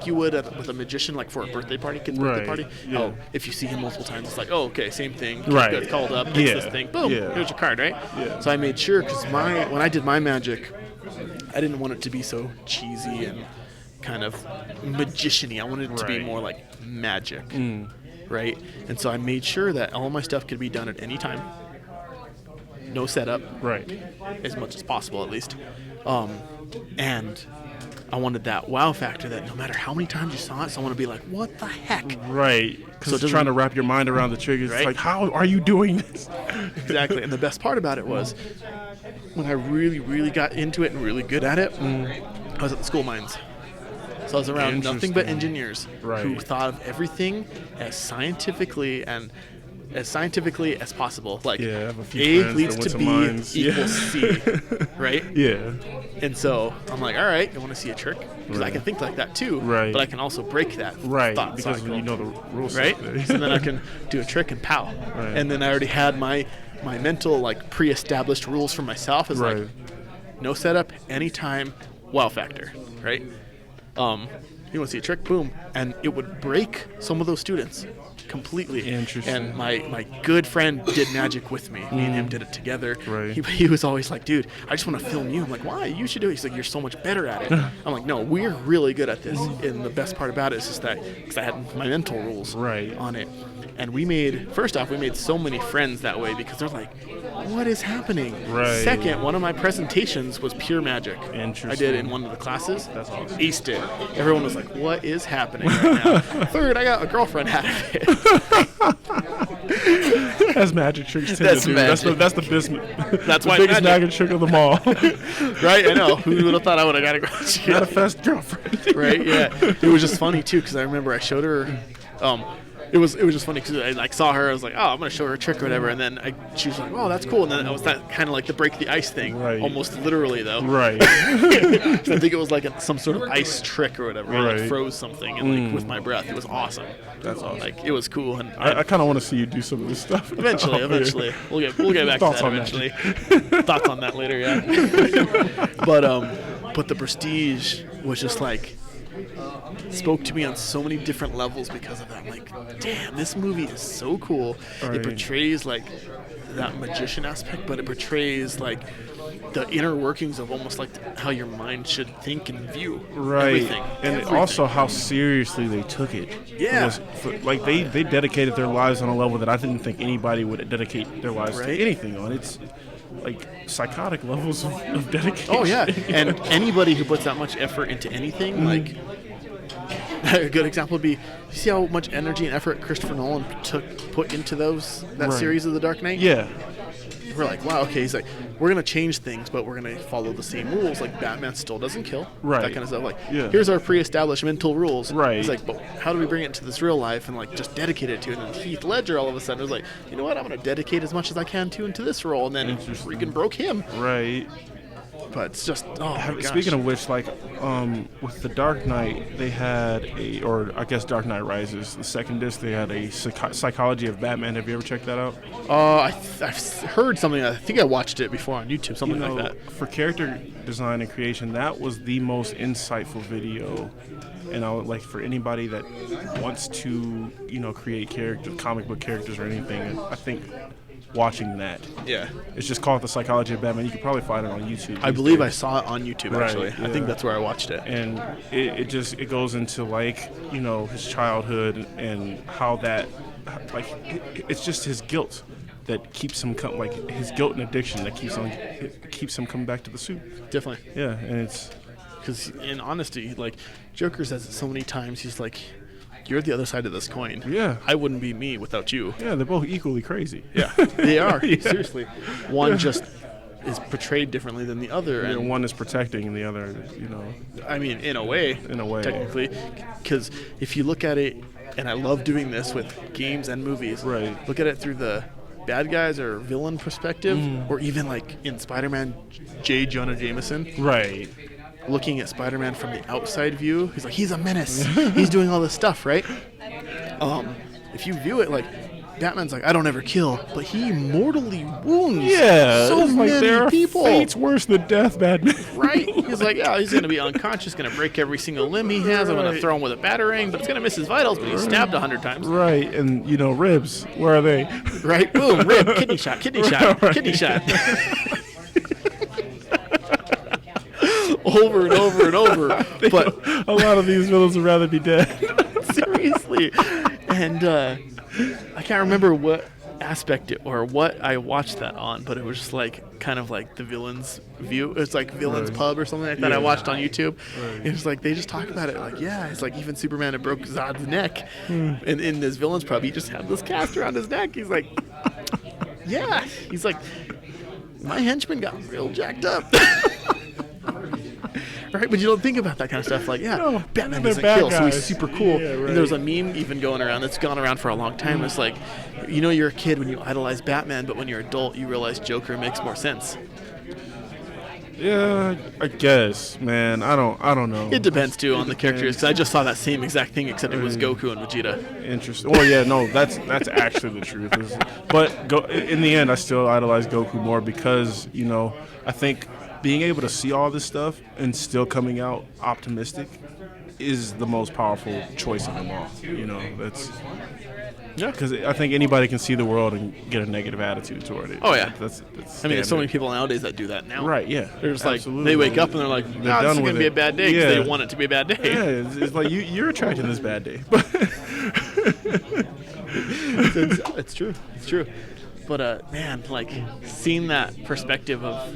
you would with a magician, like for a birthday party, kid's birthday Right, party. yeah. Oh, if you see him multiple times, it's like, oh, okay, same thing. Kid Right. gets called up, picks Yeah, this thing, boom, yeah. here's your card, right? Yeah. So I made sure, because when I did my magic, I didn't want it to be so cheesy and kind of magician-y. I wanted it to be Right. more like magic, right? And so I made sure that all my stuff could be done at any time. No setup, Right. as much as possible at least. And I wanted that wow factor that no matter how many times you saw it, someone would be like, what the heck? Right. So Because it it's doesn't- trying to wrap your mind around the triggers. Right. It's like, how are you doing this? Exactly. And the best part about it was when I really, really got into it and really good at it, I was at the school mines. So I was around nothing but Interesting. engineers who Right. thought of everything as scientifically as possible. Like Yeah, I have a few A friends leads that to went B to mines. equals Yeah. C, right? Yeah. And so I'm like, all right, you want to see a trick? Because I Right. can think like that too, Right. but I can also break that Right. thought Because cycle. you know the rules. Right? So then I can do a trick and pow. Right. And then I already had my mental like pre-established rules for myself is like Right. no setup, anytime, wow factor, right? You want to see a trick, boom, and it would break some of those students completely. Interesting. And my good friend did magic with me. Me and him did it together. Right. He was always like, dude, I just want to film you. I'm like, why? You should do it. He's like, you're so much better at it. I'm like, no, we're really good at this. And the best part about it is just that because I had my mental rules Right. on it. And we made so many friends that way because they're like, what is happening? Right. Second, one of my presentations was pure magic. Interesting. I did it in one of the classes. That's awesome. Aced it. Everyone was like, what is happening right now? Third, I got a girlfriend out of it. That's magic tricks tend That's to do. magic. That's the business. That's the why biggest magic. magic trick of them all. Right? I know. Who would have thought I would have got a girlfriend? Manifest girlfriend. Right? Yeah. It was just funny too because I remember I showed her. It was just funny because I like saw her. I was like, oh, I'm gonna show her a trick or whatever. And then she was like, oh, that's cool. And then it was that kind of like the break the ice thing, Right. almost literally though. Right. I think it was like some sort of ice trick or whatever. I like Right. froze something and like with my breath. It was awesome. That's awesome. Like it was cool. And I kind of want to see you do some of this stuff. eventually, we'll get back Thoughts to that on that. eventually. Thoughts on that later, yeah. But the Prestige was just like spoke to me on so many different levels because of that. I'm like, damn, this movie is so cool. Right. It portrays like that magician aspect, but it portrays like the inner workings of almost like how your mind should think and view everything. And everything. also how seriously they took it. Yeah. Like they dedicated their lives on a level that I didn't think anybody would dedicate their lives Right. to anything on. It's like psychotic levels of dedication. Oh yeah, and anybody who puts that much effort into anything, like a good example would be, you see how much energy and effort Christopher Nolan put into that Right. series of The Dark Knight? Yeah. We're like, wow, okay. He's like, we're gonna change things, but we're gonna follow the same rules. Like Batman still doesn't kill, Right. that kind of stuff. Like, Yeah. here's our pre-established mental rules. Right. He's like, but how do we bring it into this real life and like just dedicate it to it? And then Heath Ledger all of a sudden was like, you know what? I'm gonna dedicate as much as I can into this role, and then Interesting. freaking broke him. Right. But it's just, oh my gosh. Speaking of which, like, with The Dark Knight, they had or I guess Dark Knight Rises, the second disc, they had a psychology of Batman. Have you ever checked that out? I've heard something. I think I watched it before on YouTube, something like that. For character design and creation, that was the most insightful video. And I would like for anybody that wants to, create comic book characters or anything, I think watching that. Yeah. It's just called The Psychology of Batman. You can probably find it on YouTube. I believe I saw it on YouTube, Right, actually. I think yeah. that's where I watched it. And it goes into like his childhood and how that it's just his guilt that keeps him his guilt and addiction that keeps him coming back to the suit. Definitely. Yeah, and it's Because in honesty, like, Joker says it so many times, he's like, you're the other side of this coin. Yeah. I wouldn't be me without you. they're both equally crazy. Yeah, they are. Yeah. Seriously. One just is portrayed differently than the other. And And one is protecting and the other, I mean, in a way. In a way. Technically. Because if you look at it, and I love doing this with games and movies. Right. Look at it through the bad guys or villain perspective, or even like in Spider-Man, J. Jonah Jameson. Right. Looking at Spider-Man from the outside view, he's like, he's a menace. He's doing all this stuff, right? If you view it like, Batman's like, I don't ever kill, but he mortally wounds Yeah. so it's like many there are people. fates worse than death, Batman. Right? He's like, yeah, he's going to be unconscious, going to break every single limb he has. I'm going to Right. throw him with a batarang, but it's going to miss his vitals, but he's stabbed 100 times. Right, and ribs, where are they? Right? Boom, rib, kidney shot, Right. kidney shot. Over and over and over. But A lot of these villains would rather be dead. seriously. And I can't remember what aspect or what I watched that on, but it was just like kind of like the villain's view. It's like Villain's Right. Pub or something like that. I Yeah. watched on YouTube. Right. It was like they just talk about it like, yeah, it's like even Superman had broke Zod's neck. And in this Villain's Pub, he just had this cast around his neck. He's like, yeah. He's like, my henchman got real jacked up. Right, but you don't think about that kind of stuff. Like, yeah, No, Batman they're doesn't bad kill, so he's guys. super cool. Yeah, right. And there's a meme even going around that's gone around for a long time. It's like, you're a kid when you idolize Batman, but when you're an adult, you realize Joker makes more sense. Yeah, I guess, man. I don't know. It depends too on the characters. 'Cause I just saw that same exact thing, except it was Goku and Vegeta. Interesting. Well, yeah, no, that's actually the truth. But in the end, I still idolize Goku more because I think being able to see all this stuff and still coming out optimistic is the most powerful choice of them all. That's. Yeah. Because I think anybody can see the world and get a negative attitude toward it. Oh, yeah. That's I mean, there's so many standard. people nowadays that do that now. Right, yeah. They're just like, Absolutely. they wake up and they're like, They're this done is going with to be a it. bad day because Yeah. they want it to be a bad day. Yeah, it's like you're attracting this bad day. It's true. It's true. But man, like seeing that perspective of,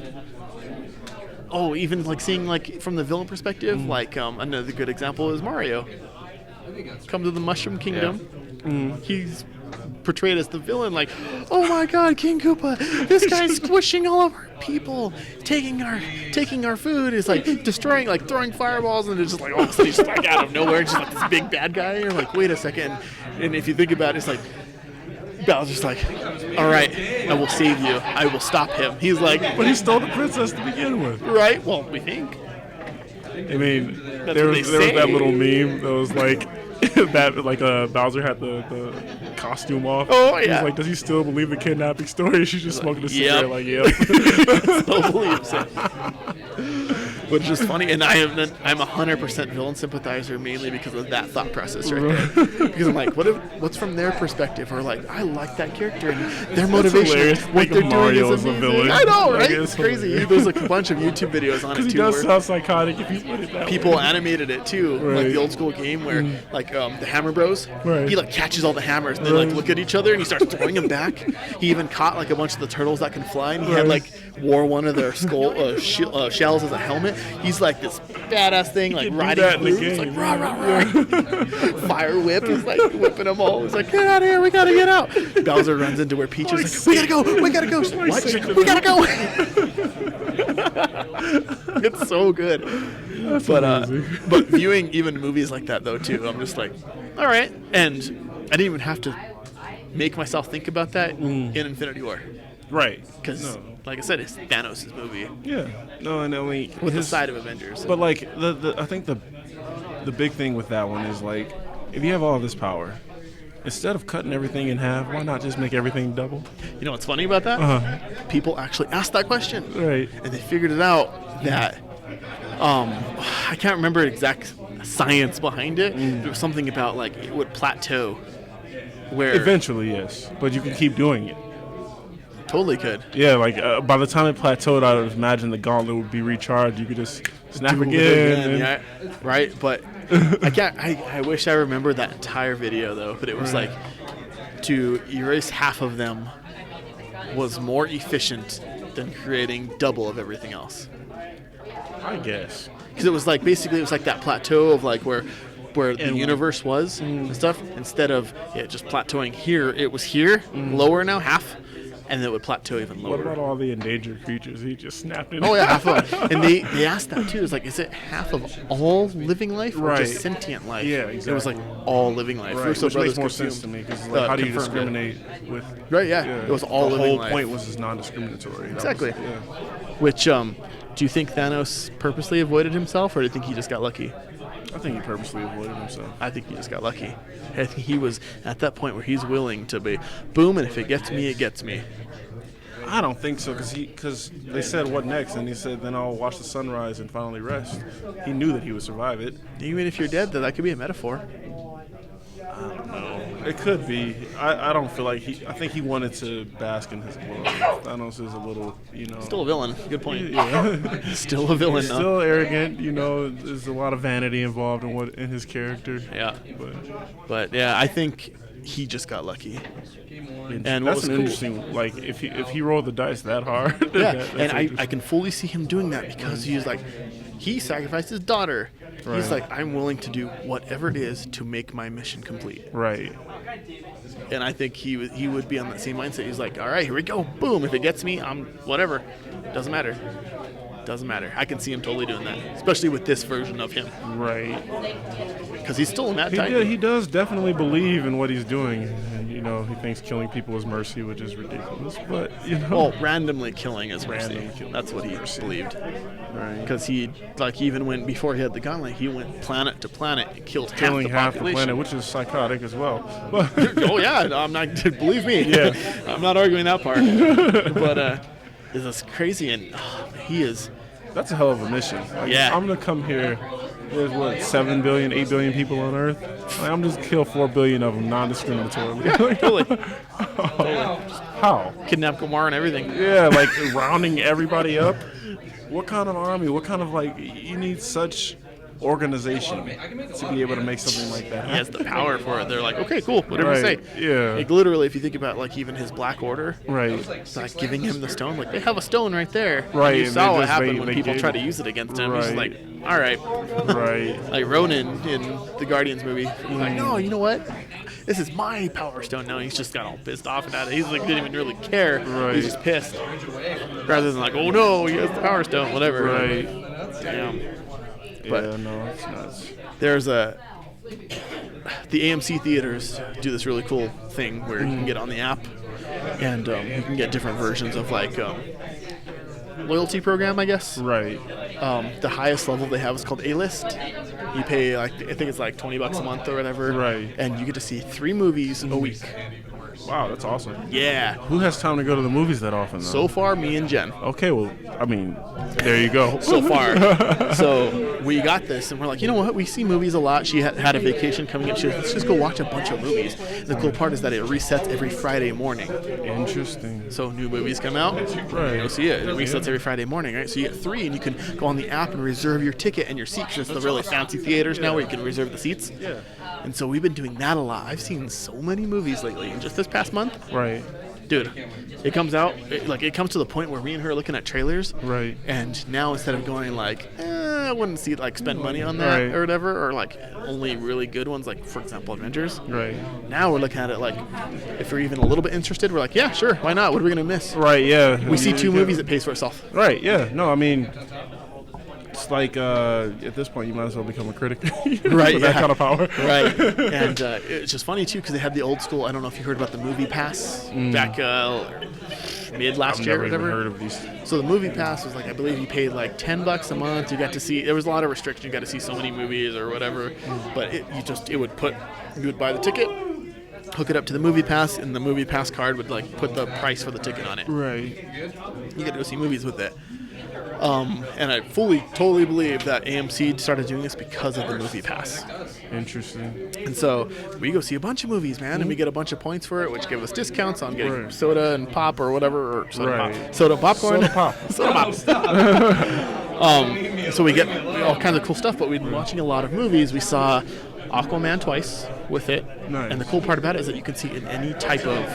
even like seeing like from the villain perspective, like another good example is Mario. Come to the Mushroom Kingdom. He's portrayed as the villain, like, oh my God, King Koopa, this guy's squishing all of our people, taking our food, is like destroying, like throwing fireballs, and it's just like all of a sudden he's just like out of nowhere, just like this big bad guy. You're like, wait a second. And if you think about it, it's like Bowser's like, all right, I will save you. I will stop him. He's like, But he stole the princess to begin with. right? Well, we think. I mean, That's there what was they say. that little meme that was like that, like Bowser had the costume off. Oh, He was yeah. like, does he still believe the kidnapping story? She's just smoking a cigarette. Yep. Like, yep. Still believes it. Which is funny, and I'm 100% villain sympathizer mainly because of that thought process right there. Because I'm like, what's from their perspective? Or like, I like that character and their motivation, hilarious. what Think they're of doing Mario is as a amazing. villain. I know, Like, right? it's It's crazy. hilarious. There's like a bunch of YouTube videos on it Because he too. does where sound psychotic if you put it that people way. animated it too, like Right. the old school game where like the Hammer Bros. Right. He like catches all the hammers and they like look at each other and he starts throwing them back. He even caught like a bunch of the turtles that can fly, and he had like wore one of their skull shells as a helmet. He's like this badass thing, like can do riding that in the through. It's like game. rah rah rah. Fire whip is like whipping them all. He's like, get out of here, we gotta get out. Bowser runs into where Peach is like, we gotta go. What? She's like, we gotta go. It's so good. But viewing even movies like that though too, I'm just like, all right. And I didn't even have to make myself think about that in Infinity War, Right. because like I said, it's Thanos' movie Yeah. No, and I mean, with the side of Avengers. But like I think the big thing with that one is like, if you have all this power, instead of cutting everything in half, why not just make everything double? You know what's funny about that? People actually asked that question, Right. and they figured it out that I can't remember exact science behind it. But it was something about like it would plateau, where Eventually, yes, but you can keep doing it. totally could. Yeah, like by the time it plateaued, I would imagine the gauntlet would be recharged. You could just snap Do it again. yeah, right? But I wish I remembered that entire video though. But it was like to erase half of them was more efficient than creating double of everything else. I guess. Because it was like basically it was like that plateau of like where the And- universe was and stuff. Instead of just plateauing here, it was here lower now, half, and then it would plateau even lower. What about all the endangered creatures? He just snapped it. Oh yeah, half of it. And they asked that too. It's like, is it half of all living life or Right. just sentient life? Yeah, It was like exactly. all living life. Right, Russo which makes brothers more consumed- sense to me because like, how do you confirmed it. discriminate with? Right, yeah. It was all the living whole life. point was it's non-discriminatory. That Exactly. Was, yeah. Which do you think Thanos purposely avoided himself, or do you think he just got lucky? I think he purposely avoided himself. I think he just got lucky. I think he was at that point where he's willing to be boom, and if it gets me, it gets me. I don't think so because they said what next, and he said then I'll watch the sunrise and finally rest. He knew that he would survive it. Even if you're dead, though, that could be a metaphor. It could be. I don't feel like I think he wanted to bask in his glory. Thanos is a little, Still a villain. Good point. Yeah. Still a villain, He's though. still arrogant. There's a lot of vanity involved in his character. Yeah. But But yeah, I think he just got lucky. And what that's was an cool, interesting. Like if he rolled the dice that hard. yeah, that's and I interesting. can fully see him doing that because he's like, he sacrificed his daughter. He's Right. like, I'm willing to do whatever it is to make my mission complete. Right. And I think he would be on that same mindset. He's like, all right, here we go. Boom. If it gets me, I'm whatever. Doesn't matter. Doesn't matter. I can see him totally doing that, especially with this version of him, Right. because he's still in that Titan. He does definitely believe in what he's doing, and he thinks killing people is mercy, which is ridiculous. But Well, randomly killing is mercy. Randomly killing That's what he is mercy. believed. right. Because he, like, even when before he had the gauntlet, he went planet to planet and killed Killing half the half the population. planet, which is psychotic as well. But Oh yeah, I'm not. Believe me. Yeah. I'm not arguing that part. But it's crazy, and he is. that's a hell of a mission. Like, Yeah. I'm gonna come here. There's what 7 billion, 8 billion people on Earth. Like, I'm just kill 4 billion of them non-discriminatorily. Really How? kidnap Gamora and everything. Yeah, like rounding everybody up. What kind of army? What kind of you need such organization to be able to make something like that. He has the power for it. They're like, okay, cool, whatever you say. Yeah. Like literally, if you think about like even his Black Order, Right. it's like giving him the stone. Like they have a stone right there. Right, And you and saw they what just happened made- when they people gave- try to use it against him. He's just like, Right. all right. Right. Like Ronan in the Guardians movie, he's like, no, you know what? This is my power stone now. He's just got all pissed off about it. He's like didn't even really care. Right. He's just pissed, rather than like, oh no, he has the power stone, whatever. Right. Damn. But Yeah, no, it's nuts. there's the AMC theaters do this really cool thing where you can get on the app and you can get different versions of like loyalty program, I guess. Right. The highest level they have is called A-List. You pay like I think it's like $20 a month or whatever, Right. and you get to see 3 movies a week. Wow, that's awesome. Yeah. Who has time to go to the movies that often, though? So far, me and Jen. Okay, well, I mean, there you go. So far. So we got this, and we're like, you know what? We see movies a lot. She had a vacation coming up. She was, let's just go watch a bunch of movies. The cool part is that it resets every Friday morning. Interesting. So new movies come out, Right. you'll see it. It resets every Friday morning, right? So you get 3, and you can go on the app and reserve your ticket and your seat. 'Cause it's the really fancy theaters now where you can reserve the seats. Yeah. And so we've been doing that a lot. I've seen so many movies lately. And just this past month, Right. dude, it comes out, it comes to the point where me and her are looking at trailers. Right. And now instead of going like, I wouldn't see like spend money on that Right. or whatever, or like only really good ones, like for example, Avengers. Right. Now we're looking at it like, if we're even a little bit interested, we're like, yeah, sure, why not? What are we gonna miss? Right, yeah. We see 2 movies, it pays for itself. Right, yeah. No, I mean, it's like at this point you might as well become a critic. Right, With that yeah. kind of power. Right. And it's just funny too because they had the old school. I don't know if you heard about the Movie Pass back mid last I've year never or even whatever. heard of these. So the Movie Pass was like, I believe you paid like $10 a month. You got to see, there was a lot of restrictions. You got to see so many movies or whatever. But you would buy the ticket, hook it up to the Movie Pass, and the Movie Pass card would like put the price for the ticket on it. Right. You get to go see movies with it. And I totally believe that AMC started doing this because of the Movie Pass. Interesting. And so we go see a bunch of movies, man, and we get a bunch of points for it, which give us discounts on getting Right. soda and pop or whatever, or soda Right. pop, soda popcorn, Soda pop. soda pop. So we get all kinds of cool stuff. But we've been watching a lot of movies. We saw Aquaman twice with it, Nice. and the cool part about it is that you can see it in any type of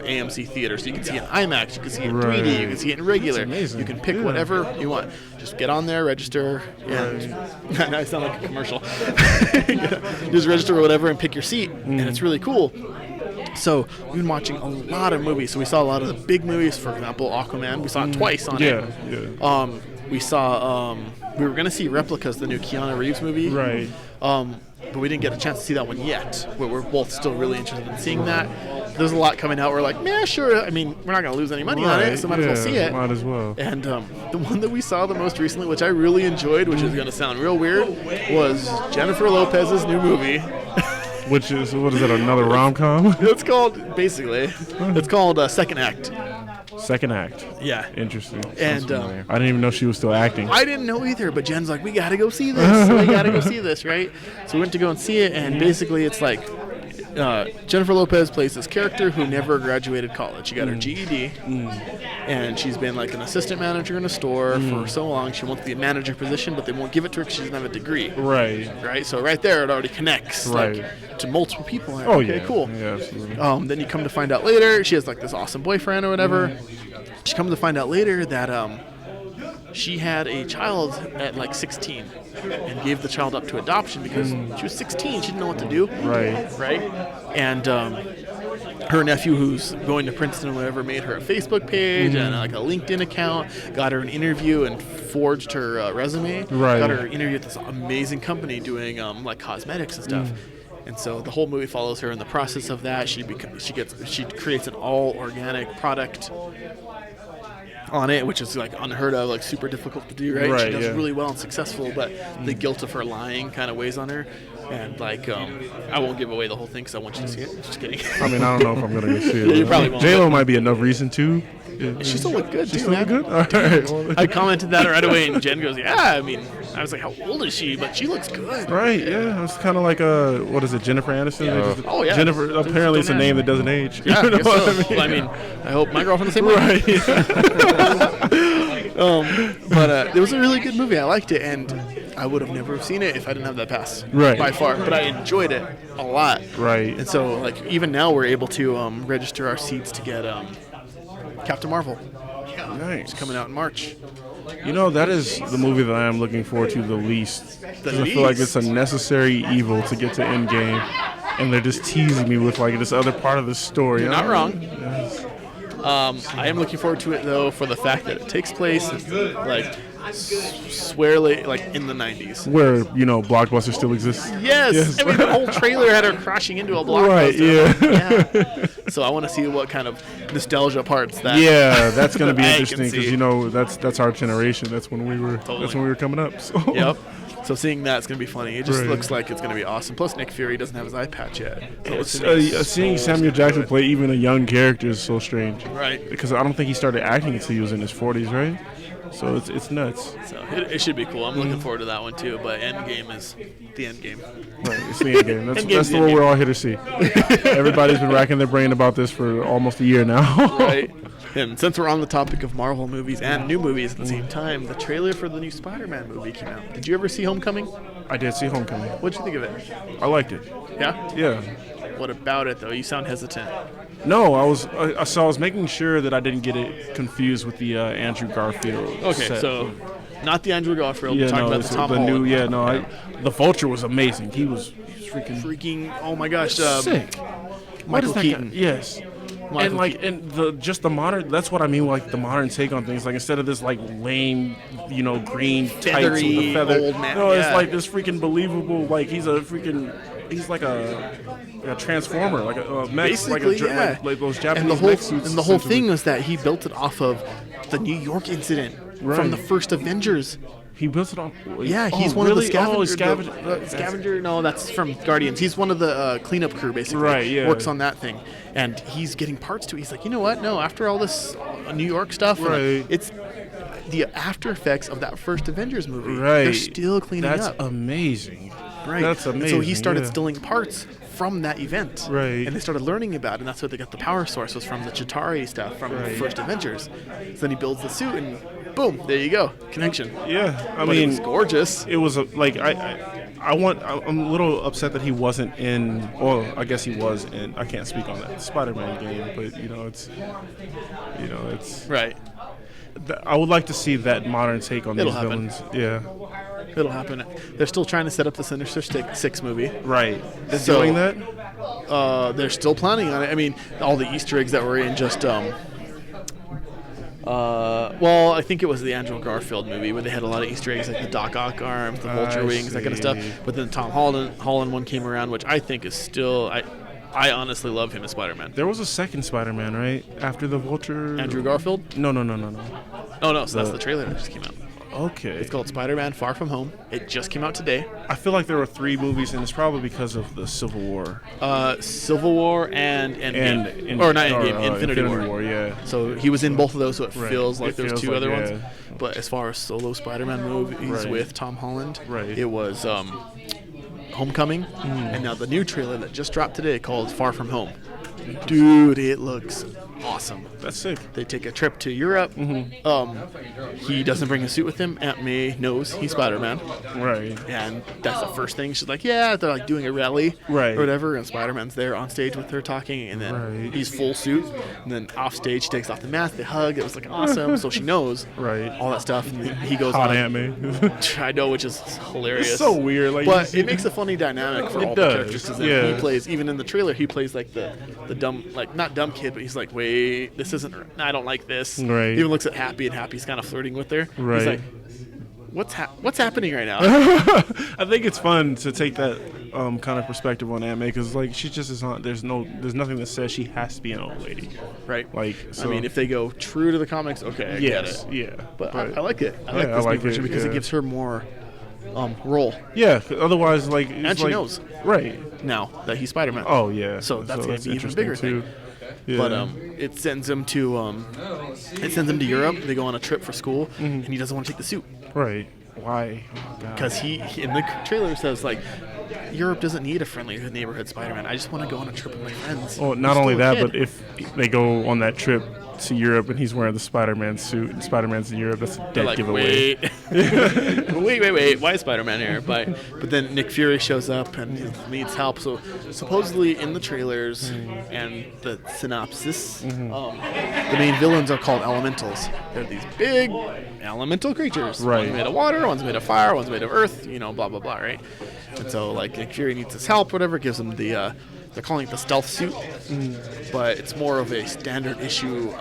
AMC theater. So you can see it in IMAX, you can see it in 3D, you Right. can see it in regular. That's amazing. You can pick Yeah. whatever you want. Just get on there, register, and now I sound like a commercial. Just register or whatever and pick your seat, and it's really cool. So we've been watching a lot of movies. So we saw a lot of the big movies. For example, Aquaman. We saw it twice on Yeah, it. yeah. We saw. We were gonna see Replicas, the new Keanu Reeves movie. Right. But we didn't get a chance to see that one yet. But we're both still really interested in seeing that. There's a lot coming out. We're like, yeah, sure. I mean, we're not gonna lose any money on it, so might as well see it. Might as well. And the one that we saw the most recently, which I really enjoyed, which is going to sound real weird, was Jennifer Lopez's new movie. Which is, what is it, another rom-com? It's called, basically, it's called Second Act. Second act. Yeah. Interesting. And I didn't even know she was still acting. I didn't know either, but Jen's like, we got to go see this. We got to go see this, right? So we went to go and see it, and basically it's like Jennifer Lopez plays this character who never graduated college. She got her GED, and she's been like an assistant manager in a store for so long. She wants the manager position, but they won't give it to her because she doesn't have a degree. Right. Right, so right there it already connects Right. like, to multiple people. Like, Oh, okay, yeah. cool. Yeah, absolutely. Then you come to find out later she has like this awesome boyfriend or whatever. She comes to find out later that she had a child at like 16 and gave the child up to adoption because she was 16. She didn't know what to do. Right. Right. And her nephew, who's going to Princeton or whatever, made her a Facebook page and like a LinkedIn account, got her an interview and forged her resume. Right. Got her an interview at this amazing company doing like cosmetics and stuff. And so the whole movie follows her in the process of that. She creates an all organic product on it, which is like unheard of, like super difficult to do, right? Right, She does yeah. really well and successful, but the guilt of her lying kind of weighs on her. And like, I won't give away the whole thing because I want you to see it. Just kidding. I mean, I don't know if I'm going to go see it. Yeah, you probably won't, J-Lo might be enough reason to. She still looked good, She too, still man. look good? All right. Well, I commented that right away, and Jen goes, "Yeah, I mean," I was like, "How old is she?" But she looks good. Right, yeah. It's kind of like, what is it, Jennifer Aniston? Yeah. Just- Oh, yeah. Jennifer, Just apparently it's a don't name ask. that doesn't age. Yeah, You know I guess what so. I mean? Well, I mean, I hope my girlfriend the same way. Right. But it was a really good movie. I liked it, and I would have never seen it if I didn't have that pass. Right. By far, but I enjoyed it a lot. Right. And so, like, even now we're able to register our seats to get Captain Marvel. Nice. It's coming out in March. You know, that is the movie that I am looking forward to the least. Because I feel like it's a necessary evil to get to Endgame, and they're just teasing me with like this other part of the story. You're not wrong. Yes. I am looking forward to it though for the fact that it takes place like swearly like in the 90s. Where, you know, Blockbuster still exists. Yes. I mean, the whole trailer had her crashing into a Blockbuster. Right, yeah. So I want to see what kind of nostalgia parts that. Yeah, that's going to be I can interesting because, see. you know, that's our generation. That's when we were coming up. So. Yep. So seeing that's going to be funny. It just Right. looks like it's going to be awesome. Plus, Nick Fury doesn't have his eye patch yet. So Seeing Samuel Jackson play even a young character is so strange. Right. Because I don't think he started acting until he was in his 40s, right? So it's nuts. So it should be cool. I'm looking forward to that one too. But Endgame is the Endgame. Right, it's the end game. That's Endgame's the the one end we're all here to see. Everybody's been racking their brain about this for almost a year now. Right. And since we're on the topic of Marvel movies and new movies at the same time, the trailer for the new Spider-Man movie came out. Did you ever see Homecoming? I did see Homecoming. What'd you think of it? I liked it. Yeah? Yeah. What about it, though? You sound hesitant. No, I was making sure that I didn't get it confused with the Andrew Garfield. Okay, set. so not the Andrew Garfield. Yeah, We're talking no, about it's the Tom the Holland. new. Yeah, no, the Vulture was amazing. He was Freaking, oh my gosh. sick. What Michael is that Keaton. guy? Yes. Michael And like, and the modern. That's what I mean. Like the modern take on things. Like instead of this like lame, you know, green tights with Feathery the feather. old man, No, it's yeah. like this freaking believable. Like he's like a transformer, like a mech, Basically, yeah. like those Japanese And the whole mech suits. and the whole essentially. thing was that he built it off of the New York incident Right. from the first Avengers. He built it on. Yeah, he's oh, one really? of the Oh, scavengers. scavenger. Scavenger? No, that's from Guardians. He's one of the cleanup crew, basically. Right, yeah. Works on that thing. And he's getting parts to it. He's like, you know what? No, after all this New York stuff, Right. it's the after effects of that first Avengers movie. Right. They're still cleaning That's up. amazing. Right. That's And amazing. so he started yeah. stealing parts from that event. Right. And they started learning about it, and that's where they got the power source was from the Chitauri stuff from the Right. first Avengers. So then he builds the suit, and boom, there you go, connection. Yeah, I But mean, it was gorgeous. It was I'm a little upset that he wasn't in. Well, I guess he was in. I can't speak on that Spider-Man game, but it's Right. I would like to see that modern take on It'll these happen. villains. Yeah, It'll happen. They're still trying to set up the Sinister Six movie. right. Is So- doing that? They're still planning on it. I mean, all the Easter eggs that were in just well, I think it was the Andrew Garfield movie where they had a lot of Easter eggs like the Doc Ock arms, the vulture I wings, that kind of stuff. see. But then the Tom Holland one came around, which I think is still I honestly love him as Spider-Man. There was a second Spider-Man, right? After the Vulture. Andrew Garfield? No. Oh no, so that's the trailer that just came out. Okay. It's called Spider-Man: Far From Home. It just came out today. I feel like there were 3 movies, and it's probably because of the Civil War Civil War and Endgame. and or not Endgame, Infinity War. War. Yeah. So he was in both of those, so it Right. feels like It there's feels 2 like, other ones. yeah. But as far as solo Spider-Man movies Right. with Tom Holland, Right. it was Homecoming, and now the new trailer that just dropped today called Far From Home. Dude, it looks awesome. That's sick. They take a trip to Europe. He doesn't bring a suit with him. Aunt May knows he's Spider-Man. Right. And that's the first thing. She's like, yeah, they're like doing a rally Right. or whatever. And Spider-Man's there on stage with her talking. And then Right. he's full suit. And then off stage, she takes off the mask. They hug. It was like awesome. So she knows Right. all that stuff. And he goes Hot on. Aunt May. I know, which is hilarious. It's so weird. Like, But it makes a funny dynamic for It all does, the characters. 'Cause then yeah. he plays, even in the trailer, he plays like the dumb, like not dumb kid, but he's like, wait, this isn't, I don't like this. Right. He even looks at Happy, and Happy's kind of flirting with her. Right. He's like, what's happening right now? I think it's fun to take that kind of perspective on Aunt May because like she just is not. There's nothing that says she has to be an old lady. Right. Like, so, I mean, if they go true to the comics, okay, I get yes, it. yeah, But I like it. I like Yeah, this I new like version it, because yeah. it gives her more role yeah. 'Cause otherwise, like, it's And she like- knows. right? now that he's Spider-Man. Oh yeah. So that's gonna be even interesting, bigger too. thing. Yeah. But it sends him to Europe. They go on a trip for school, and he doesn't want to take the suit right. Why? Oh, God. because he in the trailer says like, Europe doesn't need a friendly neighborhood Spider-Man. I just want to go on a trip with my friends. Well, not I'm only still a that, kid. but if they go on that trip to Europe and he's wearing the Spider-Man suit and Spider-Man's in Europe. That's a They're dead like, giveaway. wait, why is Spider-Man here? But then Nick Fury shows up and he needs help. So supposedly in the trailers and the synopsis, the main villains are called elementals. They're these big elemental creatures. Right. One's made of water, one's made of fire, one's made of earth, blah, blah, blah, right? And so, like, Nick Fury needs his help, whatever, gives him the, they're calling it the stealth suit, but it's more of a standard issue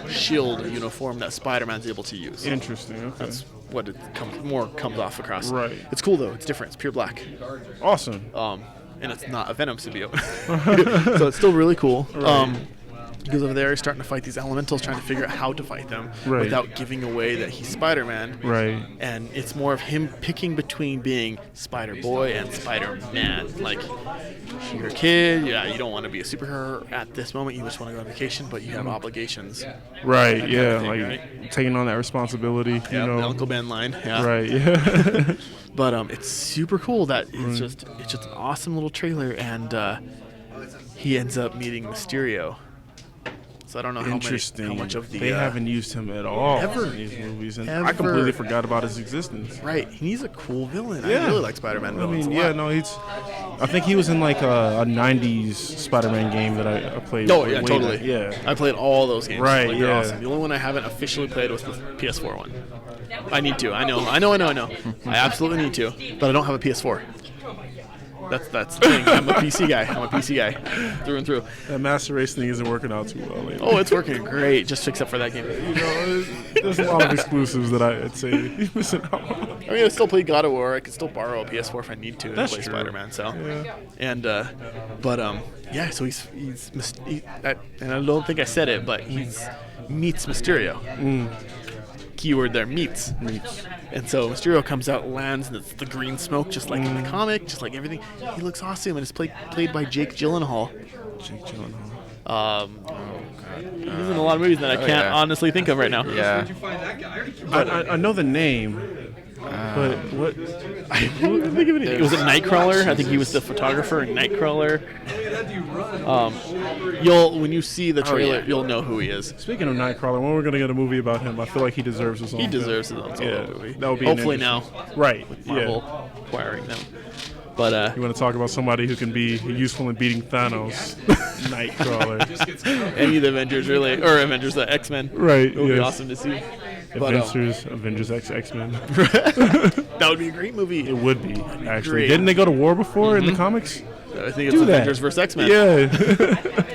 shield uniform that Spider-Man's able to use. Interesting. Okay. That's what it comes off across. Right. It's cool, though. It's different. It's pure black. Awesome. And it's not a Venom symbiote. So it's still really cool. Right. He goes over there, he's starting to fight these elementals, trying to figure out how to fight them Right. without giving away that he's Spider-Man. Right. And it's more of him picking between being Spider-Boy and Spider-Man. Like, you're a kid, you don't want to be a superhero at this moment, you just want to go on vacation, but you have obligations. Right. That Yeah. kind of thing, Like right? taking on that responsibility. Yeah, You know. the Uncle Ben line. Yeah. Right. Yeah. But it's super cool that it's just an awesome little trailer, and he ends up meeting Mysterio. So I don't know Interesting. how much of the they haven't used him at all ever. in these movies, and Ever. I completely forgot about his existence. right. He's a cool villain. Yeah. I really like Spider-Man I villains. mean, a yeah, lot. no, I think he was in like a '90s Spider-Man game that I played. Oh yeah, way totally. back. Yeah. I played all those games. Right, Like, they're yeah. awesome. The only one I haven't officially played was the PS4 one. I need to. I know. I absolutely need to, but I don't have a PS4. That's the thing. I'm a PC guy through and through. That Master Race thing isn't working out too well lately. Oh, it's working great, just except for that game. You know, there's a lot of exclusives that I'd say you're missing out on. I mean, I still play God of War. I could still borrow a PS4 if I need to and That's play true. Spider-Man. So, Yeah. and yeah. So and I don't think I said it, but he's meets Mysterio. Keyword there, meets. And so Mysterio comes out, lands, and it's the green smoke, just like in the comic, just like everything. He looks awesome, and it's played by Jake Gyllenhaal. Jake Gyllenhaal. He's in a lot of movies that I can't yeah. honestly think of right now. Yeah. I know the name, but what? I can't think of anything. Was it Nightcrawler? I think he was the photographer in Nightcrawler. When you see the trailer, yeah. you'll know who he is. Speaking of Nightcrawler, when we're gonna get a movie about him, I feel like he deserves his own. He film. deserves his own solo Yeah, movie. that would be Hopefully an now, interesting- Right. Marvel Yeah. acquiring them. But You want to talk about somebody who can be useful in beating Thanos? Nightcrawler. any of the Avengers really, or Avengers, the X-Men, Right. it would be yes. awesome to see. But, Avengers X-Men. that would be a great movie. It would be, actually. great. Didn't they go to war before in the comics? I think it's Do that. Avengers vs. X-Men. Yeah.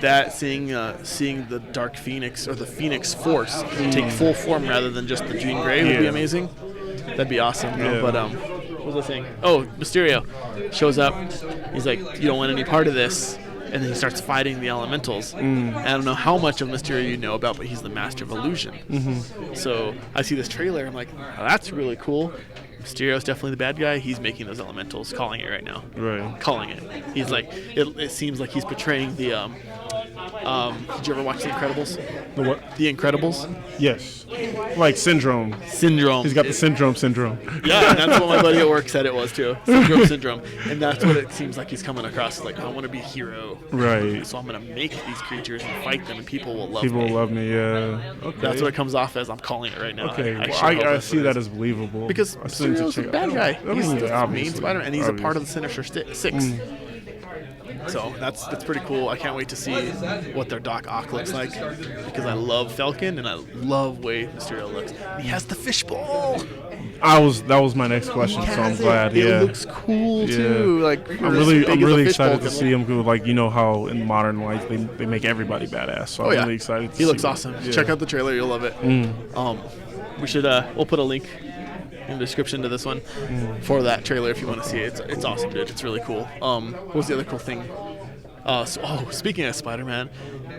That seeing the Dark Phoenix or the Phoenix Force take full form rather than just the Jean Grey would be Yeah. amazing. That'd be awesome. Yeah. But what was the thing? Oh, Mysterio shows up. He's like, you don't want any part of this. And then he starts fighting the elementals. I don't know how much of Mysterio you know about, but he's the master of illusion. So I see this trailer. I'm like, oh, that's really cool. Mysterio's definitely the bad guy. He's making those elementals, calling it right now. Right. Calling it. He's like, it seems like he's portraying the. Did you ever watch The Incredibles? The what? The Incredibles? Yes. Like syndrome. Syndrome. He's got the syndrome. Yeah, and that's what my buddy at work said it was too. Syndrome. And that's what it seems like he's coming across. It's like, I want to be a hero. Right. So I'm going to make these creatures and fight them, and people will love People me. will love me, yeah. Okay. That's what it comes off as. I'm calling it right now. Okay, I, well, sure hope I that's see what it that is. as believable. Because I still need to Mysterio's a check it bad out. guy. I He's mean, the main obviously, Spider-Man, and he's a part of the obviously. Sinister Six. So that's pretty cool. I can't wait to see what their Doc Ock looks like, because I love Falcon and I love the way Mysterio looks. And he has the fishbowl. That was my next question, so I'm glad. It Yeah. looks cool too. Like I'm really excited to see him go. Like, you know how in modern life they make everybody badass. So Oh I'm yeah, really excited. To he looks see awesome. That. Yeah. Check out the trailer; you'll love it. We should we'll put a link in the description to this one for that trailer if you want to see it. It's awesome, dude. It's really cool. What was the other cool thing? Speaking of Spider-Man,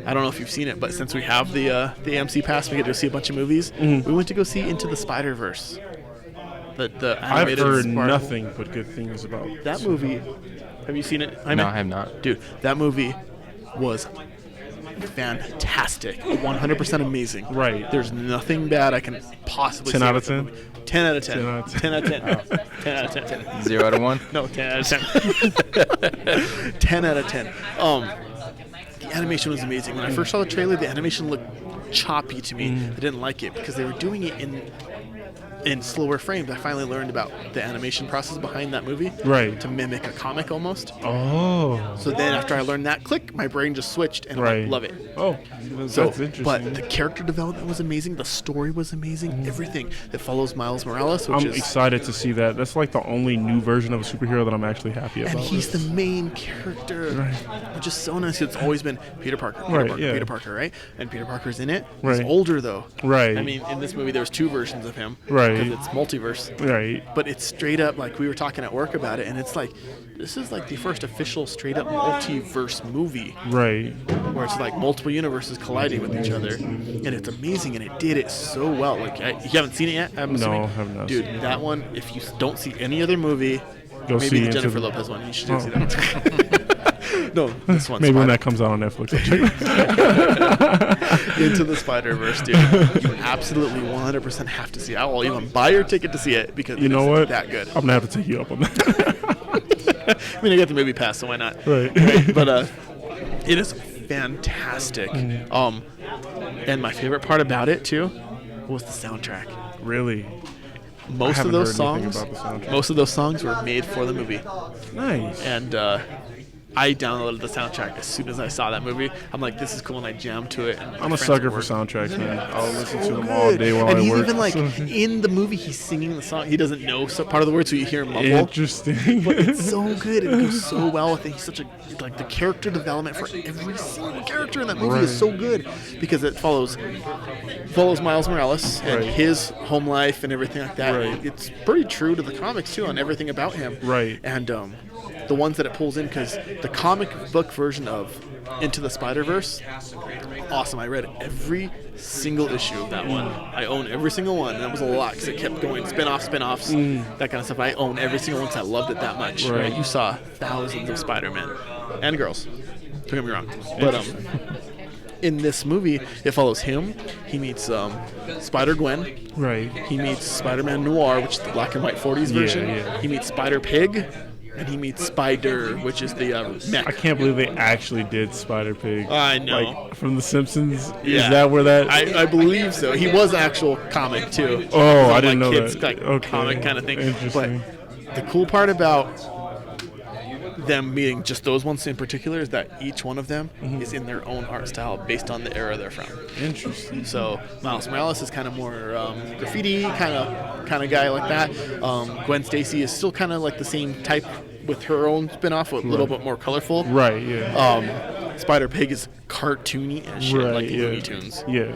I don't know if you've seen it, but since we have the AMC pass, we get to see a bunch of movies. We went to go see Into the Spider-Verse. The I've animated heard Spider- nothing but good things about That movie. Have you seen it? No, I have not. Dude, that movie was fantastic. 100% amazing. Right. There's nothing bad I can possibly 10 say out about of that 10? movie. 10 out of 10. 10 out of 10. 10 out of 10. 10 out of 10. 0 out of 1? No, 10 out of 10. 10 out of 10. The animation was amazing. When I first saw the trailer, the animation looked choppy to me. I didn't like it because they were doing it in slower frames. I finally learned about the animation process behind that movie. Right. To mimic a comic almost. Oh. So then after I learned that, click, my brain just switched and I love it. Oh, that's interesting. But the character development was amazing. The story was amazing. Everything. It follows Miles Morales, which I'm excited to see that. That's like the only new version of a superhero that I'm actually happy about. And he's the main character, which is so nice. It's always been Peter Parker, Peter Parker, right? And Peter Parker's in it. He's older, though. Right. I mean, in this movie, there's 2 versions of him. Right. Because it's multiverse. Right. But it's straight up, like, we were talking at work about it, and it's like, this is like the first official straight up multiverse movie. Right. Where it's like multiple universes colliding with each other. And it's amazing, and it did it so well. Like, you haven't seen it yet? No, I have not. Dude, that one, if you don't see any other movie, Go maybe see the Jennifer Lopez one. You should see that one. No, this one's maybe when that comes out on Netflix. Into the Spider-Verse, dude. You absolutely 100% have to see it. I will even buy your ticket to see it because you know what? That good. I'm gonna have to take you up on that. I mean, I got the movie pass, so why not? Right. But it is fantastic. And my favorite part about it too was the soundtrack. Really. Most of those songs were made for the movie. Nice. And I downloaded the soundtrack as soon as I saw that movie. I'm like, this is cool, and I jammed to it. I'm a sucker for soundtracks, man. I'll listen to them all day while I work. And he's even like, in the movie, he's singing the song. He doesn't know part of the words, so you hear him mumble. Interesting. But it's so good. It goes so well with it. He's such a, like, the character development for every single character in that movie is so good because it follows Miles Morales and his home life and everything like that. Right. It's pretty true to the comics, too, on everything about him. Right. And the ones that it pulls in, because the comic book version of Into the Spider-Verse, awesome. I read every single issue of that one. I own every single one, and that was a lot because it kept going spin-offs, that kind of stuff. I own every single one because I loved it that much. Right. You saw thousands of Spider-Men and girls. Don't get me wrong. But in this movie, it follows him. He meets Spider-Gwen. Right. He meets Spider-Man Noir, which is the black and white 40s version. Yeah. He meets Spider-Pig. And he meets Spider, which is the mech. I can't believe they actually did Spider-Pig. I know. Like, from The Simpsons? Yeah. Is that where that... I believe so. He was an actual comic, too. Oh, I didn't know kids, that. Like, comic kind of thing. Interesting. But the cool part about them meeting just those ones in particular is that each one of them is in their own art style based on the era they're from. Interesting. So Miles Morales is kind of more graffiti kind of guy like that. Gwen Stacy is still kind of like the same type with her own spin-off, a little bit more colorful. Right, yeah. Spider-Pig is cartoony as shit, like Looney Tunes. Yeah.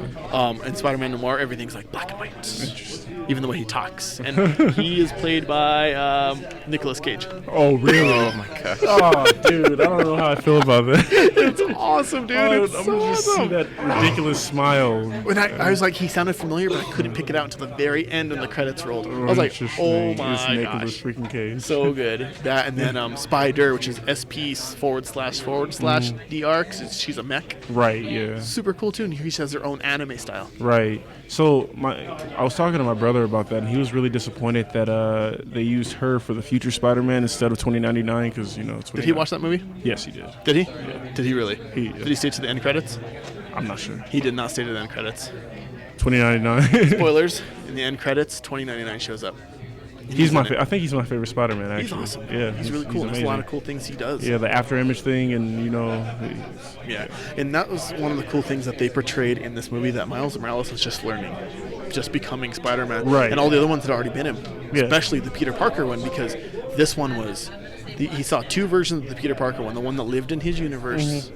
And Spider-Man Noir, everything's like black and white. Interesting. Even the way he talks. And he is played by Nicolas Cage. Oh, really? Oh, my gosh. Oh, dude, I don't know how I feel about that. It's awesome, dude. It's I'm so gonna just see awesome. that ridiculous smile. When I was like, he sounded familiar, but I couldn't pick it out until the very end when the credits rolled. I was like, oh my It's Nicolas gosh. freaking Cage. So good. That and then Spider, which is SP//DR, because she's a mech. Right, yeah. Super cool too, and he has their own anime style. Right. So I was talking to my brother about that, and he was really disappointed that they used her for the future Spider-Man instead of 2099 because, you know, it's Did he watch that movie? Yes, he did. Did he? Yeah. Did he really? Did he stay to the end credits? I'm not sure. He did not stay to the end credits. 2099. Spoilers, in the end credits, 2099 shows up. I think he's my favorite Spider-Man, actually. He's awesome. Yeah, he's really cool. There's a lot of cool things he does. Yeah, the after image thing, and, you know. Yeah, and that was one of the cool things that they portrayed in this movie, that Miles Morales was just learning, just becoming Spider-Man. Right. And all the other ones had already been him, Yeah. especially the Peter Parker one, because this one was, he saw 2 versions of the Peter Parker one, the one that lived in his universe.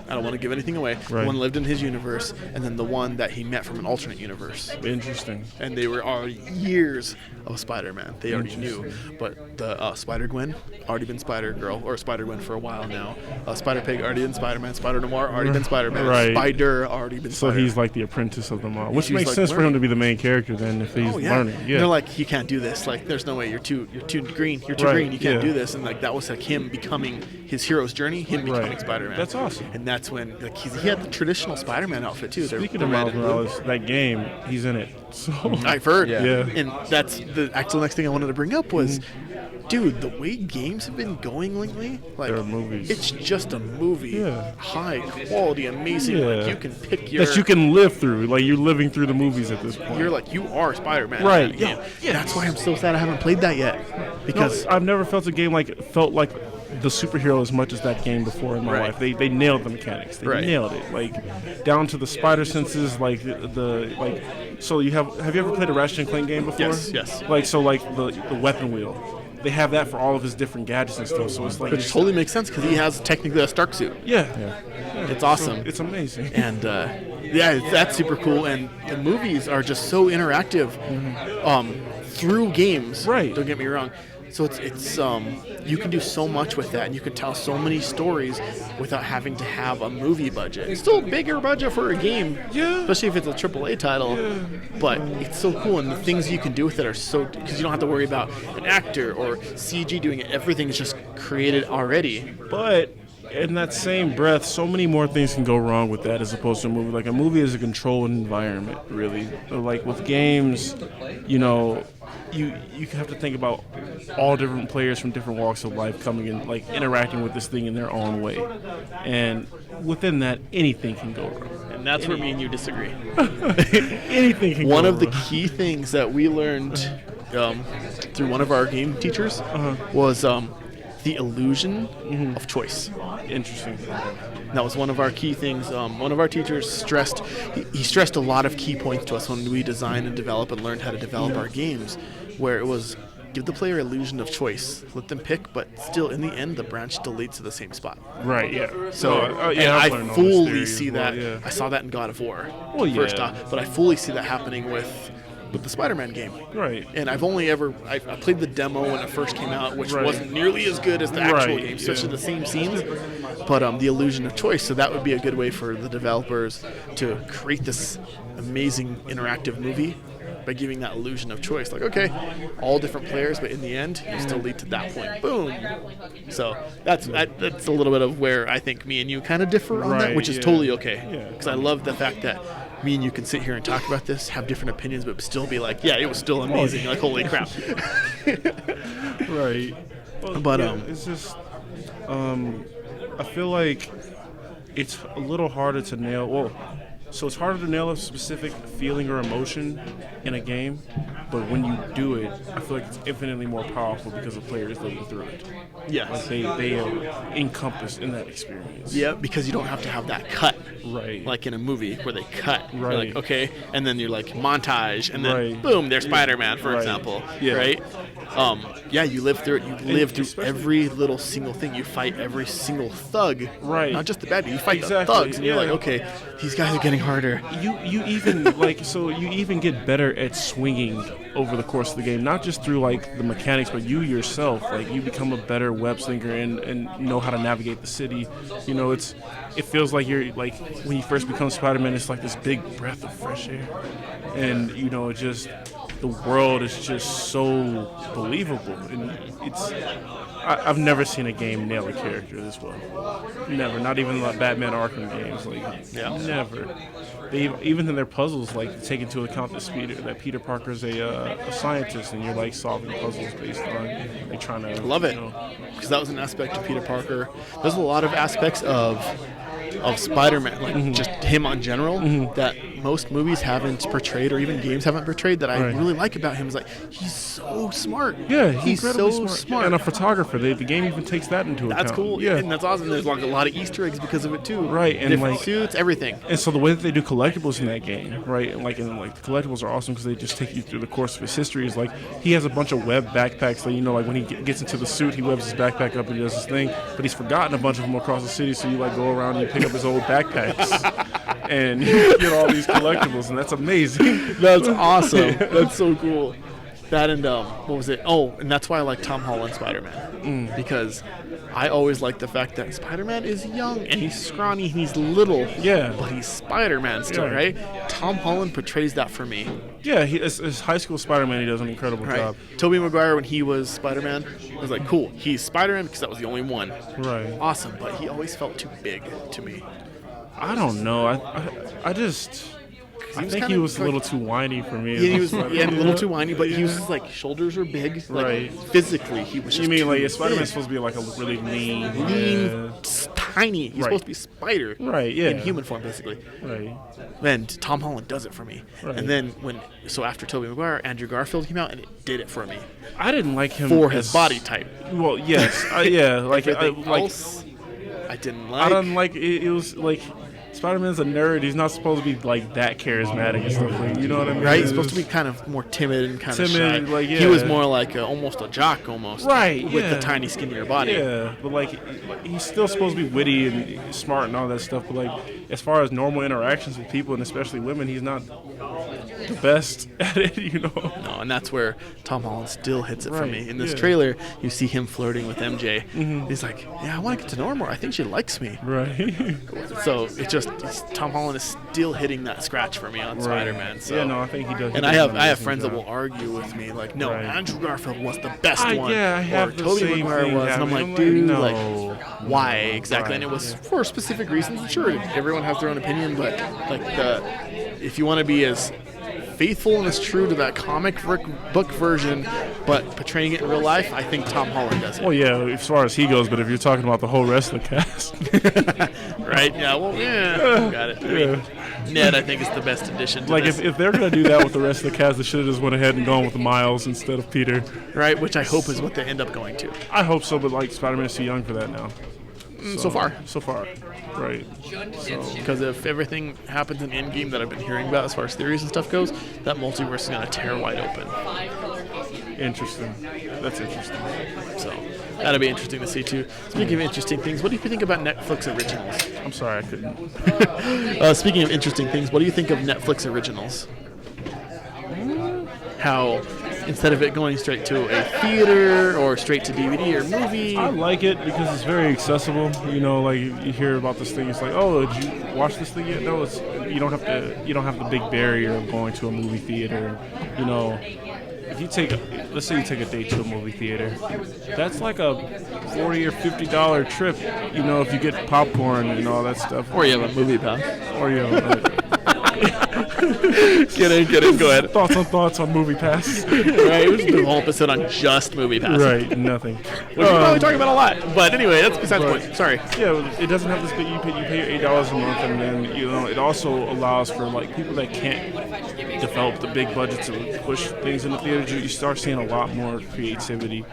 I don't want to give anything away. Right. The one lived in his universe, and then the one that he met from an alternate universe. Interesting. And they were already years of Spider-Man. They already knew. But the Spider-Gwen, already been Spider-Girl, or Spider-Gwen for a while now. Spider-Pig, already been Spider-Man. Spider-Noir, already been Spider-Man. Right. Spider, already been So Spider-Man. he's like the apprentice of them all, which He's makes like sense for him learning. to be the main character then if he's learning. Yeah. They're like, you can't do this. Like, there's no way. You're too green. You're too Right, green. You can't yeah. do this. And like that was like him becoming his hero's journey. Him becoming Right. Spider-Man. That's awesome. And that's when like he had the traditional Spider-Man outfit too. Speaking the of red Miles and blue. Morales, that game, he's in it. So I've heard. Yeah. Yeah. And that's the actual next thing I wanted to bring up was, dude, the way games have been going lately, like They're movies. it's just a movie. Yeah. High quality, amazing. Yeah. Like you can pick your. That you can live through. Like, you're living through the movies at this point. You're like you are Spider-Man. Right. In that game. Yeah. That's why I'm so sad I haven't played that yet. Because I've never felt a game felt like the superhero as much as that game before in my Right. life. They nailed the mechanics. They Right. nailed it. Like down to the spider senses. Like the like. So you have you ever played a Ratchet and Clank game before? Yes. Like so like the weapon wheel. They have that for all of his different gadgets and stuff. So it's like which totally makes sense because he has technically a Stark suit. yeah. It's awesome. So it's amazing. And that's super cool. And the movies are just so interactive through games. Right. Don't get me wrong. So it's you can do so much with that, and you can tell so many stories without having to have a movie budget. It's still a bigger budget for a game, especially if it's a AAA title. But it's so cool, and the things you can do with it are so because you don't have to worry about an actor or CG doing it. Everything is just created already. But in that same breath, so many more things can go wrong with that as opposed to a movie. Like a movie is a controlled environment, really. Like with games, you know, you have to think about all different players from different walks of life coming in, like interacting with this thing in their own way. And within that, anything can go wrong. And that's where me and you disagree. Anything can One go of the wrong. key things that we learned through one of our game teachers was the illusion of choice. Interesting. That was one of our key things. One of our teachers stressed, he stressed a lot of key points to us when we designed and developed and learned how to develop our games, where it was give the player illusion of choice. Let them pick, but still in the end, the branch still leads to the same spot. Right, yeah. So and I I've learned all this fully theory see as well, that. yeah. I saw that in God of War, Well, first yeah. off, but I fully see that happening with the Spider-Man game. Right. And I've only ever I played the demo when it first came out, which Right. wasn't nearly as good as the actual Right, game, especially yeah. the same scenes. But the illusion of choice. So that would be a good way for the developers to create this amazing interactive movie by giving that illusion of choice. Like, okay, all different players, but in the end, you still lead to that point. Boom. So that's a little bit of where I think me and you kind of differ on that, Right, which is yeah. totally okay. Yeah. Because I love the fact that me and you can sit here and talk about this, have different opinions, but still be like, yeah, it was still amazing. Like, holy crap. Right. Well, But, yeah, it's just I feel like it's a little harder to nail. Well, so it's harder to nail a specific feeling or emotion in a game, but when you do it, I feel like it's infinitely more powerful because the player is living through it. Yes. Like they are encompassed in that experience. Yeah, because you don't have to have that cut. Right. Like in a movie where they cut. You're Right. like, okay, and then you're like montage, and then Right. boom, there's Spider-Man, for Right. example. Yeah. Right? Yeah, you live through it. You live through especially- every little single thing. You fight every single thug. Right. Not just the bad guy. You fight Exactly, the thugs, and you're yeah. like, okay, these guys are getting harder. You even you even get better at swinging over the course of the game, not just through like the mechanics, but you yourself, like you become a better web slinger and know how to navigate the city. You know, it feels like you're like when you first become Spider-Man, it's like this big breath of fresh air, and you know, it just the world is just so believable, and I've never seen a game nail a character this well. Never. Not even the Batman Arkham games. Like, Yeah. never. They even in their puzzles, like take into account that Peter Parker's a scientist, and you're like solving puzzles based on like trying to. Love it. You know, Because that was an aspect of Peter Parker. There's a lot of aspects of Spider-Man, like just him on general, that most movies haven't portrayed, or even games haven't portrayed, that I Right. really like about him. Is like he's so smart. yeah, he's incredibly so smart. And a photographer. The game even takes that into account. That's cool. Yeah. And that's awesome. There's like a lot of Easter eggs because of it too. Right, and different like- suits, everything. And so the way that they do collectibles in that game, right? And the collectibles are awesome because they just take you through the course of his history. Is like he has a bunch of web backpacks that, you know, like when he gets into the suit, he webs his backpack up and he does his thing. But he's forgotten a bunch of them across the city, so you like go around and you pick up his old backpacks, and you get all these collectibles, and that's amazing. That's awesome. That's so cool. That and what was it? Oh, and that's why I like Tom Holland Spider-Man, because I always like the fact that Spider-Man is young and he's scrawny and he's little. Yeah. But he's Spider-Man still, Yeah. right? Tom Holland portrays that for me. Yeah, as high school Spider-Man, he does an incredible Right. job. Tobey Maguire, when he was Spider-Man, I was like, cool, he's Spider-Man because that was the only one. Right. Awesome, but he always felt too big to me. I don't know. I just I think he was a little too whiny for me. Yeah, he was a little too whiny, but he was just, like, shoulders are big. Like, Right. physically, he was just You mean like too Spider-Man's big. supposed to be like a really lean, Tiny. He's Right. supposed to be Spider. Right, yeah. In human form, basically. right? And Tom Holland does it for me. Right. And then after Tobey Maguire, Andrew Garfield came out, and it did it for me. I didn't like him For his as- body type. Well, yes, yeah, like Everything like else, I didn't like. I don't like it. It was like Spider-Man's a nerd. He's not supposed to be like that charismatic and stuff. Like, you know what I mean? Right, he's supposed to be kind of more timid and kind of Timid, shy. like, He was yeah. more like almost a jock, almost. Right, With yeah. the tiny, skinnier body. Yeah, but like he's still supposed to be witty and smart and all that stuff. But like as far as normal interactions with people and especially women, he's not the best at it. You know? No, and that's where Tom Holland still hits it for Right, me. In this yeah. trailer, you see him flirting with MJ. He's like, "Yeah, I want to get to know her more. I think she likes me." Right. So Tom Holland is still hitting that scratch for me on Spider-Man. So. Yeah, no, I think he does. And I have friends that will argue with me, like, no, Right. Andrew Garfield was the best one, Yeah, I have or the Tobey same Maguire thing was, and I'm happening. like, dude, no. like, why exactly? Right, And it was for specific reasons. Sure, everyone has their own opinion, but like if you want to be as faithful and as true to that comic book version, but portraying it in real life, I think Tom Holland does it. Well, yeah, as far as he goes, but if you're talking about the whole rest of the cast, Right? Yeah. Well, yeah. Got it. I mean, Ned, I think, is the best addition to like this. if they're gonna do that with the rest of the cast, they should have just went ahead and gone with Miles instead of Peter. Right, which I hope is what they end up going to. I hope so, but like Spider-Man's too young for that now. So far. Right. Because if everything happens in Endgame that I've been hearing about as far as theories and stuff goes, that multiverse is going to tear wide open. Interesting. That's interesting. So that'll be interesting to see too. Speaking of interesting things, what do you think about Netflix originals? I'm sorry, I couldn't. Speaking of interesting things, what do you think of Netflix originals? How instead of it going straight to a theater or straight to DVD or movie, I like it because it's very accessible. You know, like you hear about this thing, it's like, oh, did you watch this thing yet? No, you don't have the big barrier of going to a movie theater. You know, if you let's say you take a date to a movie theater, that's like a $40 or $50 trip. You know, if you get popcorn and all that stuff, or you have a movie pass. or you know. Get in, go ahead. Thoughts on Movie Pass. Right, we should do a whole episode on just movie passes. Right, nothing. Which we're probably talking about a lot. But anyway, that's besides the point. Sorry. Yeah, it doesn't have this big. You pay your $8 a month, and then it also allows for like people that can't develop the big budget to push things in the theater. You start seeing a lot more creativity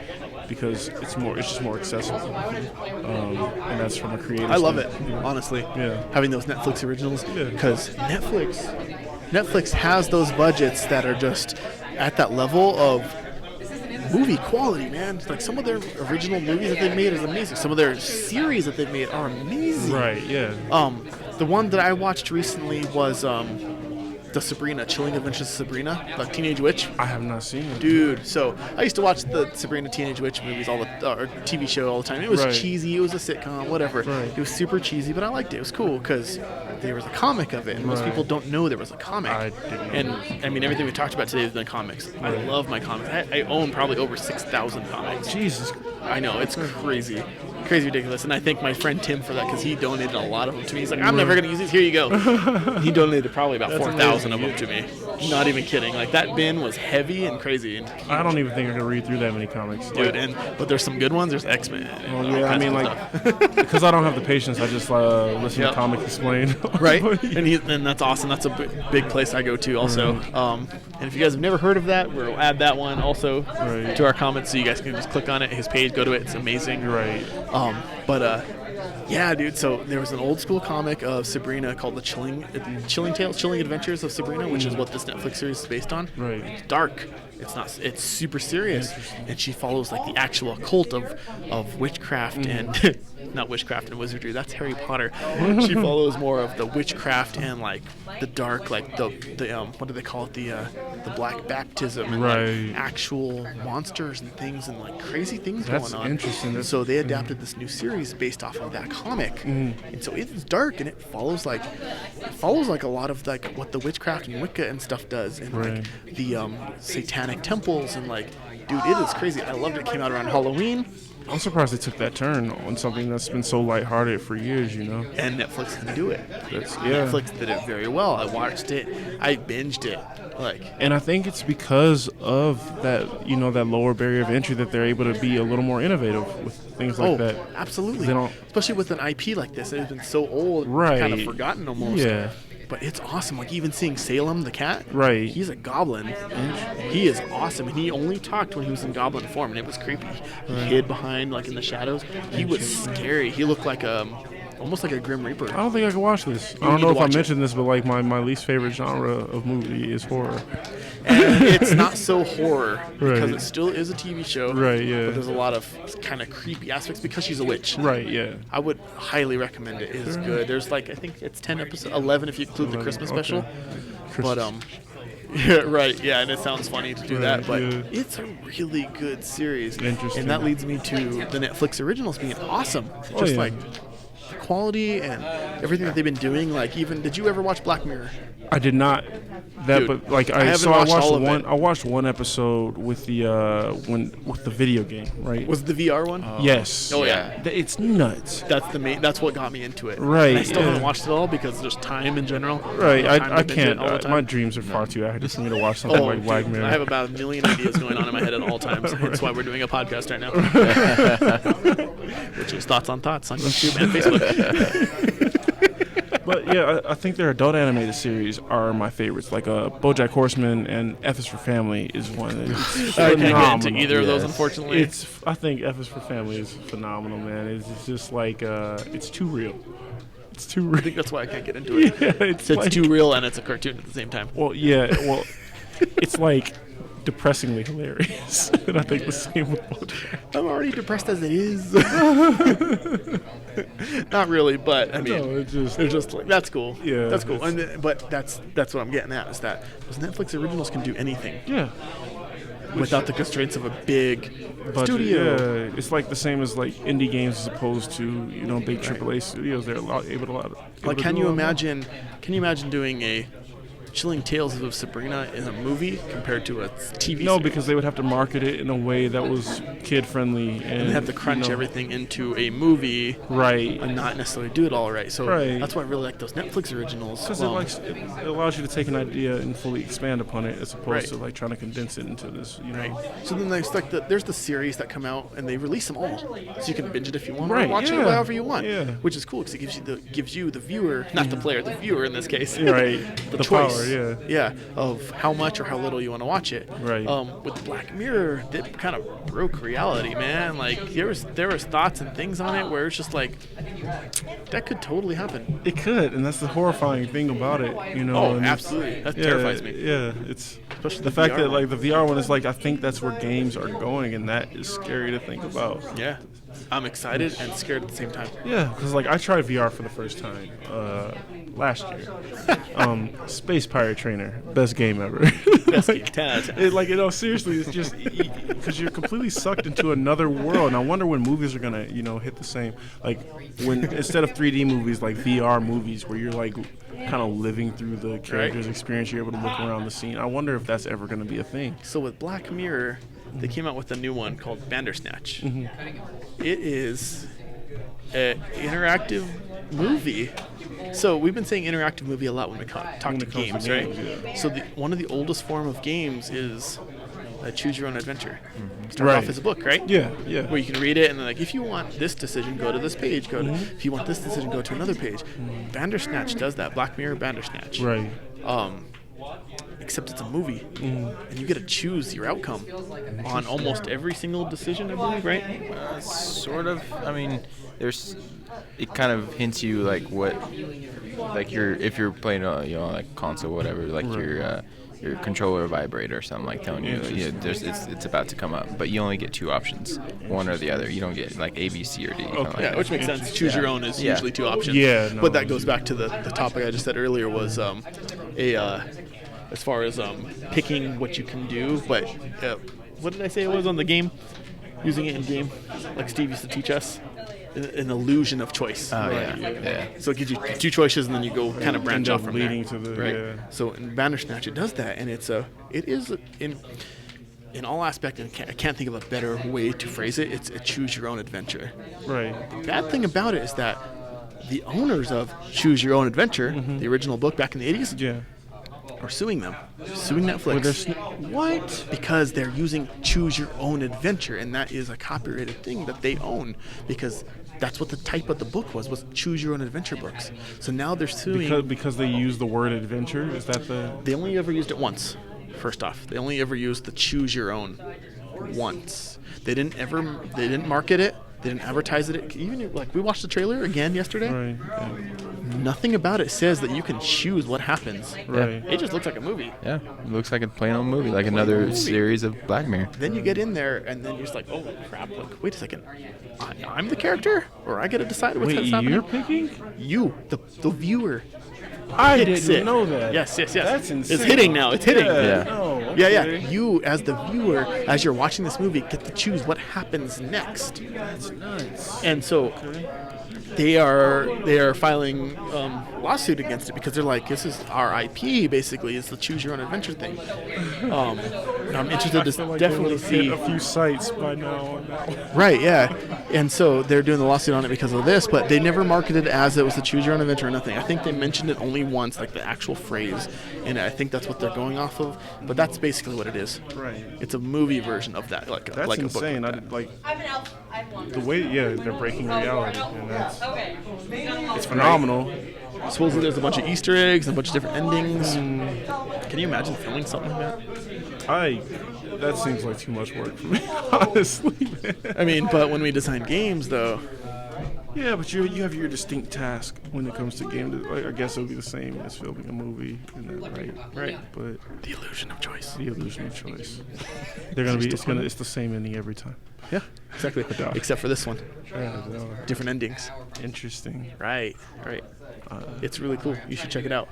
because it's just more accessible, and that's from a creative. I love it, honestly. Yeah. Having those Netflix originals, Yeah. because Netflix has those budgets that are just at that level of movie quality, man. Like some of their original movies that they've made is amazing. Some of their series that they've made are amazing. Right. Yeah. The one that I watched recently was the Sabrina, Chilling Adventures of Sabrina, the Teenage Witch. I have not seen it. Dude, so I used to watch the Sabrina Teenage Witch movies or TV show all the time. It was Right. cheesy, it was a sitcom, whatever. Right. It was super cheesy, but I liked it. It was cool because there was a comic of it, and most Right. people don't know there was a comic. I didn't And know. I mean, everything we talked about today has been comics. I Right. love my comics. I own probably over 6,000 comics. Jesus. I know, it's crazy. Crazy ridiculous. And I thank my friend Tim for that because he donated a lot of them to me. He's like, I'm never going to use these. Here you go. He donated probably about That's 4,000 of them amazing. to me. Not even kidding. Like, that bin was heavy and crazy. And I don't even think I could read through that many comics. dude, but there's some good ones. There's X-Men. and Well, all yeah, I kinds mean, of like, stuff. because I don't have the patience, I just listen Yep. to Comic Explained. Right? And that's awesome. That's a big place I go to also. And if you guys have never heard of that, we'll add that one also Right. to our comments so you guys can just click on it. His page, go to it. It's amazing. Right. Yeah, dude. So there was an old school comic of Sabrina called the Chilling Adventures of Sabrina, which is what this Netflix series is based on. Right. It's dark. It's not. It's super serious, and she follows like the actual occult of witchcraft and not witchcraft and wizardry. That's Harry Potter. She follows more of the witchcraft and like the dark, like the what do they call it? The black baptism and Right. like actual monsters and things and like crazy things That's going on. interesting. And so they adapted this new series based off of that comic, and so it's dark and it follows like a lot of like what the witchcraft and Wicca and stuff does, and Right. like the satanic temples and like, dude, it is crazy. I loved it. It came out around Halloween. I'm surprised they took that turn on something that's been so lighthearted for years, you know. And Netflix can do it. Yeah. Netflix did it very well. I watched it. I binged it. And I think it's because of that, you know, that lower barrier of entry that they're able to be a little more innovative with things like that. Absolutely. They don't, especially with an IP like this, it has been so old, right, kind of forgotten almost. Yeah. But it's awesome. Like even seeing Salem the cat. Right. He's a goblin. He is awesome. And he only talked when he was in goblin form, and it was creepy. He hid behind, like in the shadows. He was scary. He looked like almost like a Grim Reaper. I don't think I can watch this. I don't know if I mentioned this, but like my least favorite genre of movie is horror. And it's not so horror because it still is a TV show. Right, yeah. But there's a lot of kind of creepy aspects because she's a witch. Right, yeah. I would highly recommend it. It is good. There's I think it's 10 episodes, 11 if you include the Christmas special. But yeah, right, yeah, and it sounds funny to do that, but it's a really good series. Interesting. And that leads me to the Netflix originals being awesome. Just like quality and everything that they've been doing. Like even, did you ever watch Black Mirror? I did not. That, Dude, but like I watched one episode with the with the video game, right? Was it the VR one? Yes. Oh yeah. It's nuts. That's what got me into it. Right. And I still haven't watched it all because there's time in general. Right. I can't. My dreams are far too active for me to watch something like Black Mirror. I have about a million ideas going on in my head at all times. That's why we're doing a podcast right now. Which is Thoughts on Thoughts on YouTube and Facebook. But yeah, I think their adult animated series are my favorites. Like BoJack Horseman and F is for Family is one. I can't get into either of those, unfortunately. I think F is for Family is phenomenal, man. It's just like it's too real. It's too real. I think that's why I can't get into it. Yeah, it's too real and it's a cartoon at the same time. Well, yeah. Well, it's like depressingly hilarious. And I think the same with BoJack. I'm already depressed as it is. Not really, but I mean, no, it's just like that's cool. Yeah, that's cool. But that's what I'm getting at is that those Netflix originals can do anything. Yeah. Without the constraints of a big budget, studio. Yeah, it's like the same as like indie games as opposed to big AAA studios. They're able to. Like, can you imagine doing a Chilling Tales of Sabrina in a movie compared to a TV No, series? because they would have to market it in a way that was kid-friendly. And they have to crunch everything into a movie. Right. And not necessarily do it all right. So that's why I really like those Netflix originals. Because it allows you to take an idea and fully expand upon it as opposed to like trying to condense it into this, Right. So then there's the series that come out and they release them all. So you can binge it if you want or watch it however you want. Yeah. Which is cool because it gives you the viewer, not the player, the viewer in this case. Right. the choice. Power, yeah, of how much or how little you want to watch it. Right. With Black Mirror, it kind of broke reality, man. Like there was thoughts and things on it where it's just like that could totally happen. It could, and that's the horrifying thing about it, Oh, absolutely. That terrifies me. Yeah, it's especially the fact that like the VR one is like I think that's where games are going, and that is scary to think about. Yeah. I'm excited and scared at the same time. Yeah, because like I tried VR for the first time last year. Space Pirate Trainer, best game ever. Best game, 10 out of 10. Seriously, it's just because you're completely sucked into another world. And I wonder when movies are gonna, hit the same. Like when instead of 3D movies, like VR movies, where you're like kind of living through the character's experience, you're able to look around the scene. I wonder if that's ever gonna be a thing. So with Black Mirror, they came out with a new one called Bandersnatch. Mm-hmm. It is an interactive movie. So we've been saying interactive movie a lot when we talk to games, right? Yeah. So one of the oldest form of games is a choose your own adventure. Start Right. off as a book, right? Yeah. Where you can read it and then like if you want this decision, go to this page. If you want this decision, go to another page. Bandersnatch does that. Black Mirror Bandersnatch. Right. Except it's a movie, and you get to choose your outcome on almost every single decision, I believe, right? Sort of. I mean, it kind of hints you like what, like if you're playing like console, whatever, like your controller vibrate or something like telling you, it's about to come up, but you only get two options, one or the other. You don't get like A, B, C, or D. Okay. Yeah, which makes sense. Choose your own is usually two options. Yeah, no, but that goes back to the topic I just said earlier was as far as picking what you can do, but what did I say it was on the game? Using it in game, like Steve used to teach us, an illusion of choice. Oh, yeah. So it gives you two choices, and then you go kind of branch off from leading there. to the right. So in Bandersnatch, it does that, and it is in all aspect, and I can't think of a better way to phrase it, it's a choose your own adventure. Right. The bad thing about it is that the owners of Choose Your Own Adventure, the original book back in the 80s, Yeah. are suing them. Suing Netflix. What? Because they're using Choose Your Own Adventure, and that is a copyrighted thing that they own, because that's what the type of the book was Choose Your Own Adventure books. So now they're suing. Because they use the word adventure? Is that the... They only ever used it once, first off. They only ever used the Choose Your Own once. They didn't market it. They didn't advertise it. Even like we watched the trailer again yesterday. Right. Yeah. Nothing about it says that you can choose what happens. Right. It just looks like a movie. Yeah, it looks like a plain old movie, like another series of Black Mirror. Then you get in there, and then you're just like, oh crap! Like, wait a second, I'm the character, or I get to decide what's Wait, happening. you're picking? You, the viewer. I picks didn't it. know that. Yes. That's insane. It's hitting now. It's hitting. Yeah. Oh, Yeah. okay. You, as the viewer, as you're watching this movie, get to choose what happens next. That's nuts. And so they are filing lawsuit against it because they're like, this is our IP, basically. It's the Choose Your Own Adventure thing. And I'm interested to I feel like definitely they would see. have hit a few sites by now on that one. Right, yeah. And so they're doing the lawsuit on it because of this, but they never marketed it as it was the Choose Your Own Adventure or nothing. I think they mentioned it only once, like the actual phrase, and I think that's what they're going off of. But that's basically what it is. Right. It's a movie version of that, like That's like a book. insane. Like I that. did, like I'm an elf. I'm one. the way, yeah, they're breaking reality, and that's Okay. it's phenomenal. Supposedly there's a bunch of Easter eggs and a bunch of different endings. Can you imagine filming something like that? That seems like too much work for me, honestly. Man. I mean, but when we design games, though, Yeah, but you have your distinct task when it comes to game. Like, I guess it would be the same as filming a movie, right? But the illusion of choice. the illusion of choice. They're gonna be. It's the same ending every time. Yeah, exactly. Yeah. Except for this one, Yeah, no. different endings. Interesting. Right. It's really cool. You should check it out.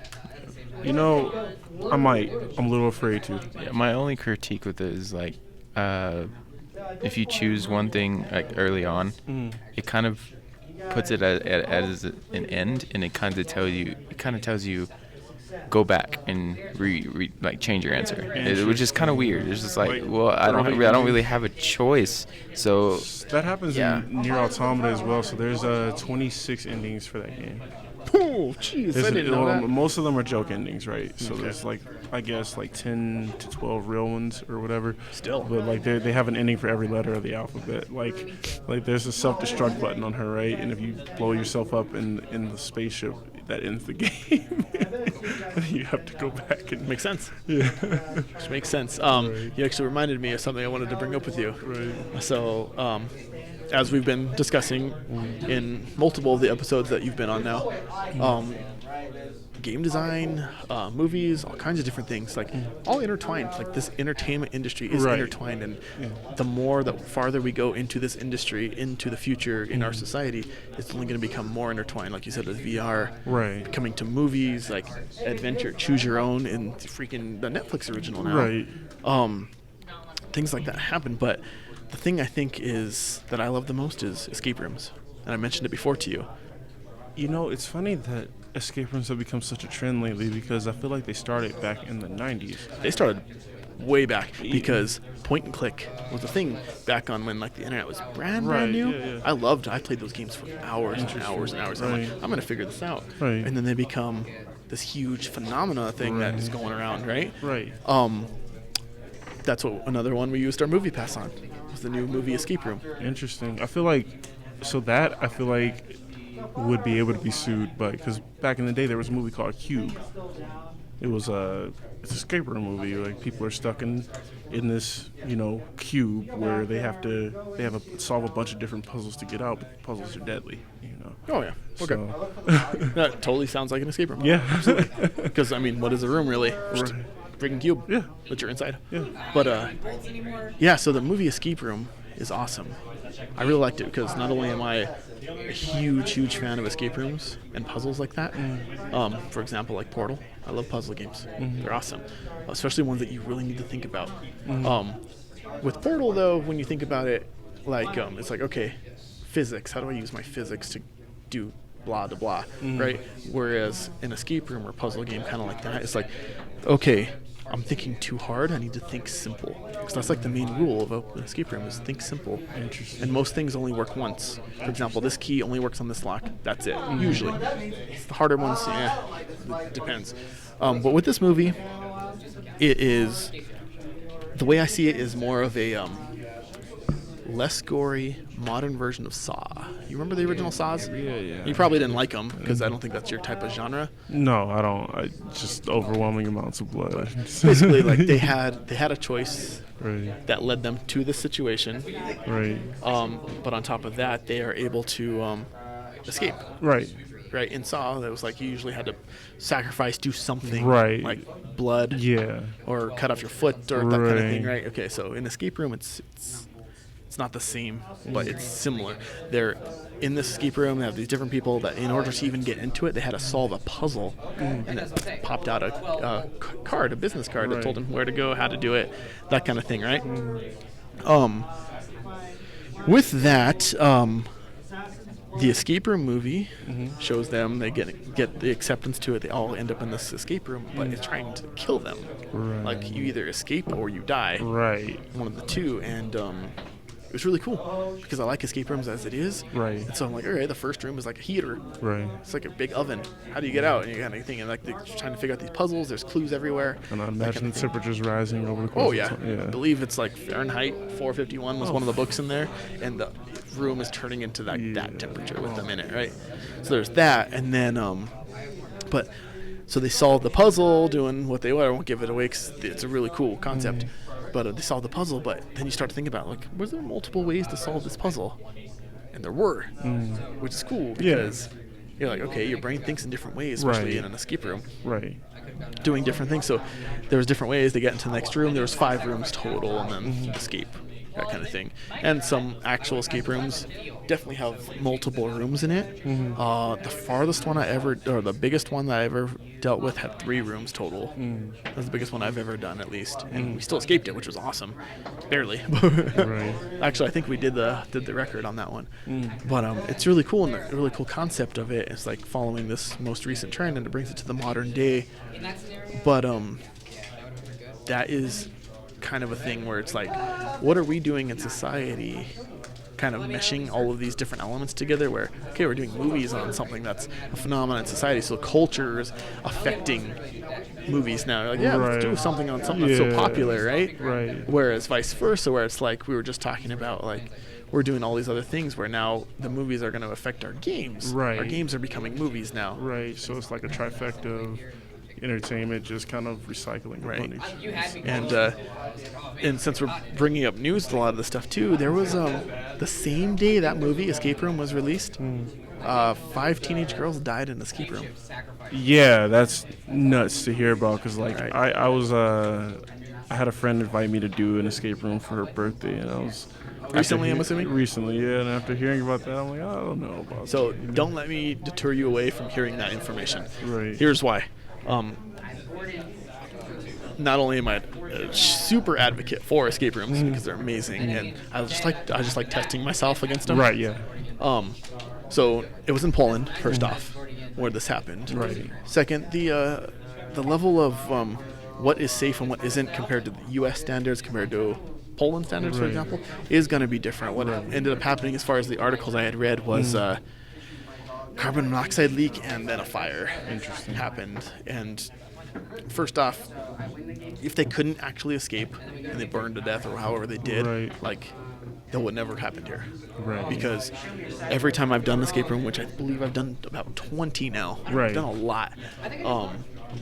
You know, I might. I'm a little afraid to. Yeah, my only critique with it is like, if you choose one thing like early on, it kind of puts it as an end, and it kind of tells you go back and like change your answer, which is kind of weird. It's just like, well, I don't really have a choice. So That happens Yeah. in Nier Automata as well. So there's 26 endings for that game. Oh, jeez, I didn't know that. Most of them are joke endings, right? So there's like, I guess, like 10 to 12 real ones or whatever. Still. But like they have an ending for every letter of the alphabet. Like there's a self-destruct button on her, right? And if you blow yourself up in the spaceship, that ends the game. You have to go back and Makes sense. yeah. Which makes sense. You actually reminded me of something I wanted to bring up with you. Right. So, as we've been discussing in multiple of the episodes that you've been on now, game design, movies, all kinds of different things, like all intertwined. Like this entertainment industry is Right. intertwined, and the farther we go into this industry, into the future in our society, it's only going to become more intertwined. Like you said, with VR, Right. coming to movies like adventure, choose your own, and freaking the Netflix original now. Right. Things like that happen, but the thing I think is that I love the most is escape rooms, and I mentioned it before to you. You know, it's funny that escape rooms have become such a trend lately because I feel like they started back in the 90s. They started way back because point and click was a thing back on when like the internet was brand Right, new. yeah. I played those games for hours and hours and hours. I'm like, Right. I'm gonna figure this out, Right. and then they become this huge phenomena thing that is going around, right? Right. That's what another one we used our movie pass on was the new movie escape room. Interesting. I feel like would be able to be sued, but because back in the day there was a movie called Cube. It was it's an escape room movie. Like people are stuck in this cube where they have to solve a bunch of different puzzles to get out. But the puzzles are deadly. Oh yeah, okay. So, That totally sounds like an escape room. yeah. Because I mean, what is a room really? Just a freaking cube. Yeah. That you're inside. Yeah. But yeah. So the movie Escape Room is awesome. I really liked it because not only am I a huge fan of escape rooms and puzzles like that. For example, like Portal. I love puzzle games. They're awesome, especially ones that you really need to think about. With Portal, though, when you think about it, like it's like, okay, physics. How do I use my physics to do blah blah, right? Whereas an escape room or puzzle game, kind of like that, it's like, okay, I'm thinking too hard. I need to think simple. Because that's like the main rule of an escape room is think simple. Interesting. And most things only work once. For example, this key only works on this lock. That's it. Usually. The harder ones, it depends. But with this movie, it is, the way I see it is more of a less gory, modern version of Saw. You remember the original Saws? Yeah. You probably didn't like them because I don't think that's your type of genre. No, I don't. Just overwhelming amounts of blood. Basically, like they had a choice Right. that led them to this situation. Right. But on top of that, they are able to escape. Right. Right, in Saw, that was like you usually had to sacrifice, do something, Right. like blood, Yeah. or cut off your foot, or that kind of thing, Right. right? Okay, so in escape room, it's not the same, but it's similar. They're in this escape room. They have these different people that, in order to even get into it, they had to solve a puzzle, and it popped out a card, a business card that Right. told them where to go, how to do it, that kind of thing, right? With that, the escape room movie shows them, they get the acceptance to it, they all end up in this escape room, but it's trying to kill them. Right. Like, you either escape or you die. Right. One of the two, and it was really cool because I like escape rooms as it is. Right. And so I'm like, all right, the first room is like a heater. Right. It's like a big oven. How do you get out? And you're kind of thinking, like, they're trying to figure out these puzzles. There's clues everywhere. And I that imagine kind the of thing. temperature's rising over the course Oh, yeah. of time. I believe it's like Fahrenheit 451 was one of the books in there. And the room is turning into that temperature with them in it, right? So there's that. And then, so they solved the puzzle doing what they were. I won't give it away because it's a really cool concept. But they solved the puzzle, but then you start to think about, like, was there multiple ways to solve this puzzle? And there were, which is cool because you're like, okay, your brain thinks in different ways, especially Right. in an escape room, Right. doing different things. So there was different ways to get into the next room. There was 5 rooms total, and then escape, that kind of thing. And some actual escape rooms definitely have multiple rooms in it. The farthest one the biggest one that I ever dealt with had 3 rooms total. That was the biggest one I've ever done, at least. And we still escaped it, which was awesome. Barely. Right. Actually, I think we did the record on that one. But it's really cool, and the really cool concept of it is like following this most recent trend, and it brings it to the modern day. But that is kind of a thing where it's like, what are we doing in society, kind of meshing all of these different elements together, where, okay, we're doing movies on something that's a phenomenon in society, so culture is affecting movies now. You're like, yeah, let's do Right. something on something that's so popular, right? Right. Whereas vice versa, where it's like we were just talking about, like, we're doing all these other things where now the movies are going to affect our games. Right. Our games are becoming movies now. Right. So it's like a trifecta of entertainment, just kind of recycling Right. footage. And since we're bringing up news, a lot of the stuff too, there was the same day that movie Escape Room was released, 5 teenage girls died in an escape room. Yeah, that's nuts to hear about. Cause like Right. I had a friend invite me to do an escape room for her birthday, and I was Recently, I'm assuming? Recently, yeah. And after hearing about that, I'm like, I don't know about. So that. don't let me deter you away from hearing that information. Right. Here's why. Not only am I a super advocate for escape rooms because they're amazing, and I just like testing myself against them. Right. Yeah. So it was in Poland, first off, where this happened. Right. Second, the level of what is safe and what isn't compared to the U.S. standards compared to Poland standards, for Right. example, is going to be different. What ended up happening, as far as the articles I had read, was carbon monoxide leak, and then a fire happened. And first off, if they couldn't actually escape and they burned to death or however they did, Right. like, that would never happen here. Right. Because every time I've done an escape room, which I believe I've done about 20 now, Right. I've done a lot,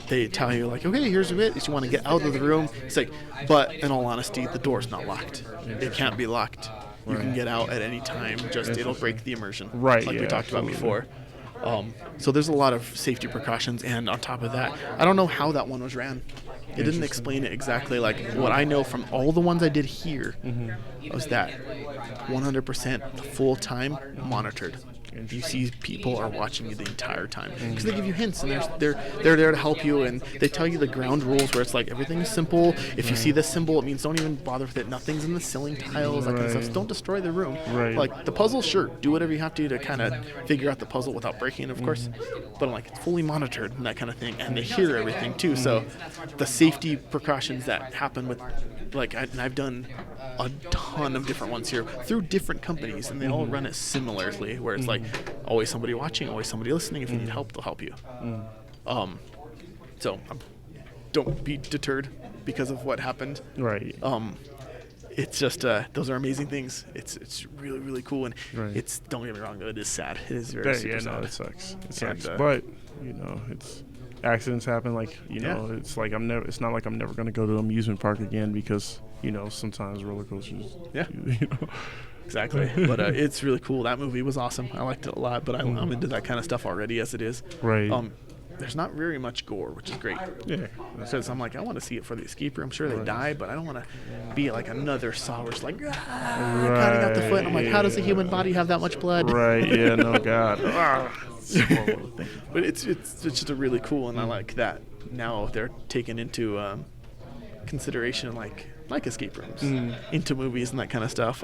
they tell you, like, okay, here's a bit. If you want to get out of the room, it's like, but in all honesty, the door's not locked. It can't be locked. You can get out at any time, just it'll break the immersion. Right, Like we yeah, talked about absolutely. before. So there's a lot of safety precautions, and on top of that, I don't know how that one was ran. It didn't explain it exactly. Like, what I know from all the ones I did here was that 100% the full time monitored. you see people are watching you the entire time because they give you hints and they're there to help you, and they tell you the ground rules where it's like everything's simple. If you see this symbol, it means don't even bother with it. Nothing's in the ceiling tiles, that kind of stuff. So don't destroy the room. Like the puzzle, sure, do whatever you have to kind of figure out the puzzle without breaking it, of course. But like it's fully monitored and that kind of thing, and they hear everything too. So the safety precautions that happen with, like, I've done a ton of different ones here through different companies, and they all run it similarly, where it's like always somebody watching, always somebody listening. If you need help, they'll help you. So don't be deterred because of what happened. Right. It's just those are amazing things. It's really, really cool, and it's, don't get me wrong though, it is sad. It is very super sad. It sucks. It sucks. But it's accidents happen. Like it's like it's not like I'm never gonna go to an amusement park again because sometimes roller coasters. Yeah. Exactly. But it's really cool. That movie was awesome. I liked it a lot. But I'm into that kind of stuff already as it is. Right. There's not very much gore, which is great. Yeah. Because I'm like, I want to see it for the escape room. I'm sure they die, but I don't want to be like another Saw where it's like, cutting out the foot. And I'm like, how does a human body have that much blood? Right. Yeah. No, God. But it's just a really cool, and I like that now they're taken into consideration, like escape rooms into movies and that kind of stuff.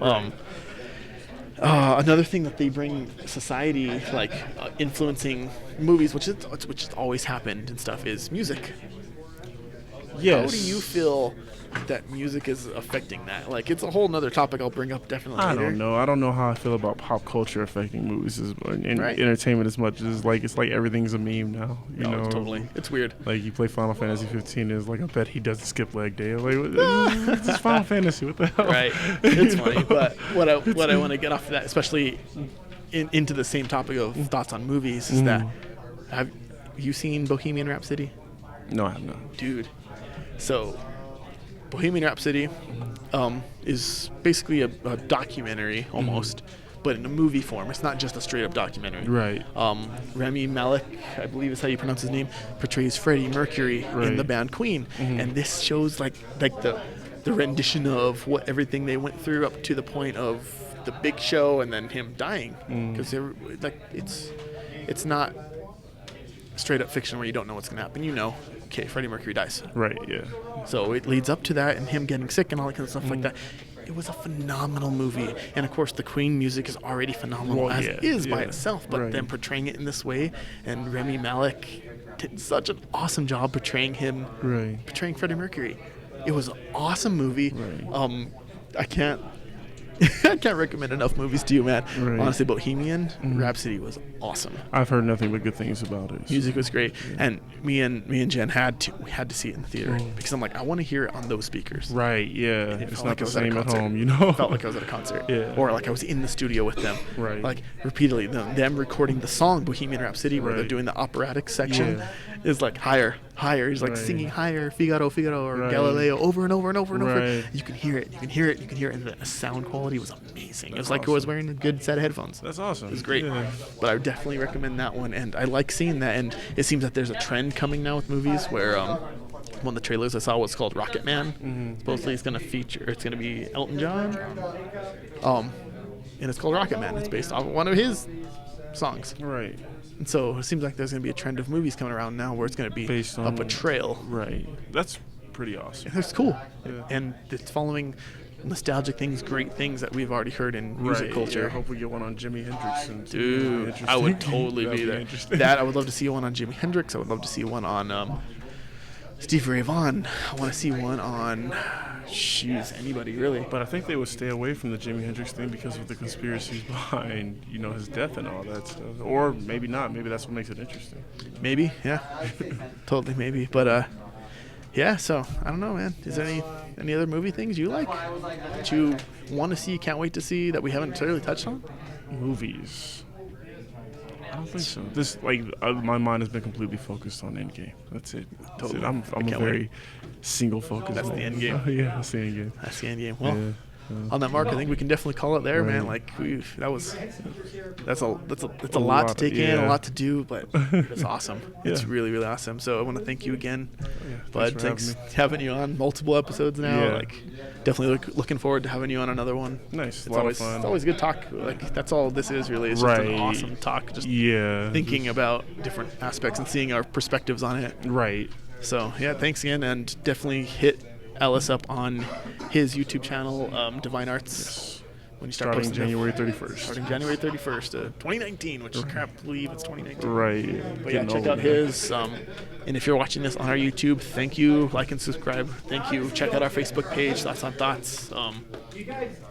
Another thing that they bring society, like influencing movies, which has always happened and stuff, is music. Yes. How do you feel that music is affecting that? Like, it's a whole nother topic I'll bring up definitely later. I don't know how I feel about pop culture affecting movies and entertainment as much as it's like everything's a meme now. You know, totally. It's weird. Like you play Final Fantasy 15, is like, I bet he doesn't skip leg day. Like, it's just Final Fantasy. What the hell? Right. It's funny, but what I want to get off of that, especially into the same topic of thoughts on movies, is that have you seen Bohemian Rhapsody? No, I have not. Dude. So, Bohemian Rhapsody is basically a documentary almost, but in a movie form. It's not just a straight up documentary. Right. Rami Malek, I believe is how you pronounce his name, portrays Freddie Mercury in the band Queen, and this shows like the rendition of what everything they went through up to the point of the big show and then him dying, because it's not straight up fiction where you don't know what's gonna happen. Okay, Freddie Mercury dies. Right, yeah. So it leads up to that and him getting sick and all that kind of stuff like that. It was a phenomenal movie. And of course the Queen music is already phenomenal by itself, but then portraying it in this way, and Rami Malek did such an awesome job portraying him, portraying Freddie Mercury. It was an awesome movie. I can't recommend enough movies to you, man. Honestly, Bohemian Rhapsody was awesome. I've heard nothing but good things about it. Music was great, and me and Jen had to see it in the theater because I'm like, I want to hear it on those speakers. Right. Yeah. It's not the same at home, It felt like I was at a concert. Yeah. Or like I was in the studio with them. Right. Like repeatedly, them recording the song Bohemian Rhapsody, where they're doing the operatic section, is like higher. He's like singing higher, Figaro, or Galileo over and over and over and over. You can hear it, and the sound quality was amazing. It was like I was wearing a good set of headphones. That's awesome. It was great. Yeah. But I would definitely recommend that one, and I like seeing that. And it seems that there's a trend coming now with movies where one of the trailers I saw was called Rocket Man. Supposedly it's going to be Elton John. And it's called Rocket Man. It's based off of one of his songs. Right. And so it seems like there's going to be a trend of movies coming around now where it's going to be based on a portrayal. Right. That's pretty awesome. It's cool. Yeah. And it's following nostalgic things, great things that we've already heard in music culture. Yeah, I hope we get one on Jimi Hendrix. Dude, I would totally be there. That, I would love to see one on Jimi Hendrix. I would love to see one on Stevie Ray Vaughan. I want to see one on anybody really. But I think they would stay away from the Jimi Hendrix thing because of the conspiracies behind, his death and all that stuff. Or maybe not. Maybe that's what makes it interesting. Maybe, yeah. Totally, maybe. But yeah, so I don't know, man. Is there any other movie things you like that you want to see, can't wait to see, that we haven't necessarily touched on? Movies. I don't think so. This my mind has been completely focused on Endgame. That's it. Totally. I'm a very single focus. That's the Endgame. Yeah, that's the Endgame. That's the Endgame. Well, on that mark, I think we can definitely call it there, man. Like that's a lot to take in, a lot to do, but it's awesome. It's really, really awesome. So I want to thank you again, bud. Thanks having you on multiple episodes now. Yeah. Like definitely looking forward to having you on another one. Nice, It's always fun. It's always good talk. Like that's all this is really. It's just an awesome talk. Just thinking about different aspects and seeing our perspectives on it. Right. So yeah, thanks again, and definitely hit Ellis up on his YouTube channel, Divine Arts. When you start Starting posting January 31st. Starting January 31st, 2019, which I can't believe it's 2019. Right. But yeah, check out his. And if you're watching this on our YouTube, thank you. Like and subscribe. Thank you. Check out our Facebook page, Thoughts on Thoughts.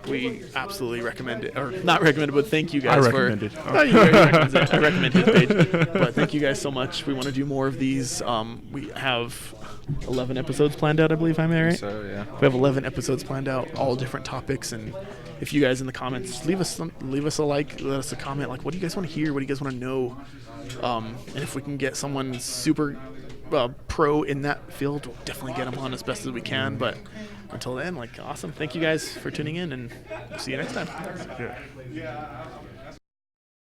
We absolutely recommend it. Or not recommend it, but thank you guys for. I recommend his page. But thank you guys so much. We want to do more of these. We have 11 episodes planned out, I believe. Am I right? So yeah. We have 11 episodes planned out, all different topics, and if you guys in the comments leave us a like, let us a comment, like what do you guys want to hear, what do you guys want to know, and if we can get someone super pro in that field, we'll definitely get them on as best as we can. But until then, like awesome, thank you guys for tuning in, and we'll see you next time. Yeah.